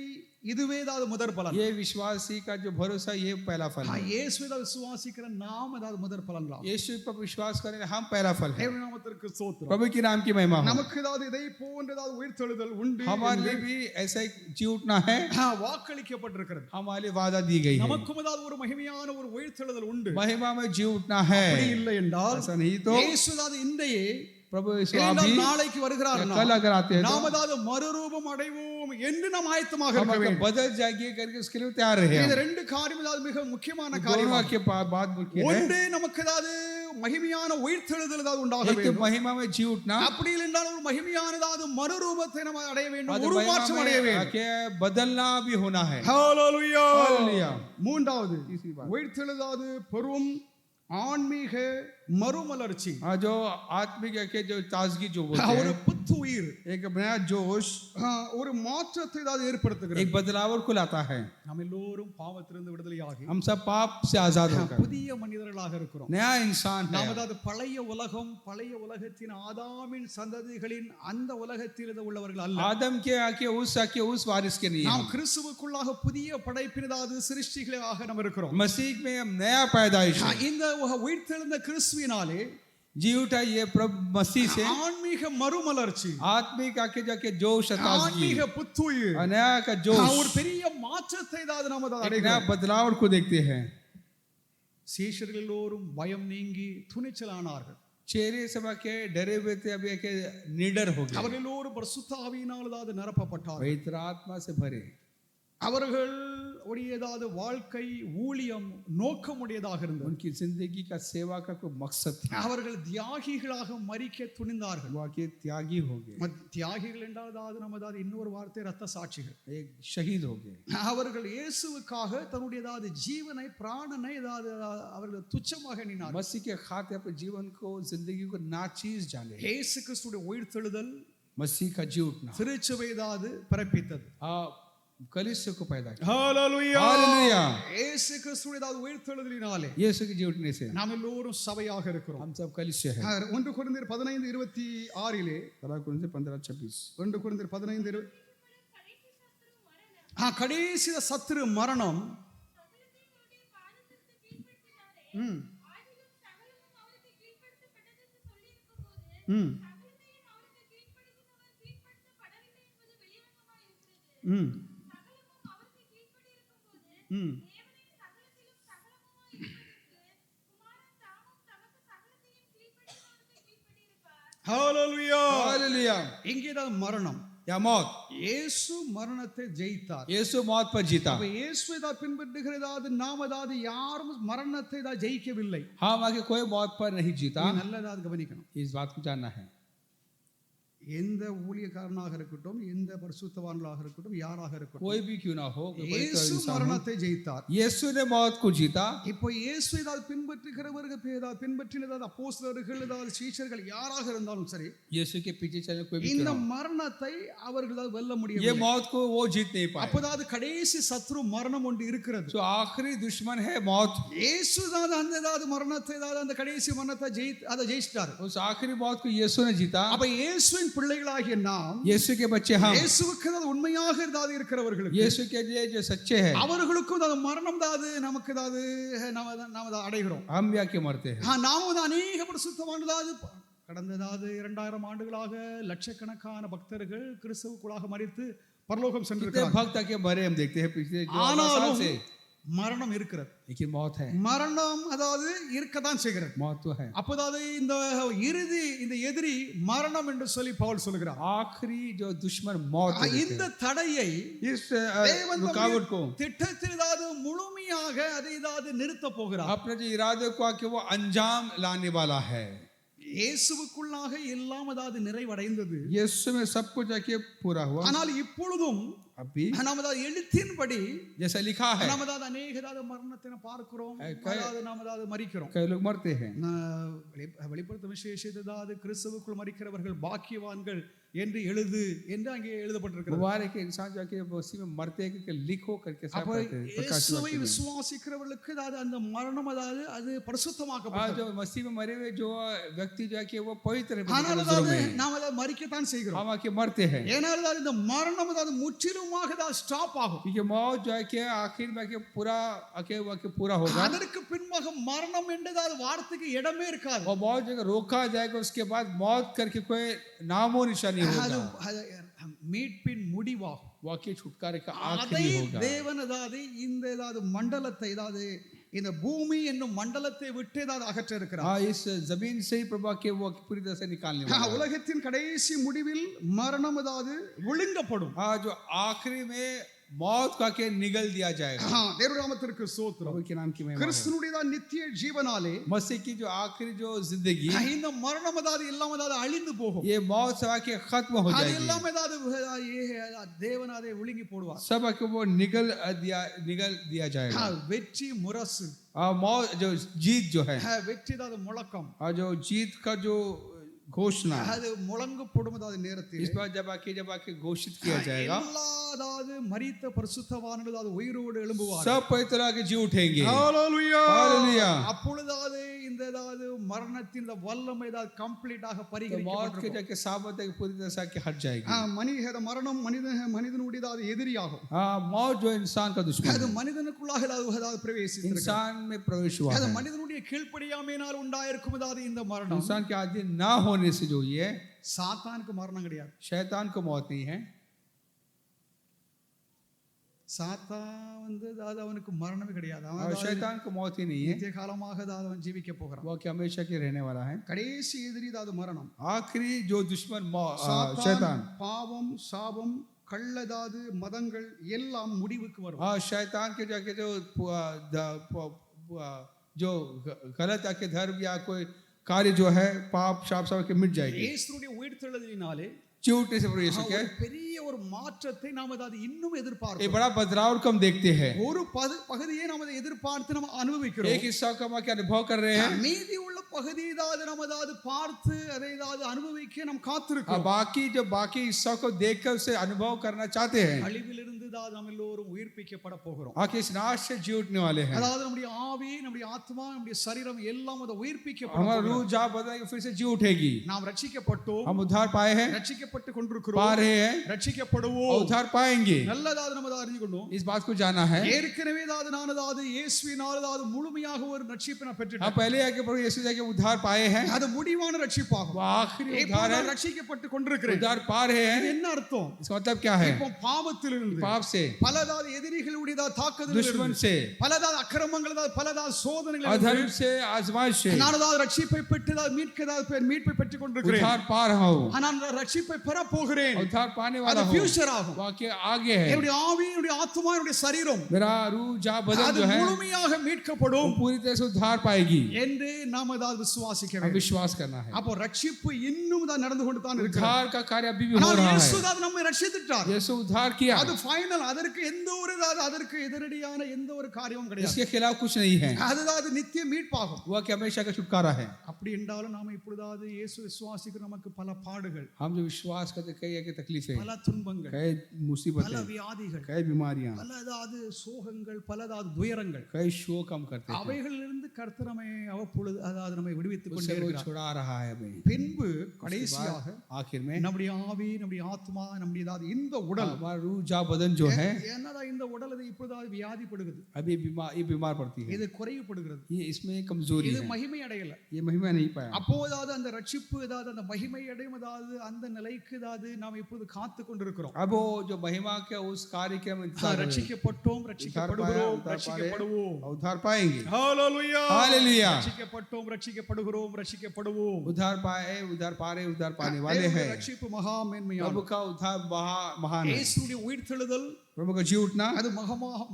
இதுவே தான் முதற் பலன். ये विश्वासी का जो भरोसा ये पहला फल है। இயேசுவை விசுவாசிக்கிற நாம் அதாவது முதற் பலன்களா. यीशु पर विश्वास करें हम पहला फल है। தேவனுடைய நாமத்திற்கு ஸ்தோத்திரம். प्रभु के नाम की महिमा हो। நமக்கு ஏதாவது இதை போன்றதாவது உயிர்த்தெழுதல் உண்டு. हमारे लिए भी ऐसा जी उठना है, வாக்களிக்கப்பட்டிருக்கிறது. हमारे लिए वादा दी गई है। நமக்கும் ஏதாவது ஒரு மகிமையான ஒரு உயிர்த்தெழுதல் உண்டு. महिमा में जी उठना है। அப்படி இல்லை என்றால் ऐसा नहीं तो இயேசு அதாவது இன்றையே प्रभु यीशु ஏனென்றால் अभी நாளைக்கு வருகிறார். कल अगर आते हैं நாம் அதாவது மறுரூபம் அடைவோம் என்று நாம் ஆயத்தமாக हम இருக்க வேண்டும். बदल जाएंगे करके उसके लिए तैयार रहे। இந்த ரெண்டு காரியம் அதாவது மிக முக்கியமான दोनों காரியம். के बाद मुख्य है। ஒன்று நமக்கு அதாவது மகிமையான உயிர்த்தெழுதல் அதாவது உண்டாக एक तो வேண்டும். महिमा में जी उठना, அப்படி இல்லைன்றால் ஒரு மகிமையானதாவது மறுரூபத்தை நம்ம அடைய வேண்டும், और உருமாற்றம் महिमा அடைய में வேண்டும். आके बदलना भी होना है। ஹalleluya. Hallelujah. மூன்றாவது तीसरी बात, உயிர்த்தெழுதாவது பெரும் ஆன்மீக மறுமலர்ச்சி. जो आत्मिक के जो ताजगी जो बोलते ஒரு हैं, புத்துயிர், एक नया जोश, ஒரு மாற்றத்தை அதாவது ஏற்படுத்துகிறது. एक बदलाव को लाता है। நாம் எல்லோரும் பாவத்திலிருந்து விடுதலையாகி हम सब पाप से आजाद होकर புதிய மனிதர்களாக இருக்கிறோம். नया इंसान है। நாம் அதாவது பழைய உலகத்தின் ஆதாமின் சந்ததிகளின் அந்த உலகத்தில் உள்ளவர்கள் அல்ல. आदम के आके उस वारिस के नहीं நாம் हैं। கிறிஸ்துவுக்குள்ளாக புதிய படைப்பினதாவது சிருஷ்டிகளாக நாம் இருக்கிறோம். मसीह में हम नया पैदाइश है। இந்த உயிர்த்தெழுந்த கிறிஸ்துவினாலே जी उठा ये प्रभु मसीह से ஆன்மீக மறுமலர்ச்சி, आत्मिक आके जाके जोश, ताजगी, ஆன்மீக புத்துயிர், नया का जोश, ஒரு பெரிய மாற்றத்தை அதாவது நாம் एक नया அடைகிறோம். बदलाव को देखते हैं। சீஷர்கள் எல்லோரும் பயம் நீங்கி துணிச்சலானார்கள். चेहरे सभा के डरे हुए थे, अभी के निडर हो गए, அவர்கள் எல்லோரும் பரிசுத்த ஆவியினால் அதாவது நிரப்பப்பட்டார்கள். पवित्र आत्मा से भरे। அவர்கள் உடையதாவது வாழ்க்கை ஊழியம் நோக்கமுடையதாக இருந்தது. उनकी जिंदगी का सेवा का कोई मकसद था। அவர்கள் தியாகிகளாக மரிக்க துணிந்தார்கள். वो आके त्यागी हो गए, தியாகிகள் என்றால் அதாவது நம்ம அதாவது இன்னொரு வார்த்தை ரத்த சாட்சிகள். एक शहीद हो गए। அவர்கள் இயேசுவுக்காக தன்னுடையதாவது ஜீவனை பிராணனை அதாவது அவர்கள் துச்சமாக எண்ணினார்கள். मसीह के खातिर अपने जीवन को, जिंदगी को नाचीज जाने। இயேசு கிறிஸ்துவின் உயிர்த்தெழுதல் मसीह का जी उठना திருச்சபை அதாவது பிறப்பித்தது. कलीसिया को पैदा किया। ஹalleluya. हालेलुया। இயேசு கிறிஸ்துவின் அதாவது உயிர்த்தெழுதலினாலே यीशु के जी उठने से நாம் எல்லோரும் சபையாக இருக்கிறோம். हम सब कलीसिया है। 1 கொரிந்தியர் 15:26 15:26 1 கொரிந்தியர் 15:20 கடைசி சத்துரு மரணம். हालेलुया। இங்கேதான் மரணம். या मौत। இயேசு மரணத்தை ஜெயித்தார். यीशु मौत पर जीता। அப்ப இயேசுவை தான் பின்பற்றுகிறதாவது நாம் அதாவது யாரும் மரணத்தை தான் ஜெயிக்கவில்லை. हम आगे कोई मौत पर नहीं जीता। நீ நல்லதாவது கவனிக்கணும். इस बात को जानना है। எந்த ஊழியக்காரனாக இருக்கட்டும், எந்த பரிசுத்தவான்களாக இருக்கட்டும், யாராக இருக்கட்டும், कोई भी क्यों ना हो, இயேசு மரணத்தை ஜெயித்தார். यीशु ने मौत को जीता। இப்போ இயேசுவை தான் பின்பற்றுகிறவர்கள் பின்பற்றினதாவது அப்போஸ்தலர்கள் ஏதாவது சீஷர்கள் யாராக இருந்தாலும் சரி, यीशु के पीछे चलने कोई भी இந்த क्यों ना மரணத்தை அவர்களால் வெல்ல हो, ये முடியும். मौत को वो जीत नहीं पाए। அப்போதாவது கடைசி சத்ரு மரணம் ஒன்று இருக்கிறது. जो आखिरी दुश्मन है मौत, இயேசு தான் அந்த ஏதாவது மரணத்தை ஏதாவது அந்த கடைசி மரணத்தை ஜெயிச்சிட்டார். उस आखिरी मौत को यीशु ने जीता। அப்ப இயேசுவின் பிள்ளைகளாகிய நாம், यीशु के बच्चे हम, இயேசுவுக்கு ஏதாவது உண்மையாக ஏதாவது இருக்கிறவர்களுக்கு, यीशु के लिए जो सच्चे हैं, அவர்களுக்கும் அந்த மரணம் ஏதாவது நமக்கு ஏதாவது நாம் அடைகிறோம். हम भी आके मरते हैं। நாமும் அநேக பரிசுத்தவான்களாவது கடந்த 2000 ஆண்டுகளாக லட்சக்கணக்கான பக்தர்கள் கிறிஸ்துவுக்குள்ளாக மரித்து பரலோகம் कितने சென்றிருக்கிறார்கள். भक्त आके मरे हम देखते हैं पिछले जो साल ஆனாலும் से, மரணம் இருக்கிறது. लेकिन मौत है, மரணம் அதாவது இருக்கத்தான் செய்கிறது. मौत तो है। அப்போதாவது இந்த எதிரி மரணம் என்று சொல்லி பவுல் சொல்கிறார். आखिरी जो दुश्मन मौत है, இந்த தடையை इस தேவன் रुकावट को திட்டத்தில் ஏதாவது முழுமையாக அதை ஏதாவது நிறுத்த போகிறார். अपने जो इरादे को आके वो अंजाम लाने वाला है। இயேசுவுக்குள்ளாக எல்லாம் அதாவது நிறைவடைந்தது. यीशु में सब कुछ आके पूरा हुआ। ஆனால் இப்பொழுதும் अभी நாம் அதாவது எழுத்தின்படி जैसा लिखा है, நாம் அதாவது அநேக ஏதாவது மரணத்தை பார்க்கிறோம், அதாவது நாம் அதாவது மரிக்கிறோம். कई लोग मरते हैं। வெளிப்படுத்தும் விசேஷத்தை அதாவது கிறிஸ்துவுக்குள் மரிக்கிறவர்கள் பாக்கியவான்கள் என்று அங்கே எழுதப்பட்டிருக்கிறது. मुबारक है इंसान जाके उसी में मरते हैं कि लिखो करके सब அப்ப कहते हैं, प्रकाशित இயேசுவை वाक्य में। விசுவாசிக்கிறவர்களுக்கு அதாவது அந்த மரணம் அதாவது அது आज பரிசுத்தமாக்கப்பட்டது. जो मसीह में मरे हुए जो व्यक्ति जो है कि वो पवित्र है, ஆனால் नजरों அதாவது में நாம் அதை மரிக்கத்தான் செய்கிறோம். हम आके मरते हैं, ஏனால் அதாவது இந்த மரணம் அதாவது முற்றிலுமாக அதாவது ஸ்டாப் ஆகும். क्योंकि मौत जो है कि आखिर में आके पूरा पूरा होगा। அதற்கு பின்பாக மரணம் என்றதாவது வார்த்தைக்கு இடமே இருக்காது. और मौत जगह रोका जाएगा, उसके बाद मौत करके कोई नामो निशानी அது होगा। மீட்பின் முடிவாகும். वाकई छुटकारे का அதை आखिरी होगा। தேவன் அதாவது இந்த ஏதாவது மண்டலத்தை ஏதாவது இந்த பூமி என்னும் மண்டலத்தை விட்டு ஏதாவது அகற்ற இருக்கிறார். हाँ, इस जमीन से ही प्रभा के वो पूरी तरह से निकालने वाला है। உலகத்தின் கடைசி முடிவில் மரணம் ஏதாவது விழுங்கப்படும். हाँ, जो आखिरी में मौत का के निगल दिया जाएगा। தேவநாமத்திற்கு ஸ்தோத்திரம். प्रभु के नाम की महिमा हो। கிறிஸ்துவுடைய நித்திய ஜீவனாலே मसीह की जो आखिरी जो जिंदगी, இந்த மரணம் ஏதாவது எல்லாம் ஏதாவது அழிந்து போகும். ये मौत से आके खत्म हो அது जाएगी। எல்லாம் ஏதாவது தேவன் அதை விழுங்கி போடுவார். सब आके वो निगल दिया जाएगा। வெற்றி முரசு, मौत जो जीत जो है, வெற்றி ஏதாவது முழக்கம், और जो जीत का जो घोषणा, அது முழங்கப்படும் அதாவது நேரத்தில் इस बार जब आके घोषित किया जाएगा, அதாவது மரித்த பரிசுத்தவான்கள் அதாவது உயிரோடு எழும்புவார். सब पवित्र आके जी उठेंगे। ஹalleluya. हालेलुया। அப்பொழுதாவது இந்த ஏதாவது மரணத்தின் இந்த வல்லமை ஏதாவது கம்ப்ளீட்டாக तो मौत के பரிகரிக்கப்பட்டிருக்கும். जाके साबत है पूरी तरह से आके हट जाएगी। மரணம் மனிதனுடைய ஏதாவது எதிரியாகும். हाँ, मौत जो इंसान का दुश्मन அது है, மனிதனுக்குள்ளாக ஏதாவது பிரவேசித்திருக்கிறது. इंसान में प्रवेश हुआ அது है। மனிதனுடைய கீழ்ப்படியாமையினால் உண்டாயிருக்கும் ஏதாவது இந்த மரணம். इंसान के आदि ना होने से जो ये சாத்தானுக்கு மரணம் கிடையாது. शैतान को मौत नहीं है। சாத்தான் அதாவது அவனுக்கு மரணமே கிடையாது. और அவன் शैतान को मौत ही नहीं है, நித்திய காலமாக அதாவது அவன் ஜீவிக்க போகிறான். वो कि हमेशा के रहने वाला है। கடைசி எதிரி அதாவது மரணம். आखिरी जो दुश्मन சாத்தான், शैतान, பாவம், சாபம், கள்ளதாவது மதங்கள் எல்லாம் முடிவுக்கு வரும். हाँ, शैतान के जाके जो गलत आके धर्म या कोई कार्य जो है पाप शाप सब के मिट जाएगी। இயேசுவுடைய உயிர்த்தெழுதலினாலே चिउटने से प्रभु यीशु के பெரிய ஒரு மாற்றத்தை நாம் அதாவது இன்னும் एक எதிர்பார்க்கிறோம். बड़ा बदलाव को हम देखते हैं। ஒரு பகுதியை நாம் அதை எதிர்பார்த்து நாம் அனுபவிக்கிறோம். एक हिस्सा को हम आके अनुभव कर रहे हैं, மீதி உள்ள பகுதியை ஏதாவது நாம் அதாவது பார்த்து அதை ஏதாவது அனுபவிக்க நாம் और காத்திருக்கிறோம். बाकी हिस्सा को देखकर उसे अनुभव करना चाहते हैं। அழிவிலிருந்து தான் நாம் எல்லோரும் உயிர்ப்பிக்கப்பட போகிறோம். आके इस नाश से जी उठने वाले हैं। அதாவது நம்முடைய ஆவி, நம்முடைய ஆத்மா, நம்முடைய சரீரம் எல்லாம் அதை உயிர்ப்பிக்கப்பட हमारा போகிறது. रूह जा बदलेगी, फिर से जी उठेगी। நாம் ரட்சிக்கப்பட்டோம், हम उद्धार पाए हैं, ரட்சிக்கப்பட்டு पा கொண்டிருக்கிறோம், रहे हैं, ரட்சிக்கப்படுவோம். और उद्धार पाएंगे। நல்லதாவது நம்ம அதை அறிந்து கொண்டோம். इस बात को जाना है। ஏற்கனவே நான் அதாவது இயேசுவினால் அதாவது முழுமையாக ஒரு ரட்சிப்பை நான் हम பெற்றுட்டேன். पहले आके प्रभु यीशु जाके उद्धार पाए हैं, அது முடிவான ரட்சிப்பாகும். वो आखिरी இப்போ उद्धार है, நான் ரட்சிக்கப்பட்டு கொண்டிருக்கிறேன். उद्धार पा रहे இது हैं। என்ன அர்த்தம்? इसका मतलब क्या है? இப்போ பாவத்திலிருந்து, पाप से, பலதாவது எதிரிகளுடைய தாக்குதலிலிருந்து, दुश्मन से, பலதாவது அக்கிரமங்கள், பலதாவது சோதனைகள், अधर्म से, आजमाइश से நான் அதாவது ரட்சிப்பை பெற்றதாக மீட்பை பெற்றுக் கொண்டிருக்கிறேன். उद्धार पा रहा हूँ। நான் ரட்சிப்பை பெற போகிறேன். उद्धार पाने அது वाला हो, ஃபியூச்சர் ஆகும். वाक्य आगे है। என்னுடைய ஆவி, என்னுடைய ஆத்மா, என்னுடைய சரீரம் मेरा रूह जा बदन அது जो है முழுமையாக वो மீட்கப்படும் पूरी तरह से उद्धार पाएगी। என்று நாம் அதாவது விசுவாசிக்க अब வேண்டும். विश्वास करना है। அப்போ ரட்சிப்பு இன்னும் தான் நடந்து கொண்டு தான் இருக்கிறது. उद्धार का कार्य अभी भी हो ஆனால் रहा இயேசு है। தான் நம்மை ரட்சித்துட்டார். यीशु उद्धार किया, அது ஃபைனல். அதற்கு எந்த ஒரு அதற்கு எதிரடியான எந்த ஒரு காரியமும் கிடையாது. इसके खिलाफ कुछ नहीं है। அதுதான் அது நித்திய மீட்பாகும். वह कि हमेशा का छुटकारा है। அப்படி என்றாலும் நாம இப்பொழுதாவது இயேசு விசுவாசிக்கிற நமக்கு பல பாடுகள், हम जो विश्वास करते कई एक तकलीफें, பல துன்பங்கள், कई பல मुसीबतें, வியாதிகள், कई बीमारियां, பல அதாவது சோகங்கள், பல அதாவது துயரங்கள், कई शोक हम करते हैं। அவைகளிலிருந்து கர்த்தர் நம்மை அவ்வப்பொழுது அதாவது நம்மை விடுவித்துக் கொண்டே उससे वो இருக்கிறார். छुड़ा रहा है हमें। பின்பு கடைசியாக आखिर में நம்முடைய ஆவி, நம்முடைய ஆத்மா, நம்முடைய அதாவது இந்த உடல், हमारा रूह जा बदन जो है என்னதான் இந்த உடல் இது இப்பொழுதாவது வியாதிப்படுகிறது, अभी बीमार पड़ती है। இது குறைவுபடுகிறது, ये इसमें कमजोरी இது है, மகிமை அடையல. ये महिमा नहीं पाया। அப்போதாவது அந்த ரட்சிப்பு அதாவது அந்த மகிமை அடையும் அதாவது அந்த நிலைக்கு அதாவது நாம் இப்பொழுது காத்து கொண்டிருக்கிறோம். अब वो जो महिमा के उस कार्य के हम इंतजार कर रहे हैं। ரட்சிக்கப்பட்டோம், ரட்சிக்கப்படுகிறோம், उद्धार ரட்சிக்கப்படுவோம். उद्धार पाएंगे। ஹalleluya, हालेलुया। ரட்சிக்கப்பட்டோம், ரட்சிக்கப்படுகிறோம், ரட்சிக்கப்படுவோம். उद्धार पाए, उद्धार पा रहे, उद्धार पाने वाले தேவனுடைய हैं। ரட்சிப்பு மகா மேன்மையானது. प्रभु का उद्धार महान है। இயேசுவுடைய உயிர்த்தெழுதல் प्रभु का जी उठना அது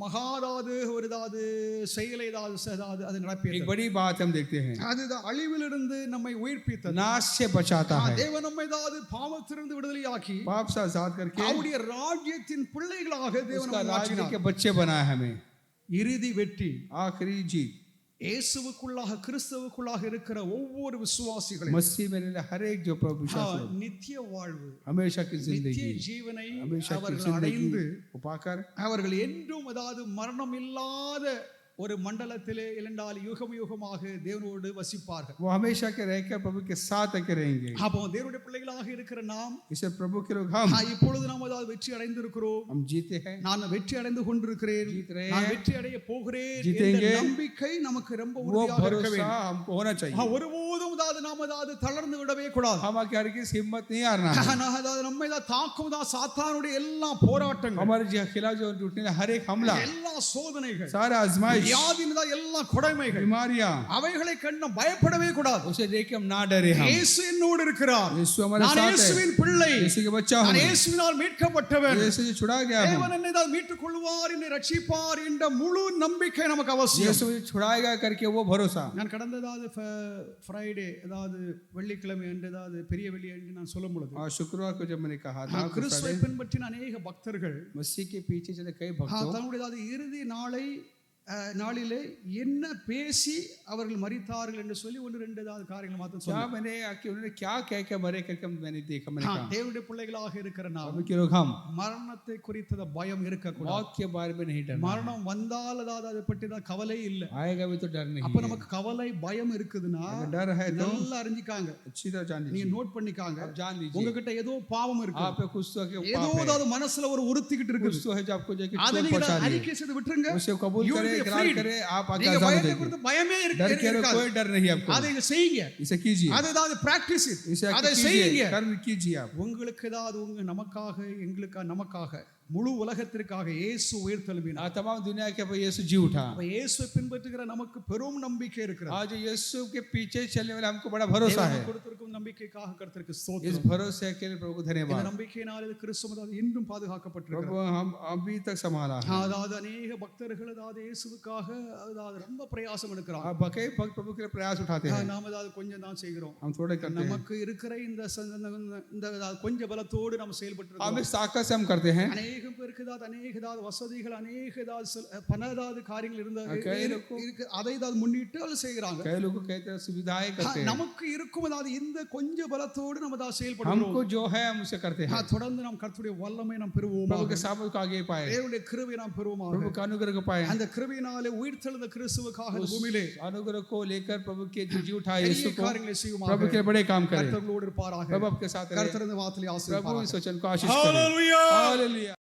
மகாதாவது ஒரு அதாவது செயலை அதாவது அது एक நடப்பியது. बड़ी बात हम देखते हैं। அதுதான் அழிவிலிருந்து நம்மை உயிர்ப்பித்தது. नाश से बचाता है, தேவன் நம்மை அதாவது பாவத்திலிருந்து விடுதலையாக்கி पाप से आजाद करके அவருடைய ராஜ்யத்தின் பிள்ளைகளாக தேவன் उसका நம்மை राज्य மாற்றினார். के बच्चे बनाया हमें। இறுதி வெற்றி आखिरी जीत இயேசுவுக்குள்ளாக கிறிஸ்துவுக்குள்ளாக இருக்கிற ஒவ்வொரு விசுவாசிகளையும் मसीह में रहने हर एक जो प्रभु विश्वास है, நித்திய வாழ்வு, हमेशा की நித்திய जिंदगी, ஜீவனை हमेशा की அவர்கள் जिंदगी அடைந்து को पाकर அவர்கள் என்றும் அதாவது மரணம் இல்லாத ஒரு மண்டலத்திலே இரண்டால் யுகம் யுகமாக தேவனோடு வசிப்பார்கள். वो हमेशा के रहकर प्रभु के साथ के रहेंगे। அப்போ தேவனுடைய பிள்ளைகளாக இருக்கிற நாம் इसे प्रभु के लोग हम இப்பொழுது நாம் அதாவது வெற்றி அடைந்திருக்கிறோம். हम जीते हैं, நான் வெற்றி அடைந்து கொண்டிருக்கிறேன், जीत रहे நான் हैं, வெற்றி அடைய போகிறேன் जीतेंगे। என்ற நம்பிக்கை நமக்கு ரொம்ப वो உறுதியாக இருக்க भरोसा வேண்டும். हमको होना चाहिए। ஒருபோதும் அதாவது நாம் அதாவது தளர்ந்து விடவே கூடாது. हम आके हर किसी हिम्मत नहीं हारना है। அதாவது நம்மை தான் தாக்கும் தான் சாத்தானுடைய எல்லா போராட்டங்கள், हमारे खिलाफ जो उठने वाला हर एक हमला, எல்லா சோதனைகள், सारा आजमाइश, வியாதியின் தான் எல்லா கொடைமைகள், बीमारियां, அவைகளை கண்டு பயப்படவே கூடாது. उसे देख के हम ना डरे। हम இயேசு என்னோடு இருக்கிறார், यीशु हमारे நான் साथ है, இயேசுவின் பிள்ளை, यीशु के बच्चा நான் हूं, இயேசுவினால் மீட்கப்பட்டவன், यीशु से छुड़ा गया हूं, தேவன் என்னை தான் மீட்டுக் கொள்வார், என்னை ரட்சிப்பார் என்ற முழு நம்பிக்கை நமக்கு அவசியம். यीशु मुझे छुड़ाएगा करके वो भरोसा। நான் கடந்த அதாவது ஃப்ரைடே அதாவது வெள்ளிக்கிழமை என்று அதாவது பெரிய வெள்ளி என்று நான் சொல்லும் பொழுது और शुक्रवार को जब मैंने कहा था கிறிஸ்துவை பின்பற்றின अनेक பக்தர்கள் मसीह के पीछे चले कई भक्तों தன்னுடைய அதாவது இறுதி நாளிலே என்ன பேசி அவர்கள் மரித்தார்கள் என்று சொல்லி ஒன்று ரெண்டு ஏதாவது காரியங்களை மாத்திரம் क्या சொன்னார். मैंने आके उन्होंने क्या कह के मरे करके मैंने देखा, मैंने कहा தேவனுடைய பிள்ளைகளாக இருக்கிற நாம் प्रभु के लोग हम மரணத்தை குறித்த பயம் இருக்கக்கூடாது. मौत के बारे में नहीं डरना, மரணம் வந்தால் அதாவது அதை பற்றி தான் கவலை இல்லை. आएगा भी तो डर नहीं அப்ப है। நமக்கு கவலை பயம் இருக்குதுன்னா अगर डर है तो நல்லா அறிஞ்சிக்காங்க, अच्छी तरह जान நீங்க लीजिए, நோட் பண்ணிக்காங்க. आप जान लीजिए உங்ககிட்ட ஏதோ பாவம் இருக்கு, आप पे कुछ तो के ஏதோ पाप है, ஏதாவது மனசுல ஒரு உறுத்திக்கிட்டு कुछ இருக்குது. तो है जो आपको जाके அதை चोट நீங்க पहुंचा रही அறிக்கை செய்து விட்டுருங்க. है, उसे कबूल You will करे, be इकरार freed. करे, आप आगे நீங்க आजाद हो பயத்தை जाएंगे। குறித்து பயமே डर के இருக்காது. कोई डर नहीं आपको, அதை செய்யுங்க, इसे कीजिए, அதை ஏதாவது பிராக்டிஸ், इसे அதை कीजिए, செய்யுங்க. कर्म कीजिए आप। உங்களுக்கு ஏதாவது நமக்காக எங்களுக்காக நமக்காக முழு உலகத்திற்காக இயேசு உயிர்த்தெழும்பினார். तमाम दुनिया के ऊपर यीशु जी उठा। அப்ப இயேசுவை பின்பற்றுகிற நமக்கு பெரும் நம்பிக்கை இருக்கிறது. आज यीशु के पीछे चलने वाले हमको बड़ा भरोसा है। தேவன் கொடுத்திருக்கும் நம்பிக்கைக்காக கர்த்தருக்கு इस ஸ்தோத்திரம். भरोसे के लिए प्रभु को இந்த धन्यवाद। நம்பிக்கையினால் இது கிறிஸ்துவ இன்னும் பாதுகாக்கப்பட்டிருக்கிறது. प्रभु हम अभी तक संभाला है। அதாவது अनेक பக்தர்கள் அதாவது இயேசுவுக்காக அதாவது ரொம்ப பிரயாசம் எடுக்கிறாங்க. आप बकई भक्त प्रभु के लिए प्रयास उठाते हैं, நாம அதாவது கொஞ்சம் தான் செய்கிறோம். हम थोड़े करते हैं, நமக்கு இருக்கிற இந்த கொஞ்ச பலத்தோடு நம்ம செயல்பட்டு हम இருக்கோம். इस ताकत से हम करते हैं। அநேக பேருக்கு அநேக வசதிகள் அநேக பல காரியங்கள் இருக்கு, அதை முன்னிட்டு அதை செய்கிறாங்க. कई लोग कहते हैं सुविधाएं करते हैं, நமக்கு இருக்கும் அதாவது இந்த கொஞ்ச பலத்தோடு நம்ம தான் செயல்படுறோம். हमको जो है हम उसे करते हैं। தொடர்ந்து நாம் கர்த்தருடைய வல்லமை நாம் பெறுவோம், प्रभु के सामर्थ को आगे पाए, தேவனுடைய கிருபையை நாம் பெறுவோம். प्रभु का अनुग्रह को पाए, அந்த கிருபையினாலே உயிர்த்தெழுந்த கிறிஸ்துவுக்காக இந்த பூமியிலே अनुग्रह को लेकर प्रभु के जी उठाए यीशु को, காரியங்களை செய்வோம். प्रभु के बड़े काम करें, கர்த்தரோடு இருப்பாராக. प्रभु आपके साथ रहे, கர்த்தர் இந்த வார்த்தையை प्रभु ஆசீர்வதிப்பாராக. इस वचन को आशीष करें। Hallelujah, hallelujah.